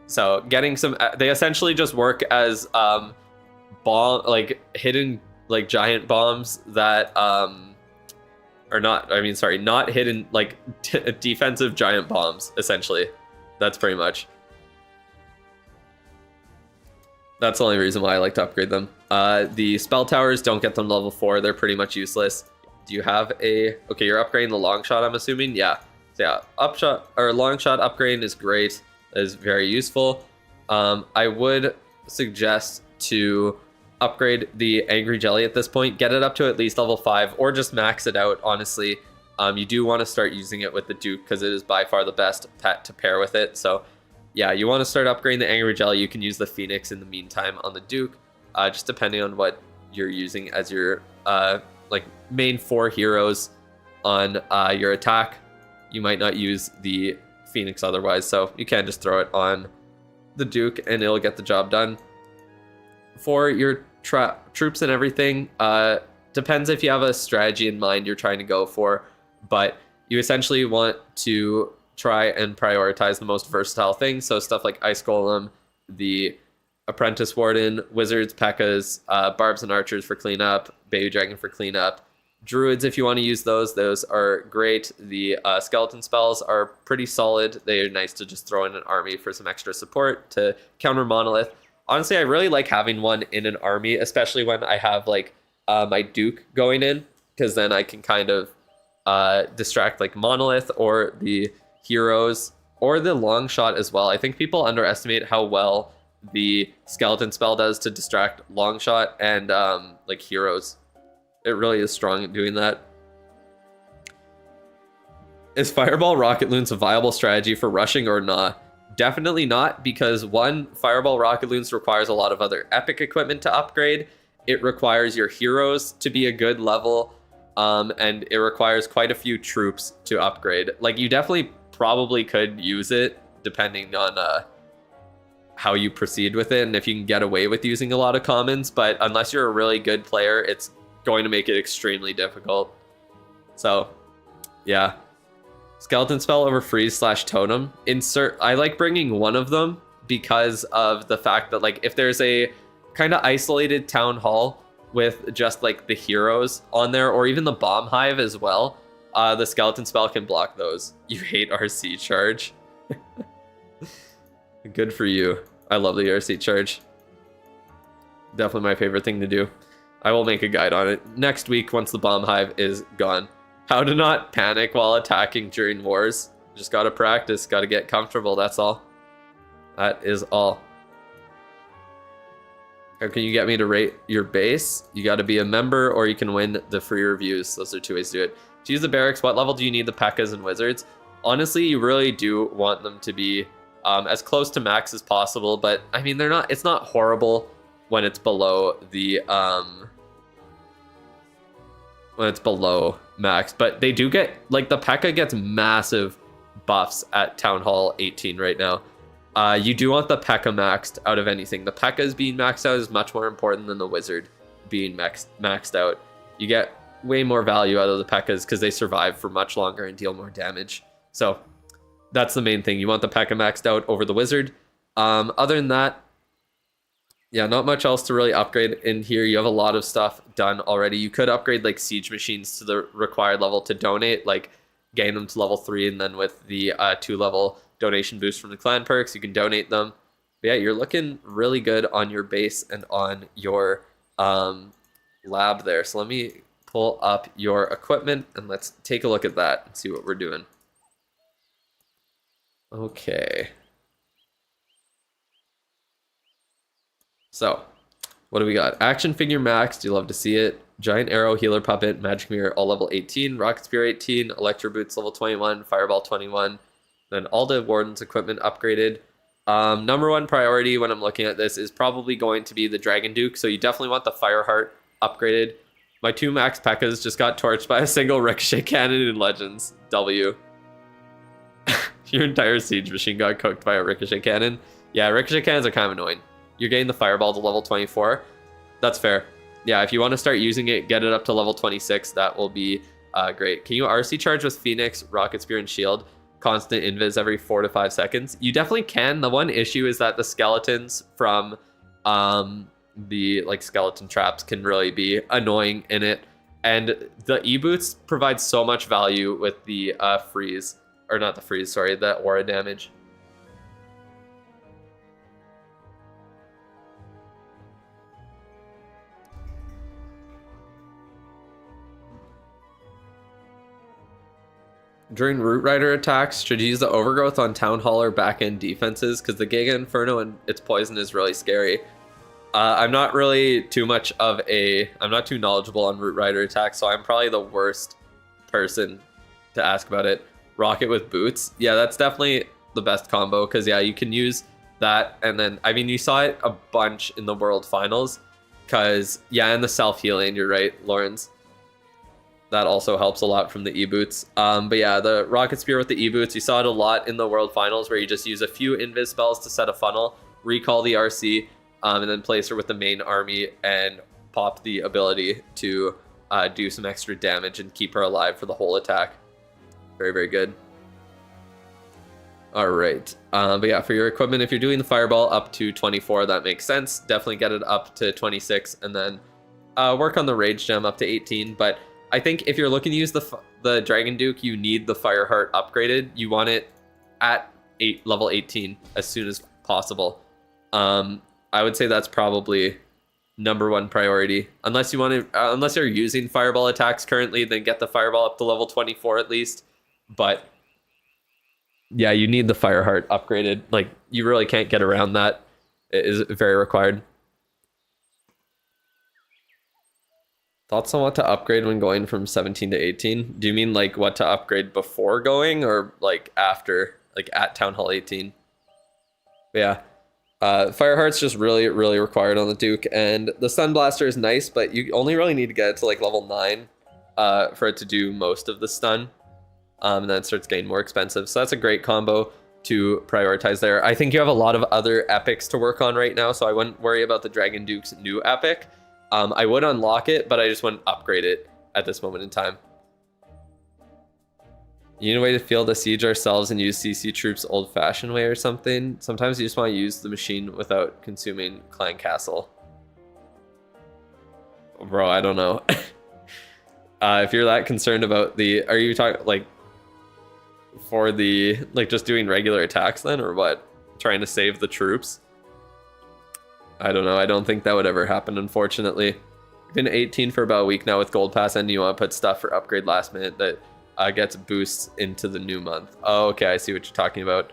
A: So getting some, they essentially just work as bomb, like hidden, like giant bombs that are not, I mean, sorry, not hidden, like defensive giant bombs, essentially. That's pretty much. That's the only reason why I like to upgrade them. The spell towers, don't get them level 4. They're pretty much useless. Do you have a... Okay, you're upgrading the long shot, I'm assuming? Yeah. So yeah, upshot or long shot upgrading is great. That is very useful. I would suggest to upgrade the Angry Jelly at this point. Get it up to at least level 5, or just max it out, honestly. You do want to start using it with the Duke, because it is by far the best pet to pair with it. So yeah, you want to start upgrading the Angry Jelly. You can use the Phoenix in the meantime on the Duke, just depending on what you're using as your like main 4 heroes on your attack. You might not use the Phoenix otherwise, so you can just throw it on the Duke and it'll get the job done. For your troops and everything, depends if you have a strategy in mind you're trying to go for, but you essentially want to try and prioritize the most versatile things. So stuff like Ice Golem, the Apprentice Warden, Wizards, P.E.K.K.A.s, Barbs and Archers for cleanup, Baby Dragon for cleanup. Druids, if you want to use those are great. The skeleton spells are pretty solid. They are nice to just throw in an army for some extra support to counter Monolith. Honestly, I really like having one in an army, especially when I have like my Duke going in, because then I can kind of distract like Monolith or the heroes or the long shot as well. I think people underestimate how well the skeleton spell does to distract long shot and like heroes. It really is strong at doing that. Is Fireball Rocket Loons a viable strategy for rushing or not? Definitely not, because one, Fireball Rocket Loons requires a lot of other epic equipment to upgrade. It requires your heroes to be a good level, and it requires quite a few troops to upgrade. Like, you definitely probably could use it, depending on how you proceed with it, and if you can get away with using a lot of commons, but unless you're a really good player, it's going to make it extremely difficult. So, yeah. Skeleton spell over freeze / totem. I like bringing one of them because of the fact that like if there's a kind of isolated town hall with just like the heroes on there, or even the bomb hive as well, the skeleton spell can block those. You hate RC charge. Good for you. I love the RC charge. Definitely my favorite thing to do. I will make a guide on it next week once the bomb hive is gone. How to not panic while attacking during wars. Just gotta practice, gotta get comfortable, that's all. That is all. How can you get me to rate your base? You gotta be a member or you can win the free reviews. Those are two ways to do it. To use the barracks, what level do you need the P.E.K.K.A.s and Wizards? Honestly, you really do want them to be as close to max as possible, but I mean, it's not horrible when it's below the when it's below max, but they do get like the P.E.K.K.A. gets massive buffs at Town Hall 18 right now. You do want the P.E.K.K.A. maxed out of anything. The P.E.K.K.A.s being maxed out is much more important than the Wizard being maxed out. You get way more value out of the P.E.K.K.A.s because they survive for much longer and deal more damage. So that's the main thing. You want the P.E.K.K.A. maxed out over the Wizard. Other than that, yeah, not much else to really upgrade in here. You have a lot of stuff done already. You could upgrade like siege machines to the required level to donate, like gain them to level 3, and then with the 2-level donation boost from the clan perks, you can donate them. But yeah, you're looking really good on your base and on your lab there. So let me pull up your equipment and let's take a look at that and see what we're doing. Okay. So, what do we got? Action figure max, you love to see it. Giant arrow, healer puppet, magic mirror, all level 18. Rocket spear 18, electro boots level 21, fireball 21. Then all the warden's equipment upgraded. Number one priority when I'm looking at this is probably going to be the Dragon Duke. So you definitely want the Fireheart upgraded. My 2 max P.E.K.K.A.s just got torched by a single ricochet cannon in Legends. W. Your entire siege machine got cooked by a ricochet cannon. Yeah, ricochet cannons are kind of annoying. You're getting the fireball to level 24. That's fair. Yeah, if you want to start using it, get it up to level 26. That will be great. Can you RC charge with Phoenix, Rocket Spear, and Shield? Constant invis every 4 to 5 seconds. You definitely can. The one issue is that the skeletons from the like skeleton traps can really be annoying in it. And the E-boots provide so much value with the freeze. Or not the freeze, sorry, the aura damage. During Root Rider attacks, should you use the Overgrowth on Town Hall or back-end defenses? Because the Giga Inferno and its poison is really scary. I'm not really too much of a... I'm not too knowledgeable on Root Rider attacks, so I'm probably the worst person to ask about it. Rocket with boots. Yeah, that's definitely the best combo, because yeah, you can use that, and then, I mean, you saw it a bunch in the World Finals, because, yeah, and the self-healing, you're right, Lawrence. That also helps a lot from the E-boots. But yeah, the Rocket Spear with the E-boots, you saw it a lot in the World Finals where you just use a few invis spells to set a funnel, recall the RC, and then place her with the main army and pop the ability to do some extra damage and keep her alive for the whole attack. Very, very good. All right. But yeah, for your equipment, if you're doing the Fireball up to 24, that makes sense. Definitely get it up to 26 and then work on the Rage Gem up to 18. But I think if you're looking to use the Dragon Duke, you need the Fireheart upgraded. You want it at level 18 as soon as possible. I would say that's probably #1 priority. Unless you want to, unless you're using Fireball attacks currently, then get the Fireball up to level 24 at least. But yeah, you need the Fireheart upgraded. Like, you really can't get around that. It is very required. Thoughts on what to upgrade when going from 17 to 18? Do you mean like what to upgrade before going or like after, like at Town Hall 18? But yeah, Fireheart's just really, really required on the Duke. And the Stun Blaster is nice, but you only really need to get it to like level 9 for it to do most of the stun. And then it starts getting more expensive. So that's a great combo to prioritize there. I think you have a lot of other epics to work on right now, so I wouldn't worry about the Dragon Duke's new epic. I would unlock it, but I just wouldn't upgrade it at this moment in time. You need a way to field a siege ourselves and use CC troops old-fashioned way or something. Sometimes you just want to use the machine without consuming Clan Castle. Bro, I don't know. If you're that concerned about the... Are you talking, like, for the... Like, just doing regular attacks then, or what? Trying to save the troops? I don't know. I don't think that would ever happen, unfortunately. Been 18 for about a week now with Gold Pass, and you want to put stuff for upgrade last minute that gets boosts into the new month. Oh, okay. I see what you're talking about.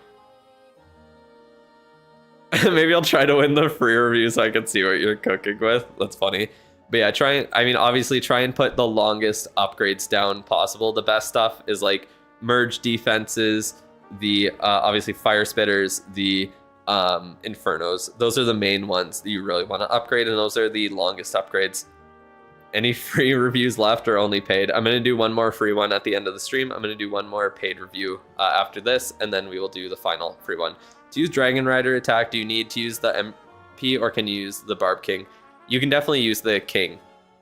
A: Maybe I'll try to win the free review so I can see what you're cooking with. That's funny. But yeah, obviously try and put the longest upgrades down possible. The best stuff is like merge defenses, the obviously fire spitters, the Infernos. Those are the main ones that you really want to upgrade, and those are the longest upgrades. Any free reviews left or only paid? I'm going to do one more free one at the end of the stream. I'm going to do one more paid review after this, and then we will do the final free one. To use Dragon Rider attack, do you need to use the MP or can you use the Barb King? You can definitely use the King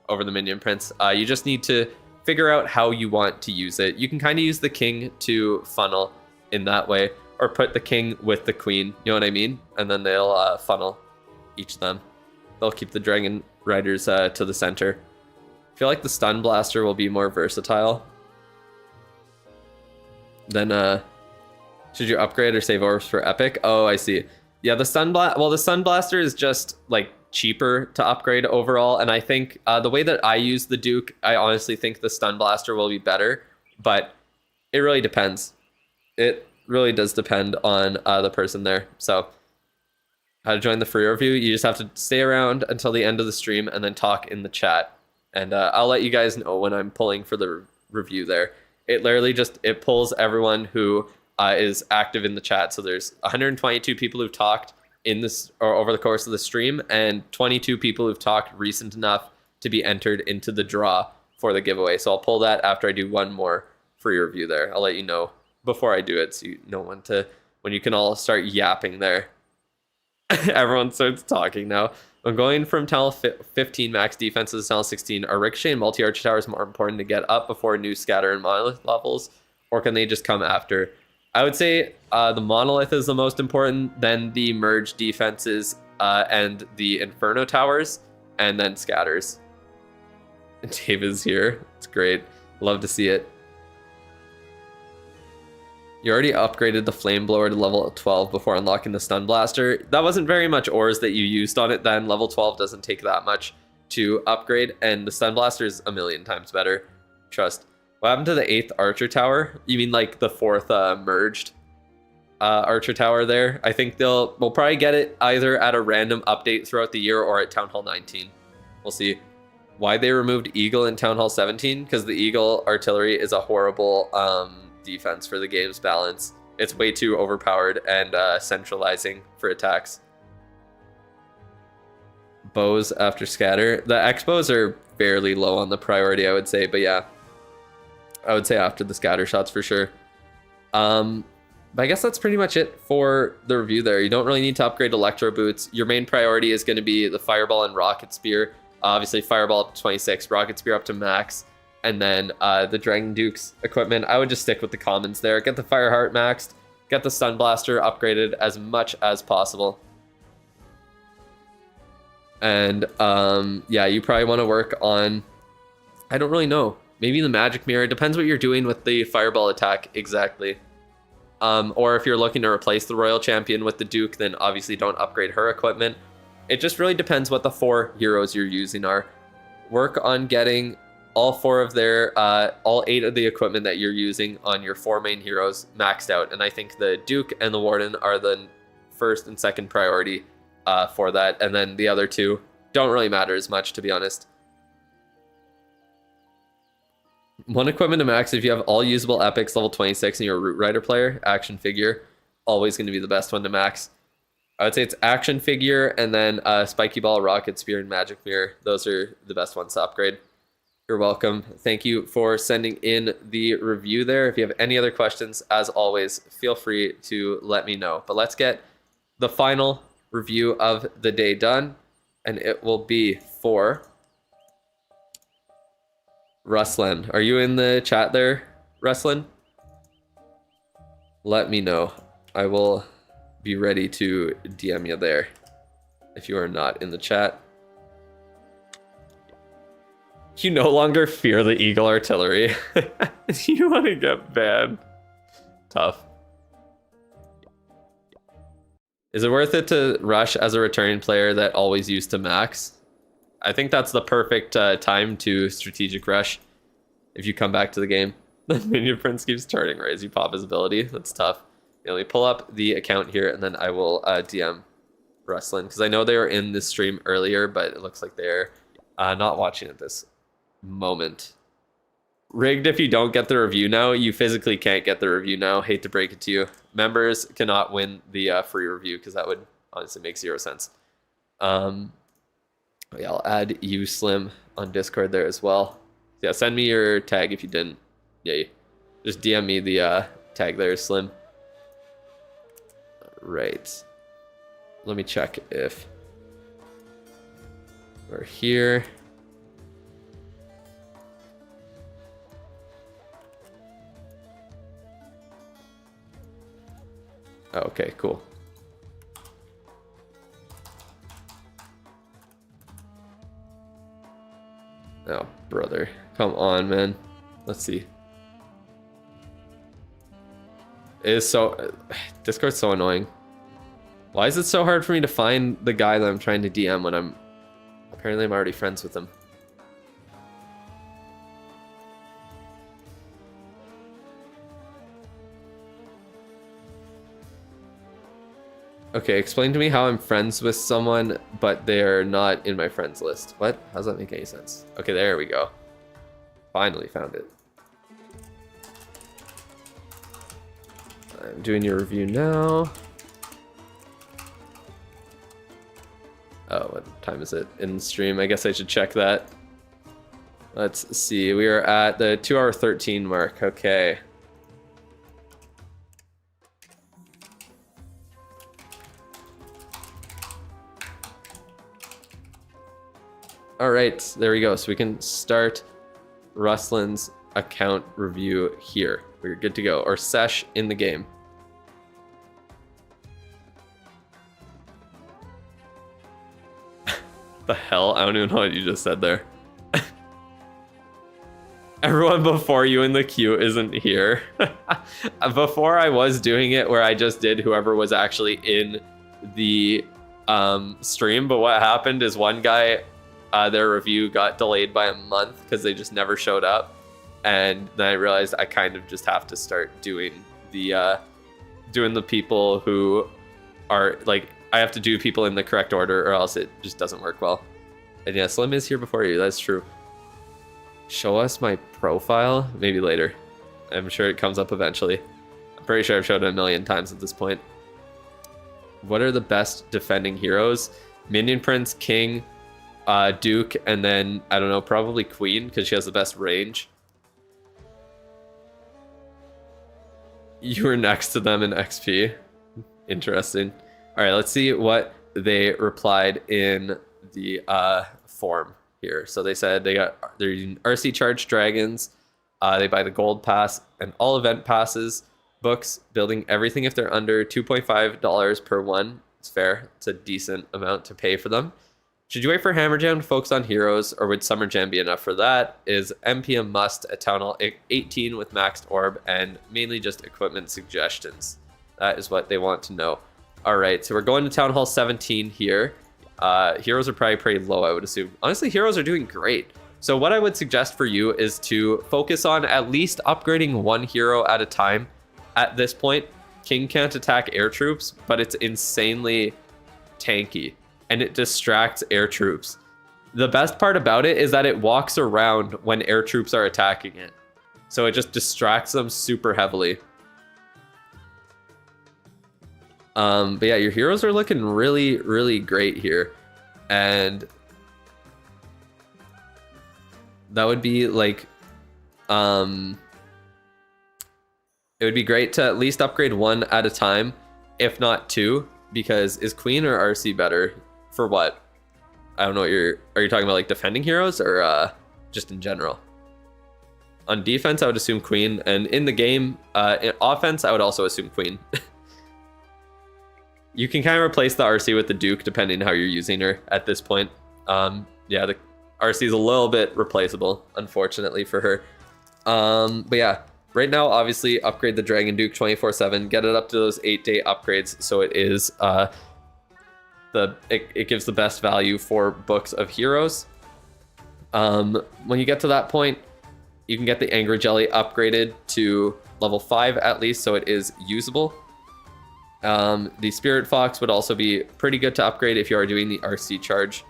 A: over the Minion Prince. You just need to figure out how you want to use it. You can kind of use the King to funnel in that way, or put the King with the Queen, you know what I mean? And then they'll funnel each of them. They'll keep the Dragon Riders to the center. I feel like the Stun Blaster will be more versatile. Then, should you upgrade or save orbs for Epic? Oh, I see. Yeah, the Stun Blaster is just, like, cheaper to upgrade overall, and I think the way that I use the Duke, I honestly think the Stun Blaster will be better, but it really depends. It really does depend on the person there. So, how to join the free review? You just have to stay around until the end of the stream and then talk in the chat. And I'll let you guys know when I'm pulling for the review there. It literally just, it pulls everyone who is active in the chat. So there's 122 people who've talked in this or over the course of the stream, and 22 people who've talked recent enough to be entered into the draw for the giveaway. So I'll pull that after I do one more free review there. I'll let you know before I do it, so you know when you can all start yapping there. Everyone starts talking now. When going from Town 15 max defenses to Town 16, are Ricochet and Multi-Archer Towers more important to get up before new Scatter and Monolith levels, or can they just come after? I would say the Monolith is the most important, then the Merge defenses and the Inferno Towers, and then Scatters. Dave is here. It's great. Love to see it. You already upgraded the Flame Blower to level 12 before unlocking the Stun Blaster. That wasn't very much ores that you used on it then. Level 12 doesn't take that much to upgrade, and the Stun Blaster is a million times better. Trust. What happened to the 8th Archer Tower? You mean like the 4th merged Archer Tower there? I think we'll probably get it either at a random update throughout the year or at Town Hall 19. We'll see. Why they removed Eagle in Town Hall 17? Because the Eagle artillery is a horrible defense for the game's balance. It's way too overpowered and centralizing for attacks. Bows after Scatter. The X-bows are fairly low on the priority, I would say, but yeah. I would say after the scatter shots for sure. But I guess that's pretty much it for the review there. You don't really need to upgrade Electro Boots. Your main priority is going to be the Fireball and Rocket Spear. Obviously, Fireball up to 26, Rocket Spear up to max, and then the Dragon Duke's equipment. I would just stick with the commons there. Get the Fire Heart maxed, get the Stun Blaster upgraded as much as possible. And yeah, you probably want to work on, I don't really know, maybe the Magic Mirror. It depends what you're doing with the Fireball attack exactly. Or if you're looking to replace the Royal Champion with the Duke, then obviously don't upgrade her equipment. It just really depends what the 4 heroes you're using are. Work on getting all 4 of their, all 8 of the equipment that you're using on your 4 main heroes maxed out. And I think the Duke and the Warden are the first and second priority for that. And then the other 2 don't really matter as much, to be honest. 1 equipment to max if you have all usable epics level 26 and you're a Root Rider player. Action Figure, always going to be the best one to max. I would say it's Action Figure and then Spiky Ball, Rocket Spear, and Magic Mirror. Those are the best ones to upgrade. You're welcome. Thank you for sending in the review there. If you have any other questions, as always, feel free to let me know. But let's get the final review of the day done, and it will be for Ruslan. Are you in the chat there, Ruslan? Let me know. I will be ready to DM you there if you are not in the chat. You no longer fear the Eagle Artillery. You want to get banned. Tough. Is it worth it to rush as a returning player that always used to max? I think that's the perfect time to strategic rush if you come back to the game. The Minion Prince keeps turning right as you pop his ability. That's tough. Yeah, let me pull up the account here and then I will DM Ruslan, because I know they were in this stream earlier, but it looks like they're not watching at this moment. Rigged, if you don't get the review now, you physically can't get the review now. Hate to break it to you. Members cannot win the free review, because that would honestly make 0 sense. Yeah, I'll add you, Slim, on Discord there as well. Yeah, send me your tag if you didn't. Yeah, just DM me the tag there, Slim. Right. Let me check if we're here. Okay, cool. Oh, brother. Come on, man. Let's see. It is so... Discord's so annoying. Why is it so hard for me to find the guy that I'm trying to DM when I'm... Apparently I'm already friends with him. Okay, explain to me how I'm friends with someone, but they're not in my friends list. What? How does that make any sense? Okay, there we go. Finally found it. I'm doing your review now. Oh, what time is it in stream? I guess I should check that. Let's see. We are at the 2-hour 13 mark. Okay. All right, there we go. So we can start Ruslan's account review here. We're good to go. Or sesh in the game. The hell? I don't even know what you just said there. Everyone before you in the queue isn't here. Before I was doing it where I just did whoever was actually in the stream, but what happened is one guy, their review got delayed by a month because they just never showed up. And then I realized I kind of just have to start doing the people who are like, I have to do people in the correct order or else it just doesn't work well. And yeah, Slim is here before you. That's true. Show us my profile? Maybe later. I'm sure it comes up eventually. I'm pretty sure I've showed it a million times at this point. What are the best defending heroes? Minion Prince, King, Duke, and then, I don't know, probably Queen, because she has the best range. You were next to them in XP. Interesting. All right, let's see what they replied in the form here. So they said they're using RC Charged Dragons. They buy the Gold Pass and all event passes, books, building everything if they're under $2.5 per one. It's fair. It's a decent amount to pay for them. Should you wait for Hammer Jam to focus on heroes, or would Summer Jam be enough for that? Is MP a must at Town Hall 18 with maxed orb, and mainly just equipment suggestions? That is what they want to know. All right, so we're going to Town Hall 17 here. Heroes are probably pretty low, I would assume. Honestly, heroes are doing great. So what I would suggest for you is to focus on at least upgrading one hero at a time. At this point, King can't attack air troops, but it's insanely tanky, and it distracts air troops. The best part about it is that it walks around when air troops are attacking it. So it just distracts them super heavily. But yeah, your heroes are looking really, really great here. And that would be like, it would be great to at least upgrade one at a time, if not two, because is Queen or RC better for what? I don't know what are you talking about, like defending heroes or just in general? On defense, I would assume Queen, and in the game, in offense, I would also assume Queen. You can kind of replace the RC with the Duke depending on how you're using her at this point. Yeah, the RC is a little bit replaceable, unfortunately for her. But yeah, right now, obviously, upgrade the Dragon Duke 24/7, get it up to those 8-day upgrades, so it is it gives the best value for books of heroes. When you get to that point, you can get the Angry Jelly upgraded to level 5 at least, so it is usable. The Spirit Fox would also be pretty good to upgrade if you are doing the RC charge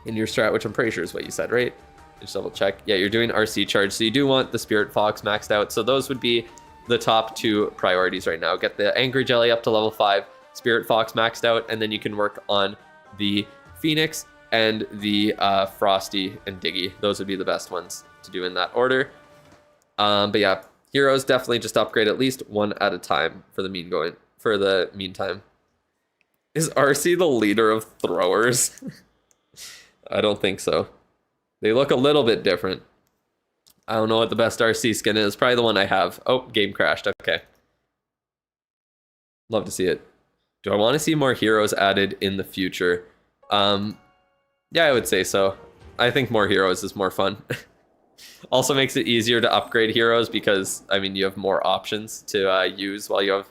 A: in your strat, which I'm pretty sure is what you said, right? Just double check. Yeah, you're doing RC charge, so you do want the Spirit Fox maxed out. So those would be the top two priorities right now. Get the Angry Jelly up to level 5, Spirit Fox maxed out, and then you can work on the Phoenix and the Frosty and Diggy. Those would be the best ones to do in that order. But yeah, heroes definitely just upgrade at least one at a time for the meantime. Is RC the leader of throwers? I don't think so. They look a little bit different. I don't know what the best RC skin is. Probably the one I have. Oh, game crashed. Okay. Love to see it. Do I want to see more heroes added in the future? Yeah, I would say so. I think more heroes is more fun. Also makes it easier to upgrade heroes because, I mean, you have more options to use while you have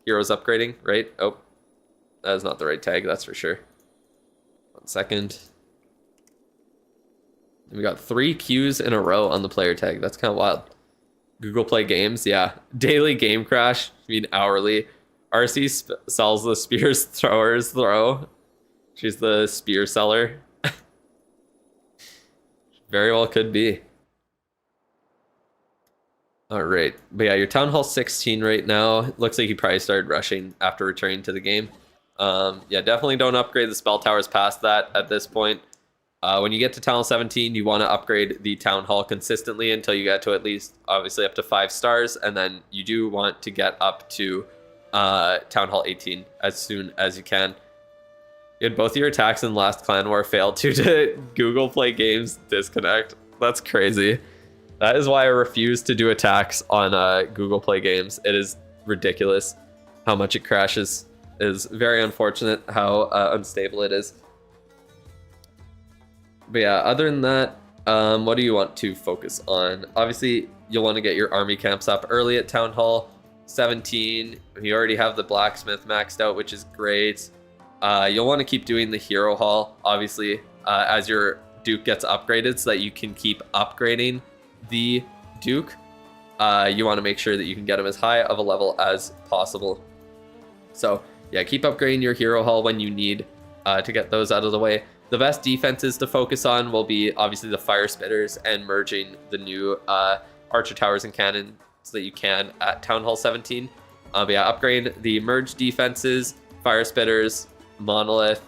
A: heroes upgrading, right? Oh, that is not the right tag, that's for sure. 1 second. We got 3 Qs in a row on the player tag. That's kind of wild. Google Play Games, yeah. Daily game crash, I mean hourly. RC sells the spears throwers throw. She's the spear seller. Very well could be. All right, but yeah, you're Town Hall 16 right now. Looks like you probably started rushing after returning to the game. Yeah, definitely don't upgrade the spell towers past that at this point. When you get to Town Hall 17, you want to upgrade the Town Hall consistently until you get to at least, obviously, up to 5 stars, and then you do want to get up to Town Hall 18 as soon as you can. You had both of your attacks in last Clan War fail due to Google Play Games disconnect. That's crazy. That is why I refuse to do attacks on Google Play Games. It is ridiculous how much it crashes. It is very unfortunate how unstable it is. But yeah, other than that, what do you want to focus on? Obviously, you'll want to get your army camps up early at Town Hall 17. You already have the blacksmith maxed out, which is great. You'll want to keep doing the hero hall, obviously, as your Duke gets upgraded so that you can keep upgrading the Duke. You want to make sure that you can get him as high of a level as possible. So yeah, keep upgrading your hero hall when you need to get those out of the way. The best defenses to focus on will be obviously the fire spitters and merging the new archer towers and cannons that you can at Town Hall 17. But yeah, upgrade the merge defenses, fire spitters, monolith,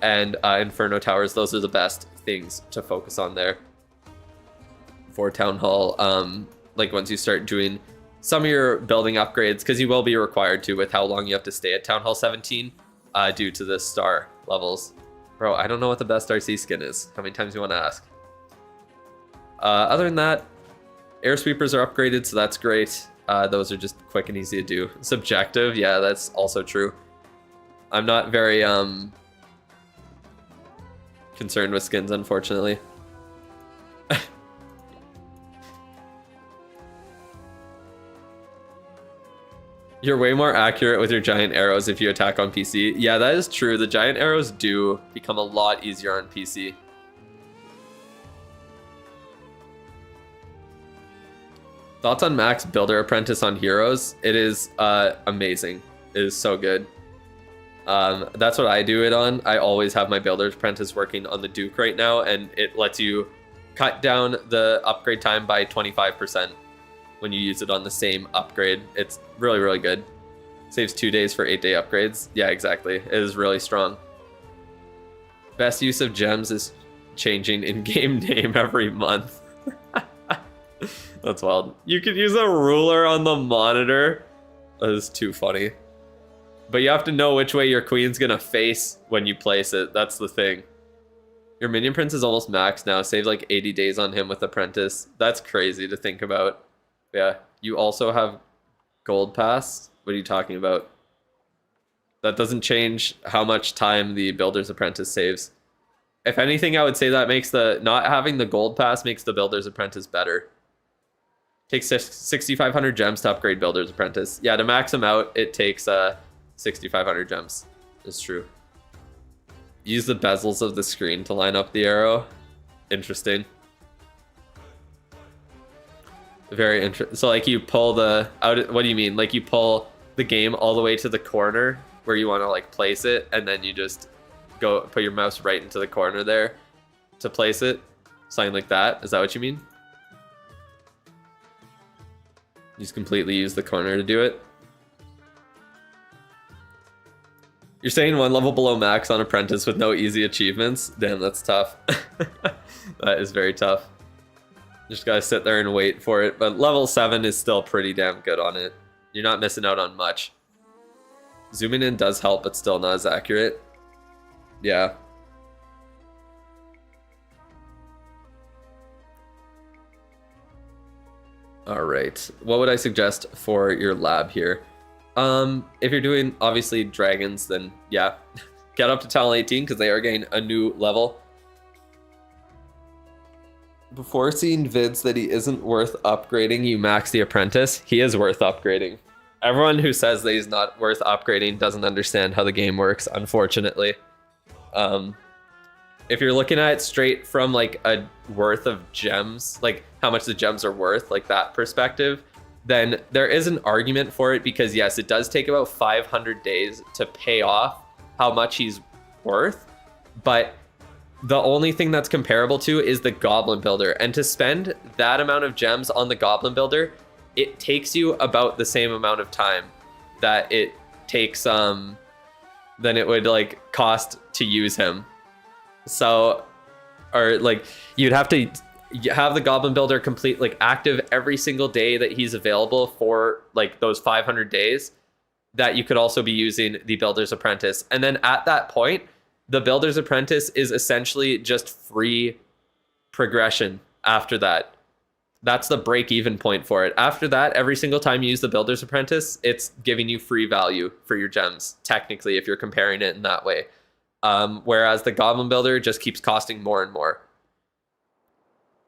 A: and inferno towers. Those are the best things to focus on there for Town Hall. Like once you start doing some of your building upgrades, because you will be required to with how long you have to stay at Town Hall 17 due to the star levels. Bro, I don't know what the best RC skin is. How many times do you want to ask? Other than that, air sweepers are upgraded, so that's great. Those are just quick and easy to do. Subjective, yeah, that's also true. I'm not very concerned with skins, unfortunately. You're way more accurate with your giant arrows if you attack on PC. Yeah, that is true. The giant arrows do become a lot easier on PC. Thoughts on Max Builder Apprentice on Heroes? It is amazing. It is so good. That's what I do it on. I always have my Builder's Apprentice working on the Duke right now, and it lets you cut down the upgrade time by 25% when you use it on the same upgrade. It's really, really good. Saves 2 days for 8-day upgrades. Yeah, exactly. It is really strong. Best use of gems is changing in-game name every month. That's wild. You could use a ruler on the monitor. That is too funny. But you have to know which way your queen's gonna face when you place it. That's the thing. Your minion prince is almost maxed now. Save like 80 days on him with Apprentice. That's crazy to think about. Yeah, you also have gold pass. What are you talking about? That doesn't change how much time the Builder's Apprentice saves. If anything, I would say that makes the not having the gold pass makes the Builder's Apprentice better. Takes 6,500 gems to upgrade Builder's Apprentice. Yeah, to max him out, it takes 6,500 gems. It's true. Use the bezels of the screen to line up the arrow. Interesting. Very interesting. So like you pull the out. What do you mean? Like you pull the game all the way to the corner where you want to like place it, and then you just go put your mouse right into the corner there to place it. Something like that. Is that what you mean? You just completely use the corner to do it. You're saying 1 level below max on Apprentice with no easy achievements? Damn, that's tough. That is very tough. Just gotta sit there and wait for it. But level 7 is still pretty damn good on it. You're not missing out on much. Zooming in does help, but still not as accurate. Yeah. All right. What would I suggest for your lab here? If you're doing, obviously, dragons, then yeah. Get up to talent 18, because they are getting a new level. Before seeing vids that he isn't worth upgrading, you max the Apprentice. He is worth upgrading. Everyone who says that he's not worth upgrading doesn't understand how the game works, unfortunately. If you're looking at it straight from like a worth of gems, like how much the gems are worth, like that perspective, then there is an argument for it, because yes, it does take about 500 days to pay off how much he's worth, but the only thing that's comparable to is the Goblin Builder. And to spend that amount of gems on the Goblin Builder, it takes you about the same amount of time that it takes, than it would like cost to use him. So, or like you'd have to have the Goblin Builder complete, like active every single day that he's available for like those 500 days, that you could also be using the Builder's Apprentice. And then at that point, the Builder's Apprentice is essentially just free progression after that. That's the break-even point for it. After that, every single time you use the Builder's Apprentice, it's giving you free value for your gems, technically, if you're comparing it in that way. Whereas the Goblin Builder just keeps costing more and more.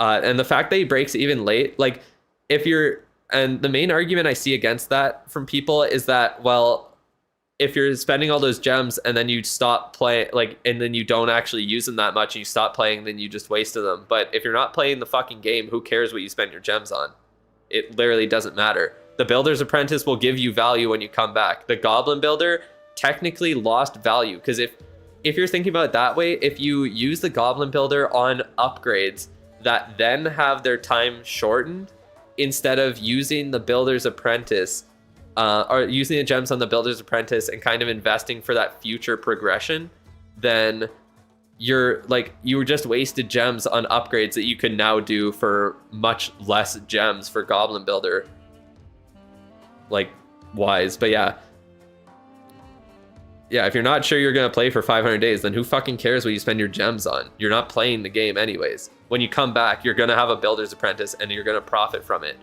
A: And the fact that he breaks even late, like if you're, and the main argument I see against that from people is that, well, if you're spending all those gems and then you stop playing, like, and then you don't actually use them that much and you stop playing, then you just wasted them. But if you're not playing the fucking game, who cares what you spent your gems on? It literally doesn't matter. The Builder's Apprentice will give you value when you come back. The Goblin Builder technically lost value, because if you're thinking about it that way, if you use the Goblin Builder on upgrades that then have their time shortened, instead of using the Builder's Apprentice, or using the gems on the Builder's Apprentice and kind of investing for that future progression, then you were just wasted gems on upgrades that you can now do for much less gems for Goblin Builder. like wise. But yeah, if you're not sure you're gonna play for 500 days, then who fucking cares what you spend your gems on? You're not playing the game anyways. When you come back, you're gonna have a builder's apprentice and you're gonna profit from it.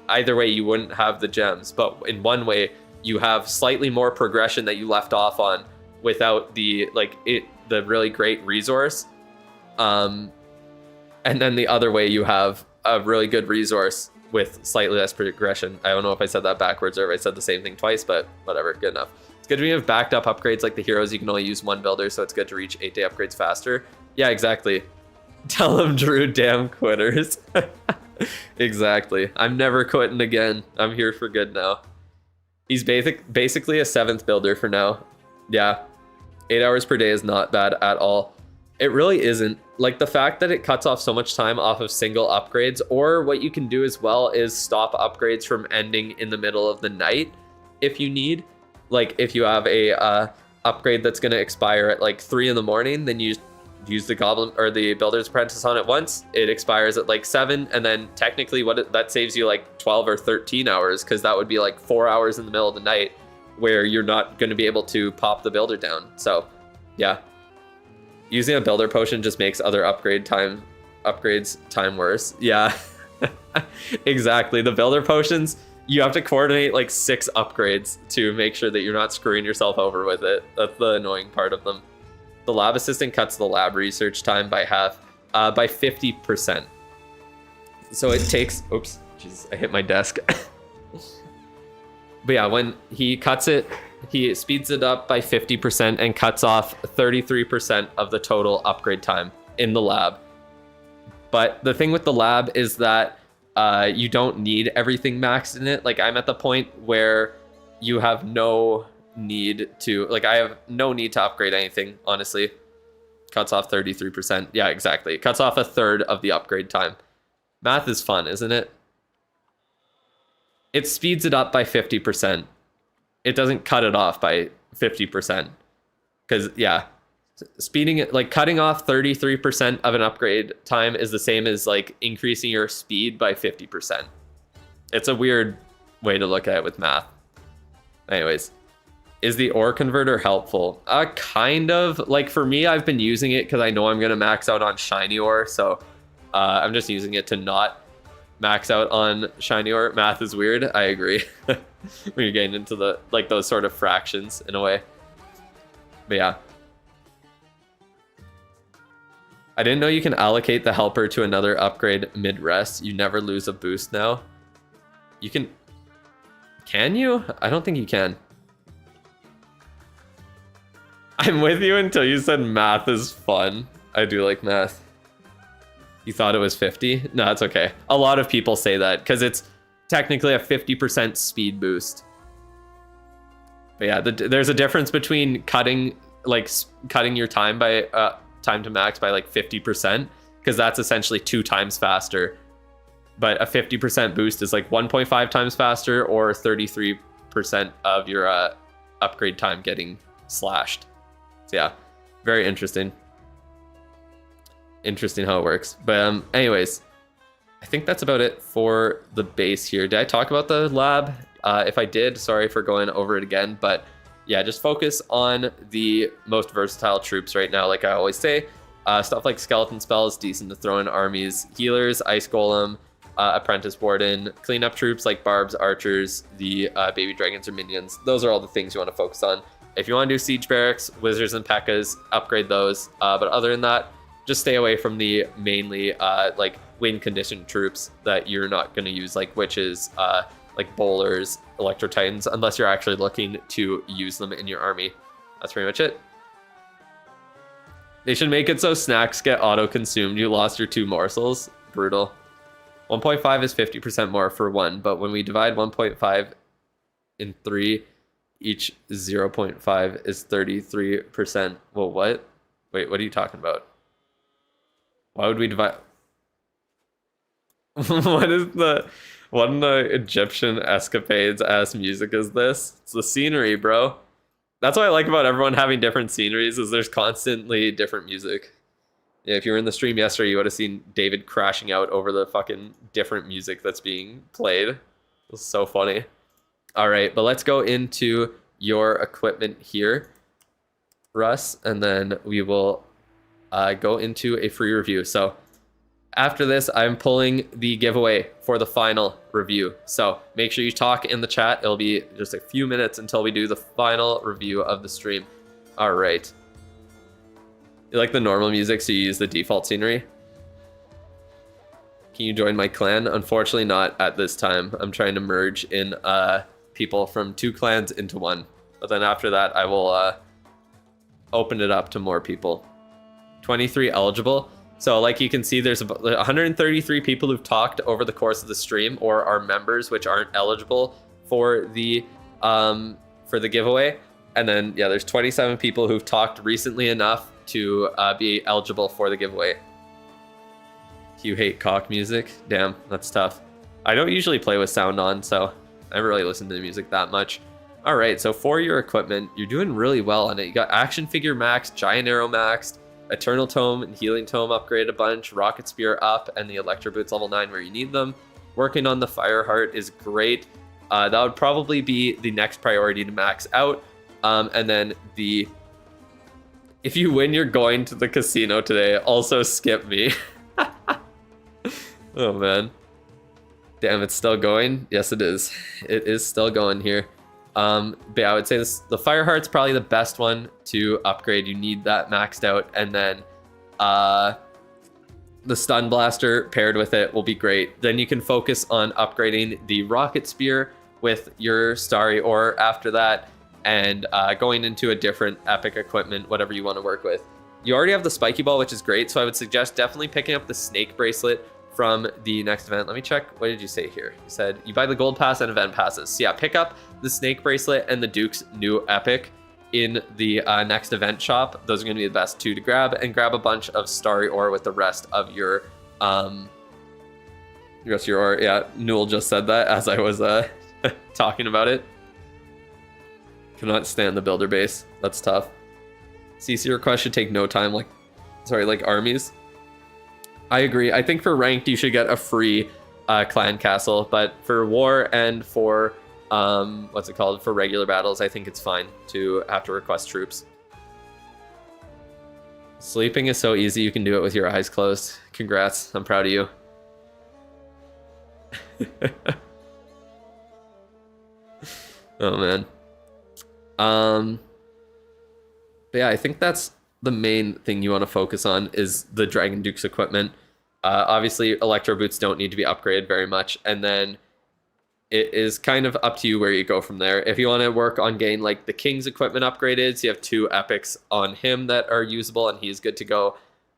A: Either way, you wouldn't have the gems, but in one way, you have slightly more progression that you left off on without the the really great resource. And then the other way, you have a really good resource with slightly less progression. I don't know if I said that backwards or if I said the same thing twice, but whatever, good enough. It's good to have backed up upgrades like the heroes. You can only use one builder, so it's good to reach 8-day upgrades faster. Yeah, exactly. Tell them, Drew, damn quitters. Exactly. I'm never quitting again. I'm here for good now. He's basically a 7th builder for now. Yeah, 8 hours per day is not bad at all. It really isn't. Like, the fact that it cuts off so much time off of single upgrades, or what you can do as well is stop upgrades from ending in the middle of the night if you need. Like, if you have a upgrade that's going to expire at like 3 in the morning, then you use the goblin or the builder's apprentice on it once. It expires at like 7, and then technically that saves you like 12 or 13 hours, because that would be like 4 hours in the middle of the night where you're not going to be able to pop the builder down. So yeah, using a builder potion just makes other upgrades time worse. Yeah. Exactly. The builder potions, you have to coordinate like 6 upgrades to make sure that you're not screwing yourself over with it. That's the annoying part of them. The lab assistant cuts the lab research time by half, by 50%. So it takes, oops, jeez, I hit my desk. But yeah, when he cuts it, he speeds it up by 50% and cuts off 33% of the total upgrade time in the lab. But the thing with the lab is that you don't need everything maxed in it. Like, I'm at the point where you have no need to, like, I have no need to upgrade anything, honestly. Cuts off 33%. Yeah, exactly. It cuts off a third of the upgrade time. Math is fun, isn't it? It speeds it up by 50%. It doesn't cut it off by 50%. Because, yeah, speeding it, like cutting off 33% of an upgrade time is the same as like increasing your speed by 50%. It's a weird way to look at it with math. Anyways, is the ore converter helpful? Kind of. Like, for me, I've been using it because I know I'm going to max out on shiny ore. So I'm just using it to not max out on shiny ore. Math is weird. I agree. When you're getting into the like those sort of fractions in a way. But yeah. I didn't know you can allocate the helper to another upgrade mid-rest. You never lose a boost now. You can... Can you? I don't think you can. I'm with you until you said math is fun. I do like math. You thought it was 50? No, it's okay. A lot of people say that because it's technically a 50% speed boost. But yeah, there's a difference between cutting your time by time to max by like 50%, because that's essentially 2 times faster. But a 50% boost is like 1.5 times faster, or 33% of your upgrade time getting slashed. So yeah, very interesting. Interesting how it works. But anyways, I think that's about it for the base here. Did I talk about the lab? If I did, sorry for going over it again. But yeah, just focus on the most versatile troops right now, like I always say. Stuff like skeleton spells, decent to throw in armies. Healers, ice golem, apprentice warden, cleanup troops like barbs, archers, the baby dragons or minions. Those are all the things you want to focus on. If you want to do siege barracks, wizards and pekkas, upgrade those. But other than that, just stay away from the mainly like win conditioned troops that you're not going to use, like witches, like bowlers, electro titans, unless you're actually looking to use them in your army. That's pretty much it. They should make it so snacks get auto-consumed. You lost your 2 morsels. Brutal. 1.5 is 50% more for 1, but when we divide 1.5 in 3, each 0.5 is 33%. Well, what? Wait, what are you talking about? Why would we divide? What in the Egyptian escapades ass music is this? It's the scenery, bro. That's what I like about everyone having different sceneries, is there's constantly different music. Yeah, if you were in the stream yesterday, you would have seen David crashing out over the fucking different music that's being played. It was so funny. All right, but let's go into your equipment here, Russ, and then we will go into a free review. So after this, I'm pulling the giveaway for the final review. So make sure you talk in the chat. It'll be just a few minutes until we do the final review of the stream. All right. You like the normal music, so you use the default scenery? Can you join my clan? Unfortunately not at this time. I'm trying to merge in people from 2 clans into 1. But then after that, I will open it up to more people. 23 eligible. So like you can see, there's about 133 people who've talked over the course of the stream or are members, which aren't eligible for the giveaway. And then, yeah, there's 27 people who've talked recently enough to be eligible for the giveaway. You hate cock music? Damn, that's tough. I don't usually play with sound on, so I never really listen to the music that much. All right, so for your equipment, you're doing really well on it. You got action figure maxed, giant arrow maxed, eternal tome and healing tome upgrade a bunch, rocket spear up, and the electro boots level 9 where you need them. Working on the fire heart is great. That would probably be the next priority to max out. And then if you win, you're going to the casino today. Also skip me. Oh man. Damn, it's still going? Yes, it is. It is still going here. But yeah, I would say the fire heart's probably the best one to upgrade. You need that maxed out, and then the stun blaster paired with it will be great. Then you can focus on upgrading the rocket spear with your starry ore after that, and going into a different epic equipment, whatever you want to work with. You already have the spiky ball, which is great, so I would suggest definitely picking up the snake bracelet from the next event. Let me check. What did you say here? You said you buy the gold pass and event passes. So yeah, pick up the snake bracelet and the Duke's new epic in the next event shop. Those are going to be the best 2 to grab, and grab a bunch of starry ore with the rest of your ore. Yeah, Newell just said that as I was talking about it. Cannot stand the builder base. That's tough. CC request should take no time, like armies. I agree. I think for ranked, you should get a free clan castle, but for war and for for regular battles, I think it's fine to have to request troops. Sleeping is so easy. You can do it with your eyes closed. Congrats. I'm proud of you. Oh man. But yeah, I think that's the main thing you want to focus on is the Dragon Duke's equipment. Obviously, electro boots don't need to be upgraded very much, and then it is kind of up to you where you go from there. If you want to work on getting like the King's equipment upgraded, so you have 2 epics on him that are usable, and he's good to go.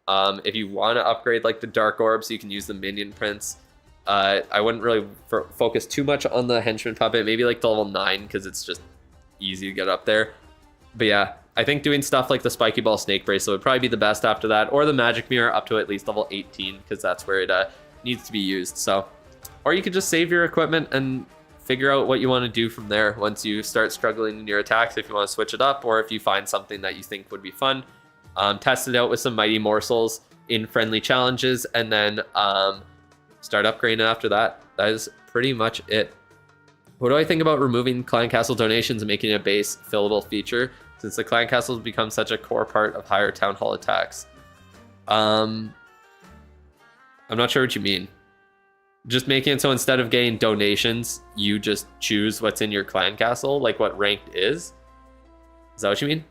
A: If you want to upgrade like the Dark Orbs, you can use the Minion Prince. I wouldn't really focus too much on the Henchman Puppet, maybe like to level 9, because it's just easy to get up there. But yeah, I think doing stuff like the Spiky Ball Snake Bracelet would probably be the best after that, or the Magic Mirror up to at least level 18, because that's where it needs to be used. So, or you could just save your equipment and figure out what you want to do from there once you start struggling in your attacks, if you want to switch it up, or if you find something that you think would be fun. Test it out with some Mighty Morsels in friendly challenges, and then start upgrading after that. That is pretty much it. What do I think about removing Clan Castle donations and making it a base fillable feature, since the Clan Castle has become such a core part of higher Town Hall attacks? I'm not sure what you mean. Just making it so instead of getting donations, you just choose what's in your Clan Castle, like what ranked is? Is that what you mean?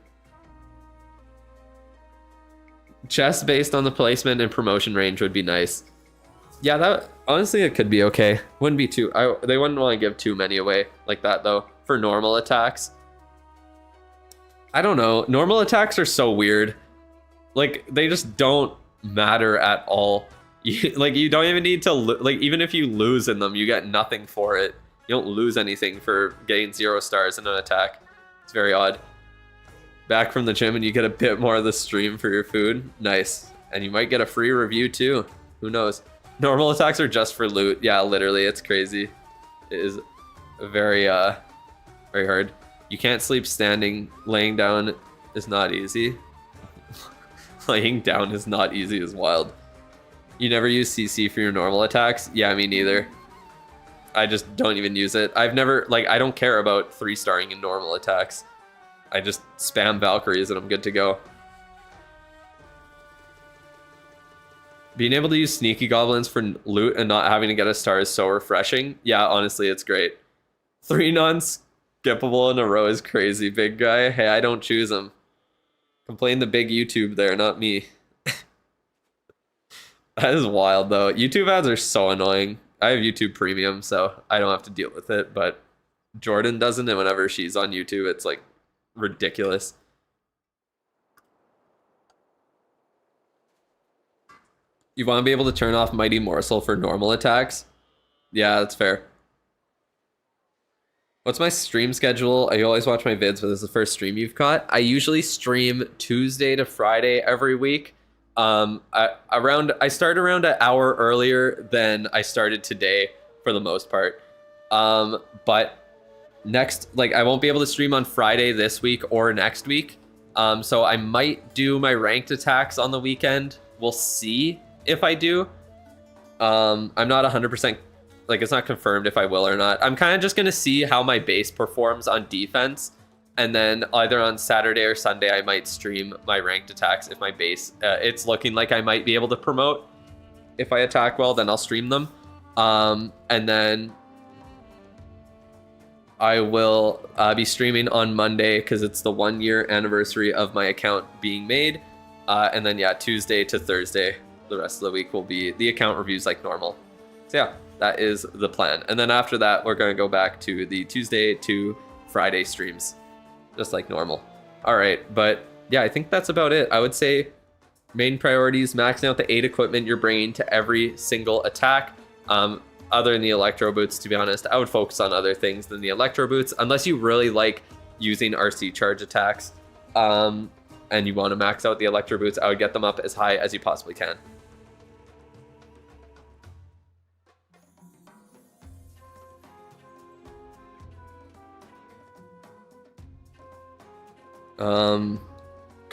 A: Chests based on the placement and promotion range would be nice. Yeah, that honestly, it could be okay. Wouldn't be too... they wouldn't want to give too many away like that, though, for normal attacks. I don't know. Normal attacks are so weird. Like, they just don't matter at all. You don't even need to... Like, even if you lose in them, you get nothing for it. You don't lose anything for getting 0 stars in an attack. It's very odd. Back from the gym and you get a bit more of the stream for your food. Nice. And you might get a free review, too. Who knows? Normal attacks are just for loot. Yeah, literally, it's crazy. It is very, very hard. You can't sleep standing. Laying down is not easy. Laying down is not easy is wild. You never use CC for your normal attacks? Yeah, me neither. I just don't even use it. I've never, like, I don't care about 3-starring in normal attacks. I just spam Valkyries and I'm good to go. Being able to use Sneaky Goblins for loot and not having to get a star is so refreshing. Yeah, honestly, it's great. 3 non-skippable in a row is crazy, big guy. Hey, I don't choose them. Complain the big YouTube there, not me. That is wild, though. YouTube ads are so annoying. I have YouTube Premium, so I don't have to deal with it, but Jordan doesn't, and whenever she's on YouTube, it's, like, ridiculous. You want to be able to turn off Mighty Morsel for normal attacks? Yeah, that's fair. What's my stream schedule? I always watch my vids, but this is the first stream you've caught. I usually stream Tuesday to Friday every week. I start around an hour earlier than I started today for the most part. But next, like, I won't be able to stream on Friday this week or next week. So I might do my ranked attacks on the weekend. We'll see if I do. I'm not 100%, like, it's not confirmed if I will or not. I'm kind of just gonna see how my base performs on defense, and then either on Saturday or Sunday I might stream my ranked attacks if my base it's looking like I might be able to promote. If I attack well, then I'll stream them, and then I will be streaming on Monday because it's the 1-year anniversary of my account being made, and then yeah, Tuesday to Thursday the rest of the week will be the account reviews like normal. So yeah, that is the plan. And then after that, we're going to go back to the Tuesday to Friday streams, just like normal. All right, but yeah, I think that's about it. I would say main priorities, maxing out the 8 equipment you're bringing to every single attack. Other than the electro boots, to be honest, I would focus on other things than the electro boots, unless you really like using RC charge attacks, and you want to max out the electro boots. I would get them up as high as you possibly can.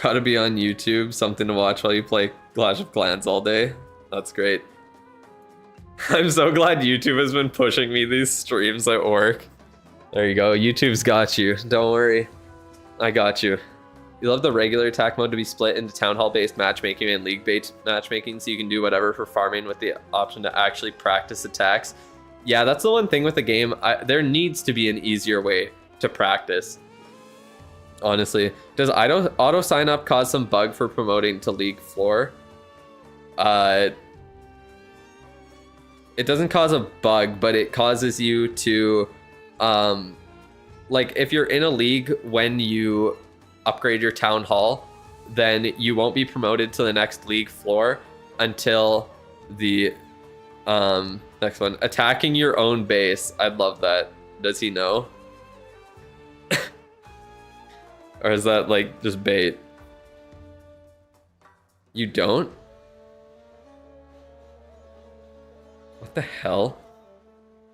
A: Gotta be on YouTube, something to watch while you play Clash of Clans all day. That's great. I'm so glad YouTube has been pushing me these streams at work. There you go, YouTube's got you. Don't worry, I got you. You love the regular attack mode to be split into town hall based matchmaking and league based matchmaking, so you can do whatever for farming with the option to actually practice attacks. Yeah, that's the one thing with the game. There needs to be an easier way to practice. Honestly, does auto sign up cause some bug for promoting to league floor? It doesn't cause a bug, but it causes you to, like, if you're in a league when you upgrade your town hall, then you won't be promoted to the next league floor until the next one. Attacking your own base. I'd love that. Does he know? Or is that, like, just bait? You don't? What the hell?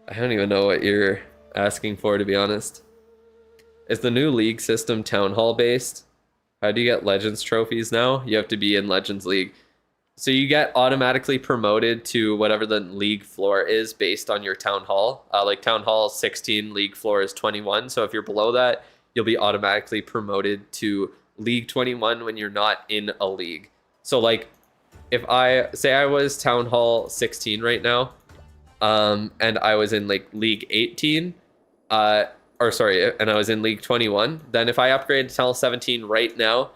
A: I don't even know what you're asking for, to be honest. Is the new league system town hall based? How do you get Legends trophies now? You have to be in Legends League. So you get automatically promoted to whatever the league floor is based on your town hall. Like town hall 16, league floor is 21. So if you're below that, you'll be automatically promoted to League 21 when you're not in a league. So, like, if I say I was Town Hall 16 right now, and I was in, like, League 18, and I was in League 21, then if I upgrade to Town Hall 17 right now,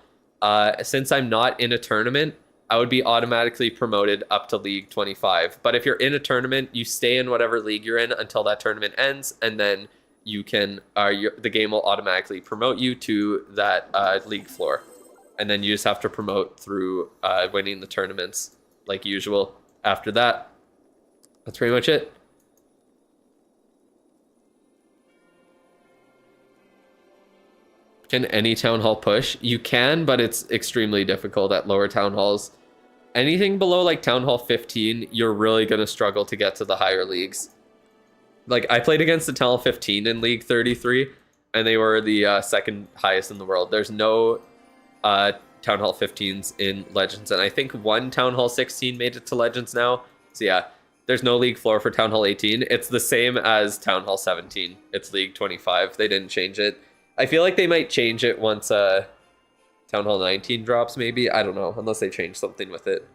A: since I'm not in a tournament, I would be automatically promoted up to League 25. But if you're in a tournament, you stay in whatever league you're in until that tournament ends, and then you can the game will automatically promote you to that league floor, and then you just have to promote through winning the tournaments like usual. After that, that's pretty much it. Can any town hall push? You can, but it's extremely difficult at lower town halls. Anything below like town hall 15, you're really gonna struggle to get to the higher leagues. Like, I played against the Town Hall 15 in League 33, and they were the second highest in the world. There's no Town Hall 15s in Legends, and I think one Town Hall 16 made it to Legends now. So yeah, there's no league floor for Town Hall 18. It's the same as Town Hall 17. It's League 25. They didn't change it. I feel like they might change it once Town Hall 19 drops, maybe. I don't know, unless they change something with it.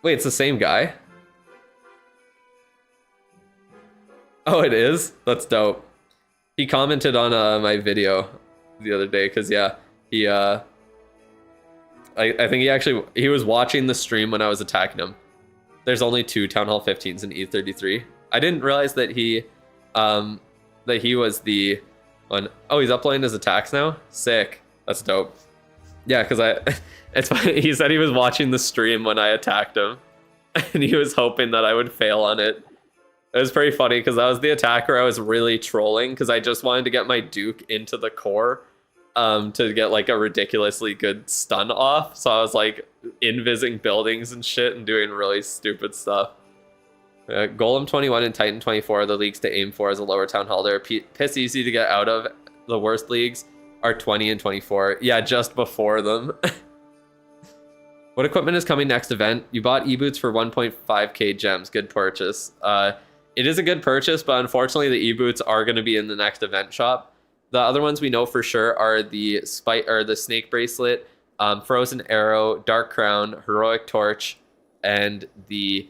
A: Wait, it's the same guy? Oh, it is? That's dope. He commented on my video the other day, because, yeah, he, I think he was watching the stream when I was attacking him. There's only 2 Town Hall 15s in E33. I didn't realize that he was the one. Oh, he's uploading his attacks now? Sick. That's dope. Yeah, because it's funny. He said he was watching the stream when I attacked him, and he was hoping that I would fail on it. It was pretty funny because that was the attacker I was really trolling because I just wanted to get my Duke into the core to get like a ridiculously good stun off. So I was like invising buildings and shit and doing really stupid stuff. Golem 21 and Titan 24 are the leagues to aim for as a lower Town Hall. They're piss easy to get out of. The worst leagues are 20 and 24. Yeah, just before them. What equipment is coming next event? You bought e-boots for 1.5k gems. Good purchase. It is a good purchase, but unfortunately the e-boots are going to be in the next event shop. The other ones we know for sure are the snake bracelet, frozen arrow, dark crown, heroic torch, and the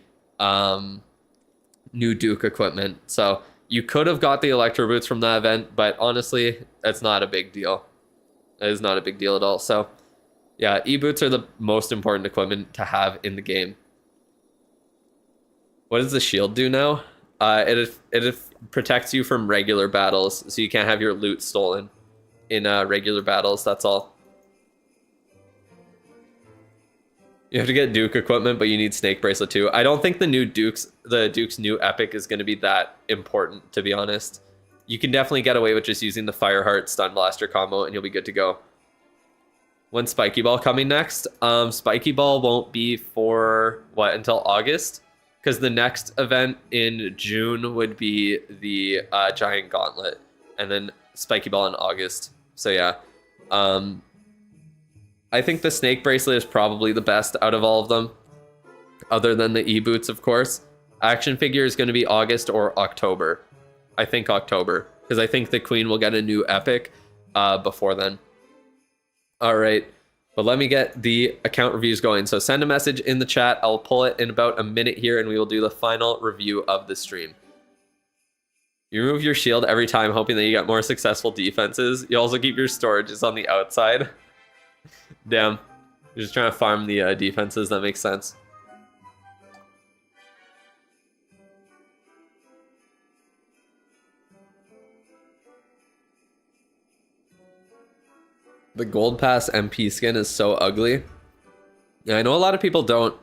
A: new Duke equipment. So you could have got the electro boots from that event, but honestly, it's not a big deal. It is not a big deal at all. So yeah, e-boots are the most important equipment to have in the game. What does the shield do now? It protects you from regular battles, so you can't have your loot stolen in regular battles. That's all. You have to get Duke equipment, but you need Snake Bracelet too. I don't think the Duke's new epic is going to be that important, to be honest. You can definitely get away with just using the Fireheart Stun Blaster combo, and you'll be good to go. When's Spiky Ball coming next? Spiky Ball won't be for what, until August? Because the next event in June would be the Giant Gauntlet, and then Spiky Ball in August. So yeah, I think the Snake Bracelet is probably the best out of all of them, other than the e-boots, of course. Action figure is going to be August or October. I think October, because I think the Queen will get a new epic before then. All right. But let me get the account reviews going. So send a message in the chat. I'll pull it in about a minute here, and we will do the final review of the stream. You remove your shield every time, hoping that you get more successful defenses. You also keep your storages on the outside. Damn. You're just trying to farm the defenses. That makes sense. The Gold Pass MP skin is so ugly. Yeah, I know a lot of people don't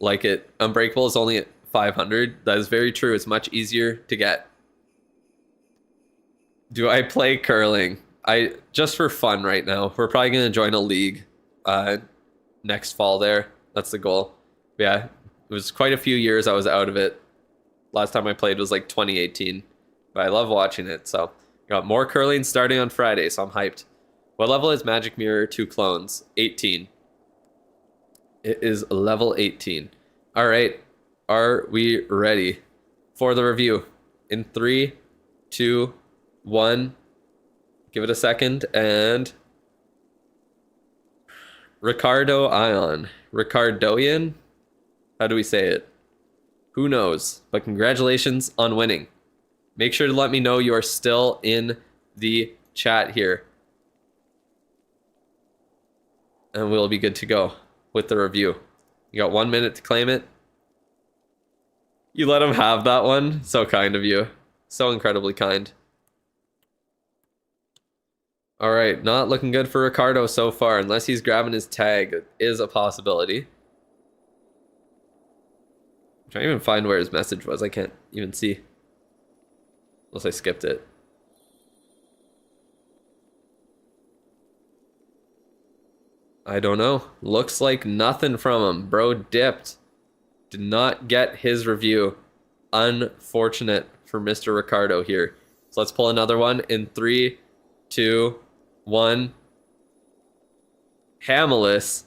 A: like it. Unbreakable is only at 500. That is very true. It's much easier to get. Do I play curling? Just for fun right now. We're probably going to join a league next fall there. That's the goal. But yeah, it was quite a few years I was out of it. Last time I played was like 2018. But I love watching it. So got more curling starting on Friday, so I'm hyped. What level is Magic Mirror 2 Clones? 18. It is level 18. All right. Are we ready for the review? In 3, 2, 1. Give it a second. And Ricardo Ion. Ricardoian? How do we say it? Who knows? But congratulations on winning. Make sure to let me know you are still in the chat here. And we'll be good to go with the review. You got 1 minute to claim it. You let him have that one. So kind of you. So incredibly kind. All right, not looking good for Ricardo so far, unless he's grabbing his tag. It is a possibility. I'm trying to even find where his message was. I can't even see. Unless I skipped it. I don't know. Looks like nothing from him. Bro dipped. Did not get his review. Unfortunate for Mr. Ricardo here. So let's pull another one in 3, 2, 1. Hamilus.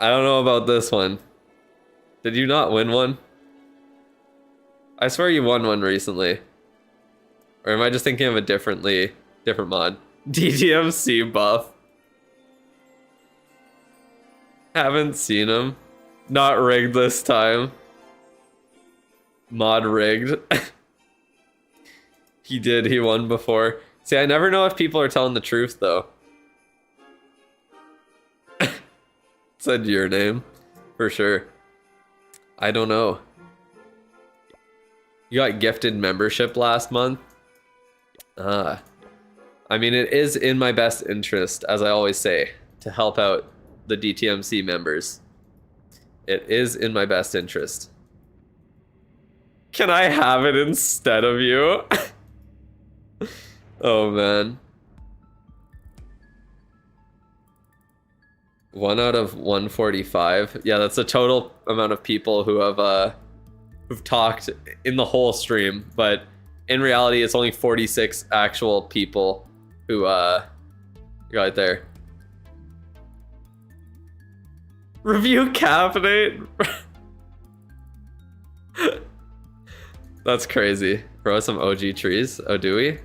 A: I don't know about this one. Did you not win one? I swear you won one recently. Or am I just thinking of a different mod? DTMC buff. Haven't seen him. Not rigged this time. Mod rigged. He won before. See, I never know if people are telling the truth though. Said your name. For sure. I don't know. You got gifted membership last month? I mean, it is in my best interest, as I always say, to help out the DTMC members. It is in my best interest. Can I have it instead of you? Oh, man. 1 out of 145. Yeah, that's the total amount of people who have who've talked in the whole stream, but in reality it's only 46 actual people who got it there. Review Caffeinate. That's crazy. Bro, some OG trees. Oh, do we?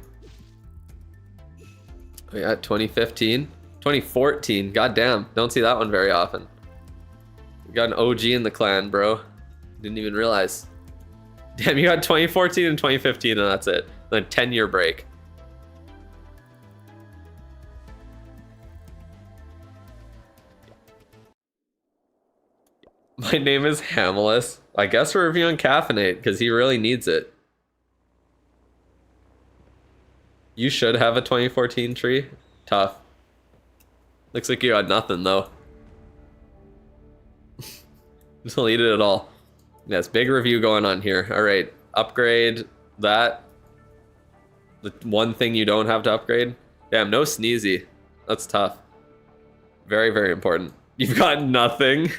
A: We got 2015. 2014. Goddamn. Don't see that one very often. We got an OG in the clan, bro. Didn't even realize. Damn, you got 2014 and 2015 and that's it. Then 10-year break. My name is Hamilus. I guess we're reviewing Caffeinate because he really needs it. You should have a 2014 tree. Tough. Looks like you got nothing though. Just deleted it all. Yes, big review going on here. All right, upgrade that. The one thing you don't have to upgrade. Damn, no Sneezy. That's tough. Very, very important. You've got nothing.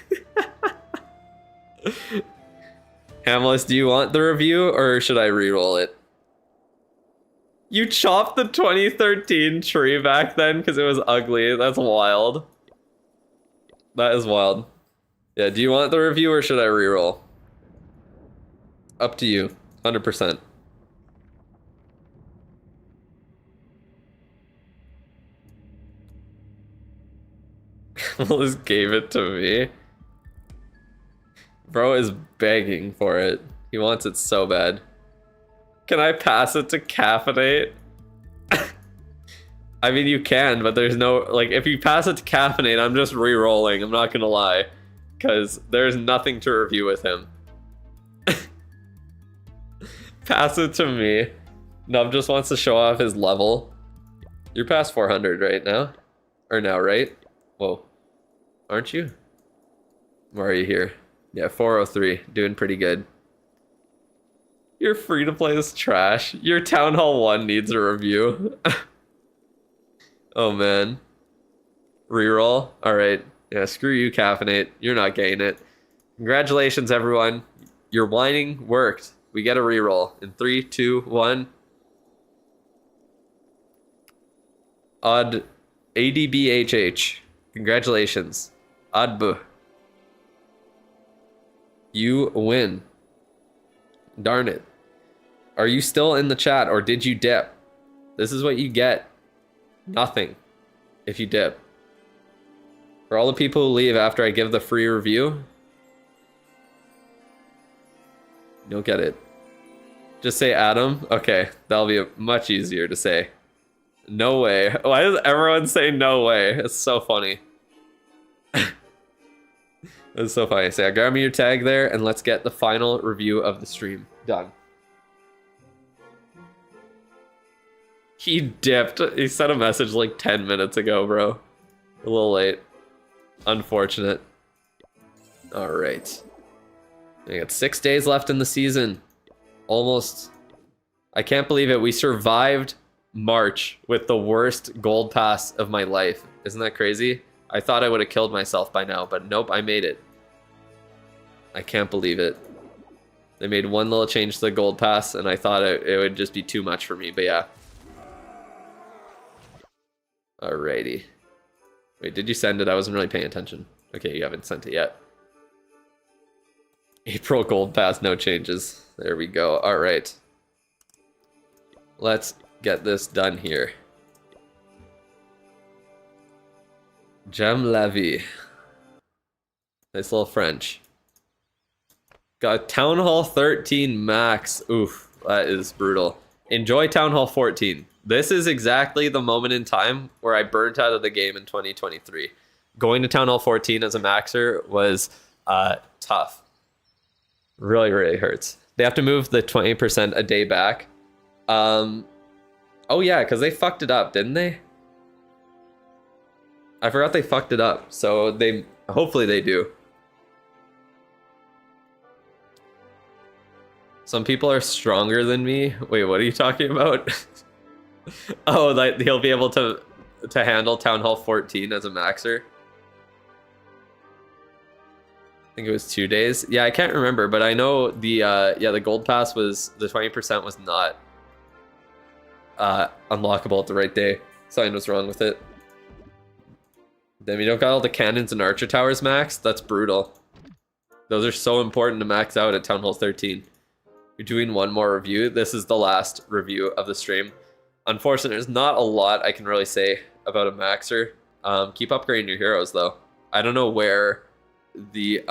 A: Hamlet, do you want the review or should I re-roll it? You chopped the 2013 tree back then because it was ugly. That's wild. That is wild. Yeah, do you want the review or should I re-roll? Up to you. 100%. Just gave it to me. Bro is begging for it. He wants it so bad. Can I pass it to Caffeinate? I mean, you can, but there's no... Like, if you pass it to Caffeinate, I'm just re-rolling. I'm not gonna lie. Because there's nothing to review with him. Pass it to me. Nub just wants to show off his level. You're past 400 right now. Or now, right? Whoa. Aren't you? Where are you here? Yeah, 403. Doing pretty good. You're free to play this trash. Your Town Hall 1 needs a review. Oh, man. Reroll? Alright. Yeah, screw you, Caffeinate. You're not getting it. Congratulations, everyone. Your whining worked. We get a reroll. In 3, 2, 1. Odd ADBHH. Congratulations. Oddbuh. You win. Darn it. Are you still in the chat or did you dip? This is what you get. Nothing. If you dip. For all the people who leave after I give the free review, you'll get it. Just say Adam. Okay, that'll be much easier to say. No way. Why does everyone say no way? It's so funny. It's so funny. Say, grab me your tag there and let's get the final review of the stream done. He dipped. He sent a message like 10 minutes ago, bro. A little late. Unfortunate. All right. We got 6 days left in the season. Almost. I can't believe it. We survived March with the worst gold pass of my life. Isn't that crazy? I thought I would have killed myself by now, but nope, I made it. I can't believe it. They made one little change to the gold pass, and I thought it would just be too much for me, but yeah. Alrighty. Wait, did you send it? I wasn't really paying attention. Okay, you haven't sent it yet. April Gold Pass, no changes. There we go. All right. Let's get this done here. Gem Levy. Nice little French. Got Town Hall 13 max. Oof, that is brutal. Enjoy Town Hall 14. This is exactly the moment in time where I burnt out of the game in 2023. Going to Town Hall 14 as a maxer was tough. Really, really hurts. They have to move the 20% a day back. Oh yeah, because they fucked it up, didn't they? I forgot they fucked it up. So they hopefully they do. Some people are stronger than me. Wait, what are you talking about? Oh, like he'll be able to handle Town Hall 14 as a maxer. I think it was 2 days. Yeah, I can't remember, but I know the the gold pass was the 20% was not unlockable at the right day. Something was wrong with it. Then we don't got all the cannons and archer towers maxed. That's brutal. Those are so important to max out at Town Hall 13. You're doing one more review. This is the last review of the stream. Unfortunately, there's not a lot I can really say about a maxer. Keep upgrading your heroes, though. I don't know where the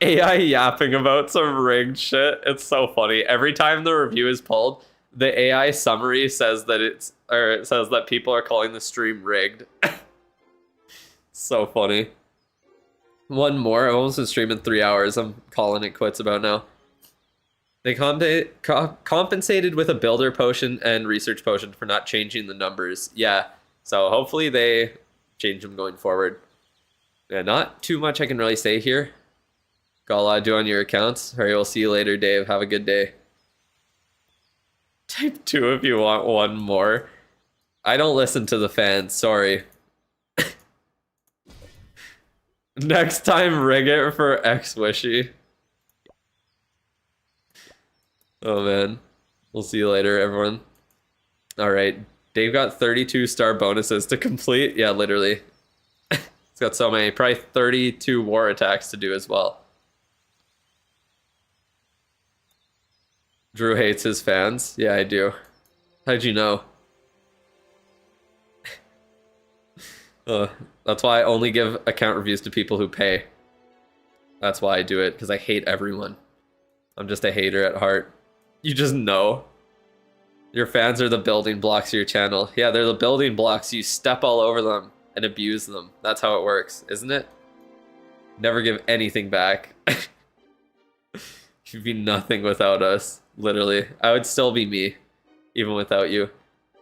A: AI yapping about some rigged shit. It's so funny. Every time the review is pulled, the AI summary says that it says that people are calling the stream rigged. So funny. One more. I've almost been streaming 3 hours. I'm calling it quits about now. They compensated with a builder potion and research potion for not changing the numbers. Yeah, so hopefully they change them going forward. Yeah, not too much I can really say here. Got a lot to do on your accounts. Alright, we'll see you later, Dave. Have a good day. Type 2 if you want one more. I don't listen to the fans, sorry. Next time, rig it for X-Wishy. Oh man. We'll see you later, everyone. Alright. Dave got 32 star bonuses to complete. Yeah, literally. He's got so many. Probably 32 war attacks to do as well. Drew hates his fans. Yeah, I do. How'd you know? That's why I only give account reviews to people who pay. That's why I do it, because I hate everyone. I'm just a hater at heart. You just know. Your fans are the building blocks of your channel. Yeah, they're the building blocks. You step all over them and abuse them. That's how it works, isn't it? Never give anything back. You'd be nothing without us, literally. I would still be me, even without you.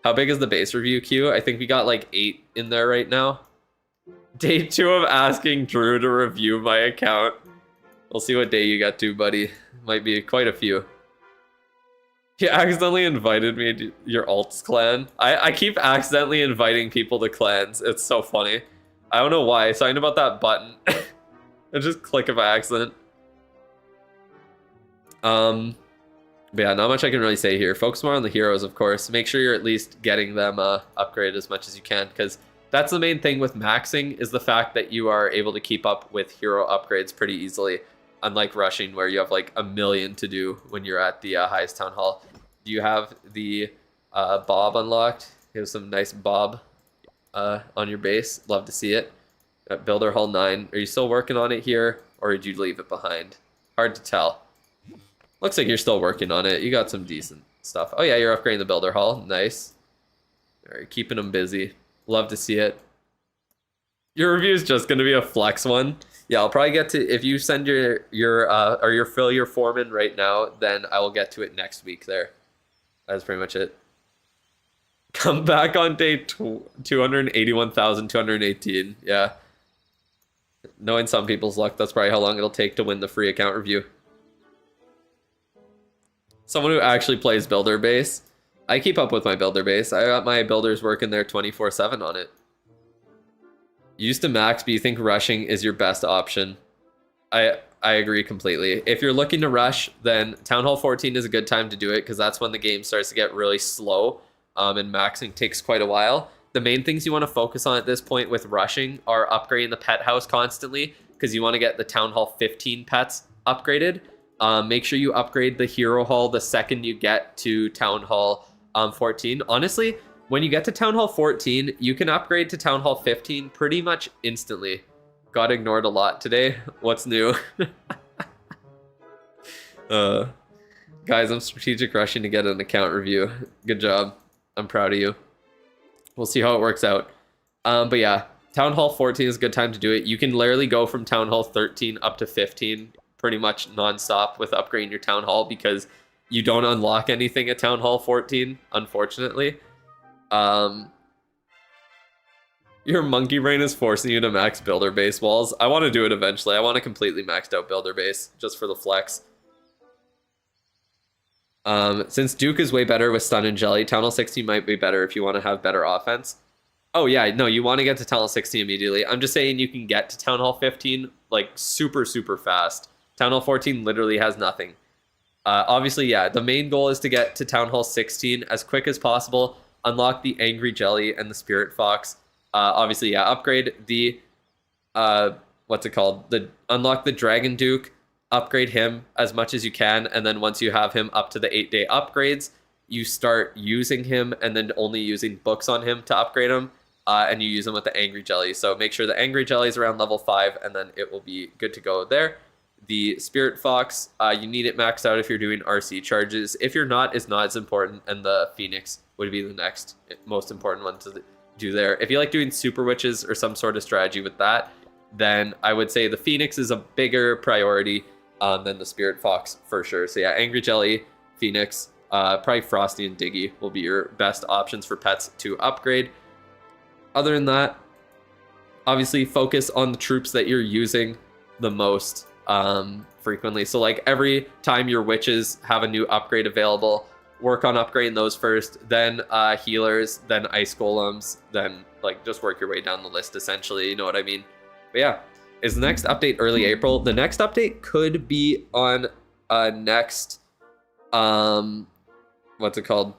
A: How big is the base review queue? I think we got like 8 in there right now. Day 2 of asking Drew to review my account. We'll see what day you got to, buddy. Might be quite a few. You accidentally invited me to your alts clan. I keep accidentally inviting people to clans. It's so funny. I don't know why. Something about that button. I just click by accident. But yeah, not much I can really say here. Focus more on the heroes, of course. Make sure you're at least getting them upgraded as much as you can, because that's the main thing with maxing, is the fact that you are able to keep up with hero upgrades pretty easily, unlike rushing, where you have like a million to do when you're at the highest town hall. Do you have the Bob unlocked? You have some nice Bob on your base. Love to see it. At Builder Hall 9. Are you still working on it here, or did you leave it behind? Hard to tell. Looks like you're still working on it. You got some decent stuff. Oh yeah, you're upgrading the Builder Hall. Nice. Alright, keeping them busy. Love to see it. Your review is just gonna be a flex one. Yeah, I'll probably get to, if you send your fill your form in right now, then I will get to it next week there. That's pretty much it. Come back on day 281,218. Yeah. Knowing some people's luck, that's probably how long it'll take to win the free account review. Someone who actually plays builder base. I keep up with my builder base. I got my builders working there 24/7 on it. Used to max, but you think rushing is your best option. I agree completely. If you're looking to rush, then Town Hall 14 is a good time to do it, because that's when the game starts to get really slow, and maxing takes quite a while. the main things you want to focus on at this point with rushing are upgrading the pet house constantly, because you want to get the Town Hall 15 pets upgraded. Make sure you upgrade the Hero Hall the second you get to Town Hall 14. Honestly, when you get to Town Hall 14, you can upgrade to Town Hall 15 pretty much instantly. Got ignored a lot today. What's new? Guys, I'm strategic rushing to get an account review. Good job. I'm proud of you. We'll see how it works out. But yeah, Town Hall 14 is a good time to do it. You can literally go from Town Hall 13 up to 15 pretty much nonstop with upgrading your Town Hall, because you don't unlock anything at Town Hall 14, unfortunately. Your monkey brain is forcing you to max builder base walls. I want to do it eventually. I want a completely maxed out builder base just for the flex. Since Duke is way better with stun and jelly, Town Hall 16 might be better if you want to have better offense. Oh yeah, no, you want to get to Town Hall 16 immediately. I'm just saying you can get to Town Hall 15 like super fast. Town Hall 14 literally has nothing. Obviously, yeah, the main goal is to get to Town Hall 16 as quick as possible. Unlock the Angry Jelly and the Spirit Fox. Obviously, yeah, upgrade the what's it called? Unlock the Dragon Duke. Upgrade him as much as you can, and then once you have him up to the 8-day upgrades, you start using him and then only using books on him to upgrade him, and you use him with the Angry Jelly. So make sure the Angry Jelly is around level 5, and then it will be good to go there. The Spirit Fox, you need it maxed out if you're doing RC charges. If you're not, it's not as important, and the Phoenix would be the next most important one to do there. If you like doing Super Witches or some sort of strategy with that, then I would say the Phoenix is a bigger priority than the Spirit Fox for sure. So yeah, Angry Jelly, Phoenix, probably Frosty and Diggy will be your best options for pets to upgrade. Other than that, obviously focus on the troops that you're using the most frequently. So like every time your witches have a new upgrade available, work on upgrading those first, then healers, then ice golems, then like just work your way down the list essentially, you know what I mean? But yeah. Is the next update early April? The next update could be on next what's it called?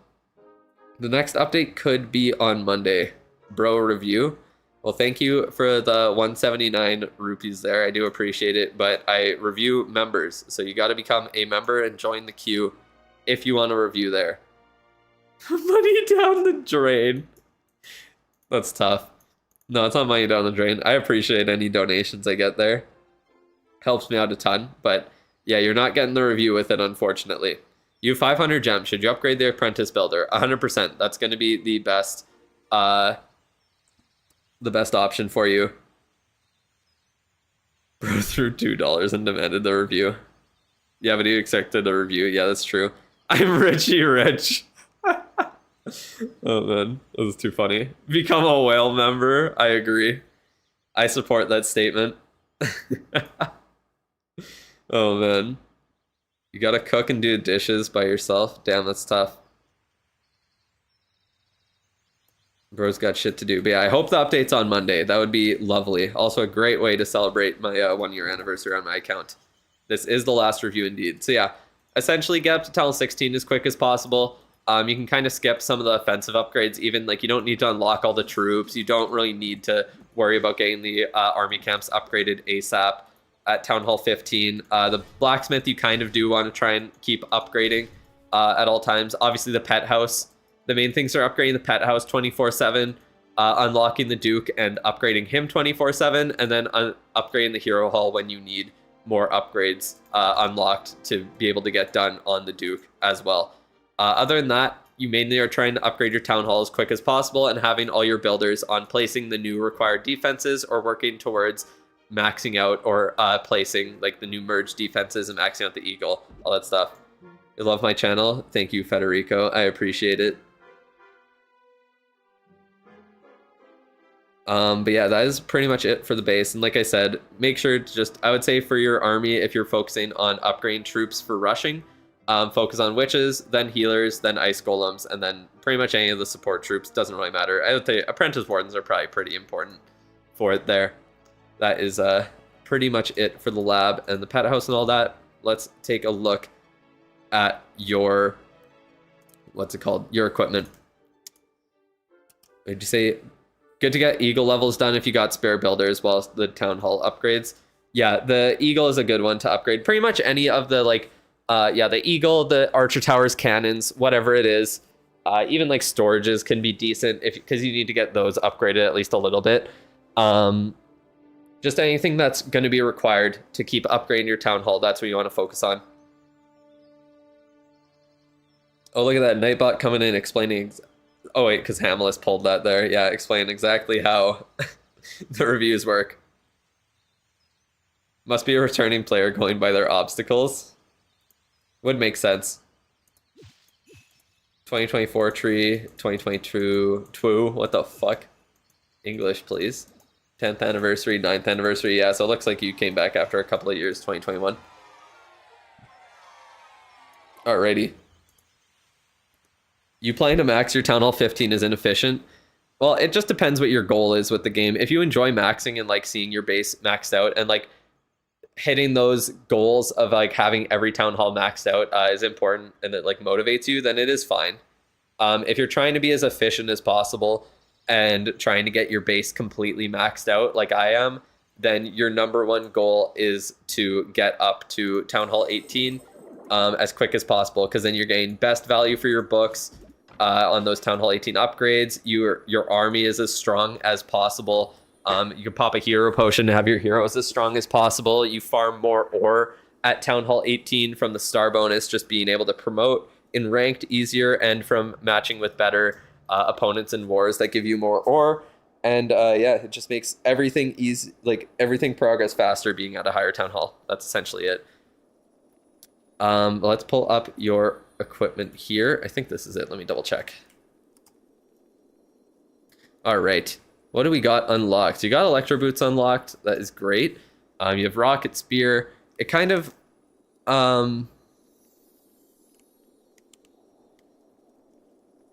A: The next update could be on Monday. Bro review. Well, thank you for the 179 rupees there. I do appreciate it, but I review members. So you got to become a member and join the queue if you want to review there. Money down the drain. That's tough. No, it's not money down the drain. I appreciate any donations I get there. Helps me out a ton. But yeah, you're not getting the review with it, unfortunately. You have 500 gems. Should you upgrade the Apprentice Builder? 100%. That's going to be the best option for you. Bro threw $2 and demanded the review. Yeah, but he expected a review. Yeah, that's true. I'm Richie Rich. Oh man, that was too funny. Become a whale member. I agree. I support that statement. Oh man. You gotta cook and do dishes by yourself. Damn, that's tough. Bro's got shit to do. But yeah, I hope the update's on Monday. That would be lovely. Also a great way to celebrate my 1-year anniversary on my account. This is the last review indeed. So yeah, essentially get up to Town 16 as quick as possible. You can kind of skip some of the offensive upgrades. Even like you don't need to unlock all the troops. You don't really need to worry about getting the army camps upgraded ASAP at Town Hall 15. The blacksmith you kind of do want to try and keep upgrading at all times. Obviously the pet house. The main things are upgrading the pet house 24/7, unlocking the Duke and upgrading him 24/7, and then upgrading the hero hall when you need more upgrades unlocked to be able to get done on the Duke as well. Other than that, you mainly are trying to upgrade your town hall as quick as possible and having all your builders on placing the new required defenses or working towards maxing out or placing like the new merge defenses and maxing out the eagle, all that stuff. You love my channel. Thank you, Federico. I appreciate it. But yeah, that is pretty much it for the base. And like I said, make sure to just, I would say for your army, if you're focusing on upgrading troops for rushing, focus on witches, then healers, then ice golems, and then pretty much any of the support troops. Doesn't really matter. I would say apprentice wardens are probably pretty important for it there. That is pretty much it for the lab and the pet house and all that. Let's take a look at your, what's it called? Your equipment. Would you say good to get Eagle levels done if you got spare builders as well as the Town Hall upgrades? Yeah, the Eagle is a good one to upgrade. Pretty much any of the like, yeah, the Eagle, the Archer Towers, cannons, whatever it is. Even like storages can be decent if because you need to get those upgraded at least a little bit. Just anything that's going to be required to keep upgrading your Town Hall. That's what you want to focus on. Oh, look at that Nightbot coming in explaining. Oh wait, because Hamlet pulled that there. Yeah, explain exactly how the reviews work. Must be a returning player going by their obstacles. Would make sense. 2024 tree, 2022 twoo. What the fuck? English, please. 10th anniversary, 9th anniversary. Yeah, so it looks like you came back after a couple of years, 2021. Alrighty. You playing to max your Town Hall 15 is inefficient. Well, it just depends what your goal is with the game. If you enjoy maxing and like seeing your base maxed out and like hitting those goals of like having every Town Hall maxed out is important and it like motivates you, then it is fine. If you're trying to be as efficient as possible and trying to get your base completely maxed out like I am, then your number one goal is to get up to Town Hall 18 as quick as possible, because then you're getting best value for your books on those Town Hall 18 upgrades. Your army is as strong as possible. You can pop a hero potion to have your heroes as strong as possible. You farm more ore at Town Hall 18 from the star bonus, just being able to promote in ranked easier and from matching with better opponents in wars that give you more ore. And yeah, it just makes everything easy, like everything progress faster being at a higher Town Hall. That's essentially it. Let's pull up your equipment here. I think this is it. Let me double check. All right. What do we got unlocked? You got Electro Boots unlocked. That is great. You have Rocket Spear. It kind of...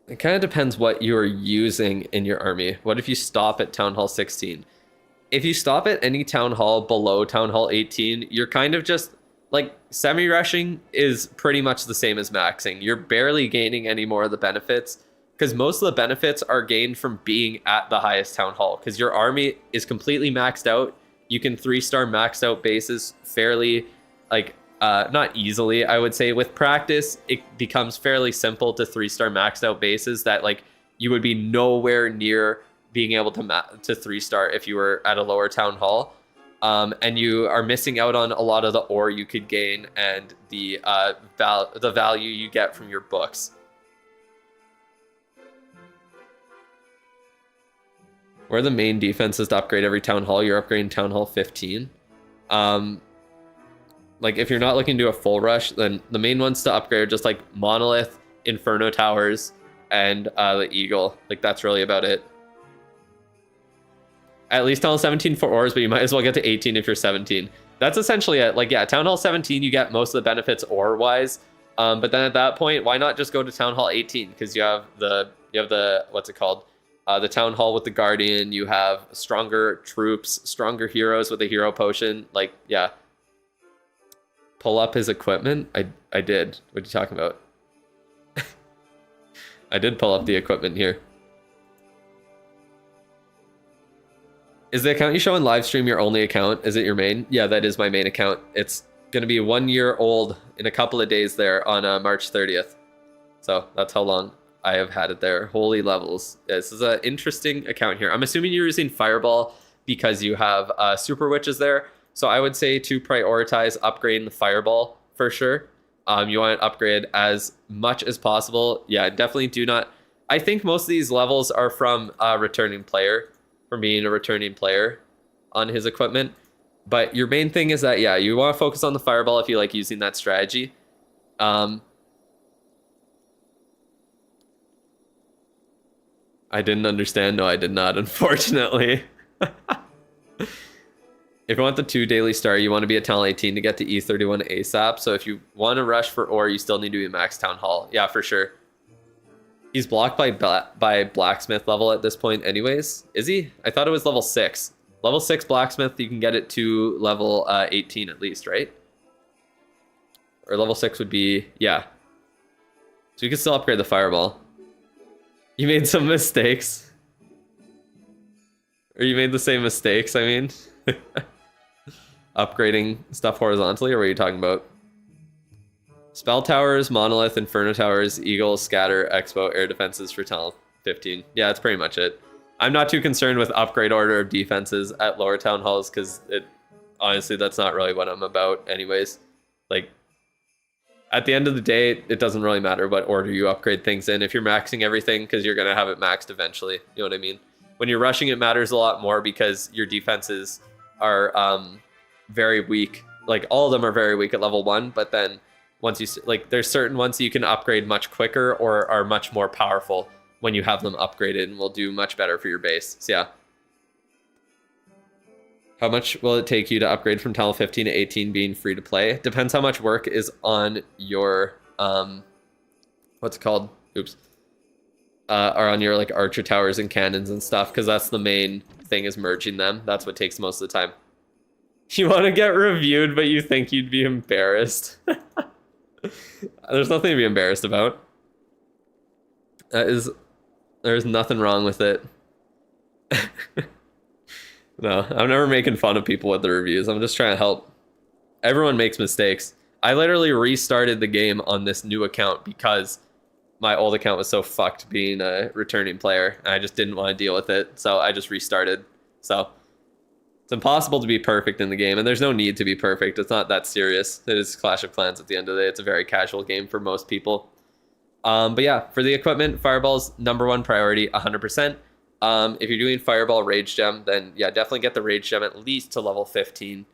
A: it kind of depends what you're using in your army. What if you stop at Town Hall 16? If you stop at any Town Hall below Town Hall 18, you're kind of just... like, semi-rushing is pretty much the same as maxing. You're barely gaining any more of the benefits, because most of the benefits are gained from being at the highest Town Hall, because your army is completely maxed out. You can 3-star maxed out bases fairly, like, not easily, I would say. With practice, it becomes fairly simple to 3-star maxed out bases that, like, you would be nowhere near being able to 3-star if you were at a lower Town Hall. And you are missing out on a lot of the ore you could gain and the value you get from your books. Where are the main defenses to upgrade every Town Hall? You're upgrading Town Hall 15. Like, if you're not looking to do a full rush, then the main ones to upgrade are just like Monolith, Inferno Towers, and the Eagle. Like, that's really about it. At least Town Hall 17 for ores, but you might as well get to 18 if you're 17. That's essentially it. Like, yeah, Town Hall 17, you get most of the benefits ore-wise. But then at that point, why not just go to Town Hall 18? Because you have the, what's it called? The Town Hall with the Guardian. You have stronger troops, stronger heroes with a hero potion. Like, yeah. Pull up his equipment? I did. What are you talking about? I did pull up the equipment here. Is the account you show in live stream your only account? Is it your main? Yeah, that is my main account. It's going to be 1 year old in a couple of days there on March 30th. So that's how long I have had it there. Holy levels. This is an interesting account here. I'm assuming you're using Fireball because you have Super Witches there. So I would say to prioritize upgrading the Fireball for sure. You want to upgrade as much as possible. Yeah, definitely do not. I think most of these levels are from a returning player. From being a returning player on his equipment. But your main thing is that, yeah, you want to focus on the Fireball if you like using that strategy. I didn't understand. No, I did not, unfortunately. If you want the 2 daily star, you want to be at Town Hall 18 to get to E31 ASAP. So if you want to rush for ore, you still need to be max Town Hall. Yeah, for sure. He's blocked by blacksmith level at this point anyways. Is he? I thought it was level 6. Level 6 blacksmith, you can get it to level 18 at least, right? Or level 6 would be, yeah. So you can still upgrade the Fireball. You made some mistakes. Or you made the same mistakes, I mean? Upgrading stuff horizontally, or what are you talking about? Spell Towers, Monolith, Inferno Towers, Eagle, Scatter, Expo, Air Defenses for Talent 15. Yeah, that's pretty much it. I'm not too concerned with upgrade order of defenses at lower town halls, because honestly, that's not really what I'm about anyways. Like, at the end of the day, it doesn't really matter what order you upgrade things in if you're maxing everything, because you're going to have it maxed eventually. You know what I mean? When you're rushing, it matters a lot more because your defenses are very weak. Like, all of them are very weak at level 1, but then once you, like, there's certain ones you can upgrade much quicker or are much more powerful when you have them upgraded and will do much better for your base. So yeah. How much will it take you to upgrade from Talent 15 to 18 being free to play? Depends how much work is on your, what's it called? Oops. Are on your, like, archer towers and cannons and stuff, because that's the main thing, is merging them. That's what takes most of the time. You want to get reviewed, but you think you'd be embarrassed. There's nothing to be embarrassed about. There's nothing wrong with it. No, I'm never making fun of people with the reviews. I'm just trying to help. Everyone makes mistakes. I literally restarted the game on this new account because my old account was so fucked being a returning player. And I just didn't want to deal with it, so I just restarted. So it's impossible to be perfect in the game, and there's no need to be perfect. It's not that serious. It is Clash of Clans at the end of the day. It's a very casual game for most people. But yeah, for the equipment, Fireball's #1 priority, 100%. If you're doing Fireball Rage Gem, then yeah, definitely get the Rage Gem at least to level 15.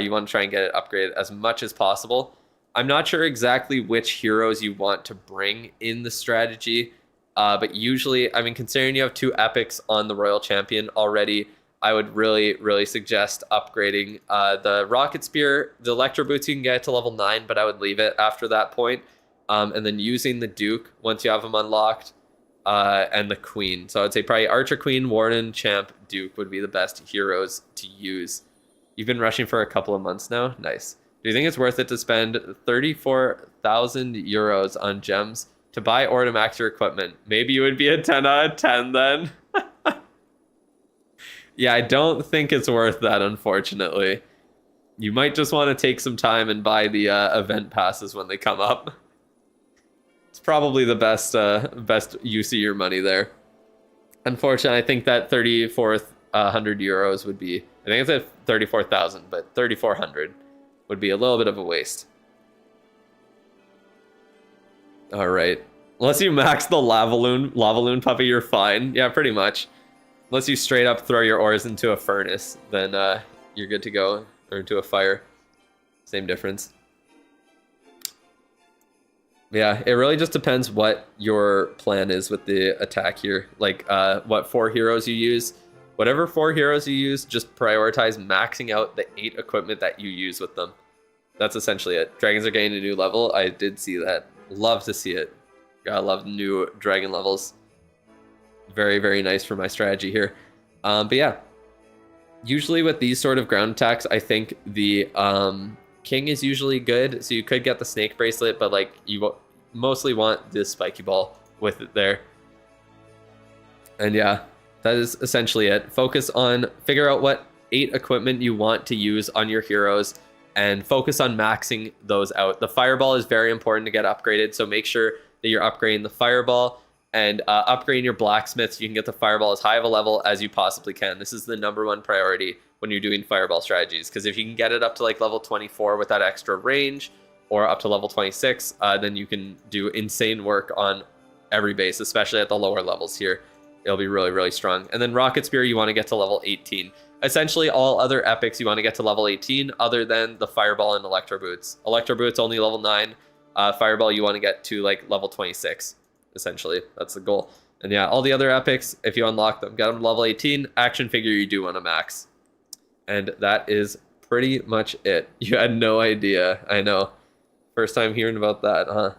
A: You want to try and get it upgraded as much as possible. I'm not sure exactly which heroes you want to bring in the strategy, but usually, I mean, considering you have 2 epics on the Royal Champion already, I would really, really suggest upgrading the Rocket Spear. The Electro Boots you can get to level 9, but I would leave it after that point. And then using the Duke once you have them unlocked, and the Queen. So I'd say probably Archer, Queen, Warden, Champ, Duke would be the best heroes to use. You've been rushing for a couple of months now? Nice. Do you think it's worth it to spend 34,000 euros on gems to buy or to max your equipment? Maybe you would be a 10 out of 10 then. Yeah, I don't think it's worth that, unfortunately. You might just want to take some time and buy the event passes when they come up. It's probably the best use of your money there. Unfortunately, I think that 3,400 euros would be, I think it's at 34,000, but 3,400 would be a little bit of a waste. All right. Unless you max the lava loon puppy, you're fine. Yeah, pretty much. Unless you straight up throw your ores into a furnace, then you're good to go. Or into a fire. Same difference. Yeah, it really just depends what your plan is with the attack here. Like, what 4 heroes you use. Whatever 4 heroes you use, just prioritize maxing out the 8 equipment that you use with them. That's essentially it. Dragons are getting a new level. I did see that. Love to see it. Gotta love new dragon levels. Very, very nice for my strategy here. But yeah, usually with these sort of ground attacks, I think the king is usually good. So you could get the snake bracelet, but like you mostly want this spiky ball with it there. And yeah, that is essentially it. Focus on, figure out what 8 equipment you want to use on your heroes and focus on maxing those out. The fireball is very important to get upgraded, so make sure that you're upgrading the fireball and upgrading your blacksmiths. You can get the fireball as high of a level as you possibly can. This is the #1 priority when you're doing fireball strategies, because if you can get it up to like level 24 with that extra range, or up to level 26, then you can do insane work on every base, especially at the lower levels here. It'll be really, really strong. And then Rocket Spear, you want to get to level 18. Essentially, all other epics, you want to get to level 18, other than the Fireball and Electro Boots. Electro Boots only level 9. Fireball, you want to get to like level 26. Essentially, that's the goal. And yeah, all the other epics, if you unlock them, get them to level 18. Action figure, you do want to max. And that is pretty much it. You had no idea. I know. First time hearing about that, huh?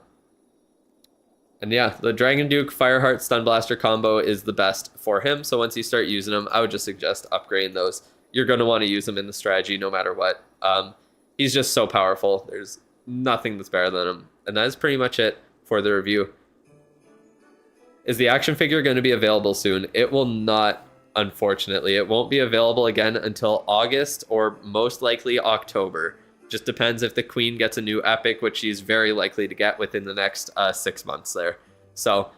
A: And yeah, the Dragon Duke Fireheart Stun Blaster combo is the best for him. So once you start using them, I would just suggest upgrading those. You're going to want to use them in the strategy no matter what. He's just so powerful. There's nothing that's better than him. And that is pretty much it for the review. Is the action figure going to be available soon? It will not unfortunately. It won't be available again until August or most likely October. Just depends if the queen gets a new epic, which she's very likely to get within the next 6 months there. So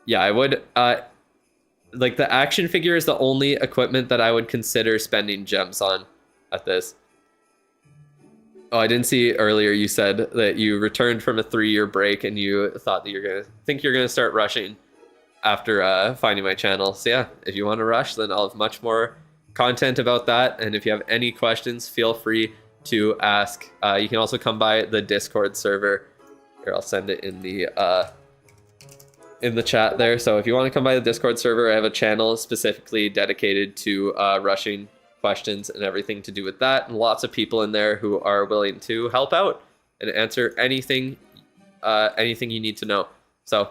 A: yeah, I would like the action figure is the only equipment that I would consider spending gems on at this. Oh, I didn't see earlier you said that you returned from a 3-year break and you thought that you're gonna start rushing after finding my channel. So yeah, if you want to rush, then I'll have much more content about that. And if you have any questions, feel free to ask. You can also come by the Discord server. Here, I'll send it in the chat there. So if you want to come by the Discord server, I have a channel specifically dedicated to rushing questions and everything to do with that, and lots of people in there who are willing to help out and answer anything you need to know. So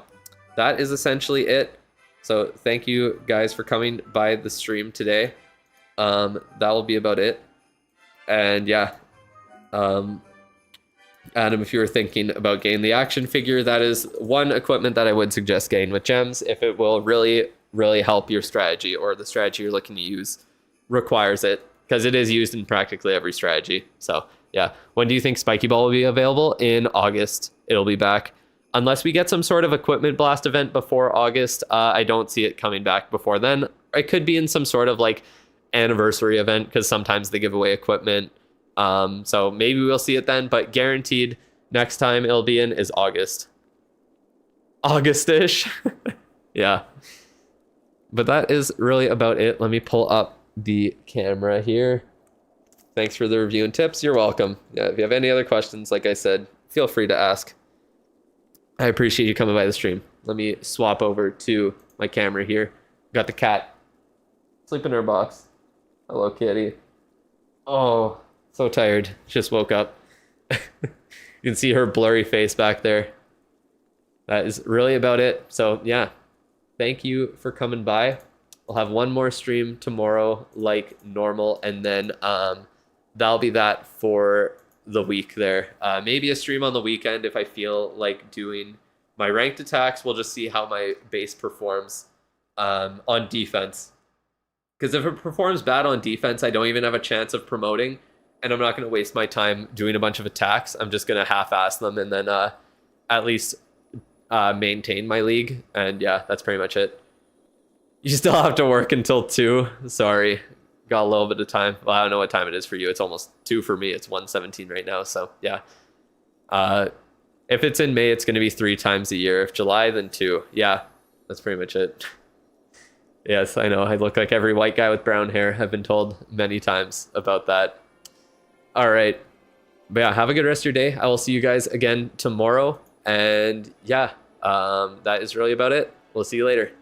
A: that is essentially it. So thank you guys for coming by the stream today. That will be about it. And yeah, Adam, if you were thinking about getting the action figure, that is one equipment that I would suggest getting with gems if it will really, really help your strategy, or the strategy you're looking to use requires it, because it is used in practically every strategy. So yeah, when do you think Spiky Ball will be available? In August, it'll be back. Unless we get some sort of equipment blast event before August, I don't see it coming back before then. It could be in some sort of like anniversary event, because sometimes they give away equipment. So maybe we'll see it then, but guaranteed next time it'll be in is August. August-ish. Yeah. But that is really about it. Let me pull up the camera here. Thanks for the review and tips. You're welcome. Yeah, if you have any other questions, like I said, feel free to ask. I appreciate you coming by the stream. Let me swap over to my camera here. Got the cat sleeping in her box. Hello, kitty. Oh, so tired. Just woke up. You can see her blurry face back there. That is really about it. So yeah, thank you for coming by. We'll have one more stream tomorrow like normal, and then that'll be that for the week there. Maybe a stream on the weekend if I feel like doing my ranked attacks. We'll just see how my base performs on defense. Because if it performs bad on defense, I don't even have a chance of promoting, and I'm not going to waste my time doing a bunch of attacks. I'm just going to half-ass them and then at least maintain my league. And yeah, that's pretty much it. You still have to work until 2. Sorry. Got a little bit of time. Well, I don't know what time it is for you. It's almost 2 for me. It's 1:17 right now. So yeah. If it's in May, it's going to be 3 times a year. If July, then 2. Yeah, that's pretty much it. Yes, I know. I look like every white guy with brown hair. I've been told many times about that. All right. But yeah, have a good rest of your day. I will see you guys again tomorrow. And yeah, that is really about it. We'll see you later.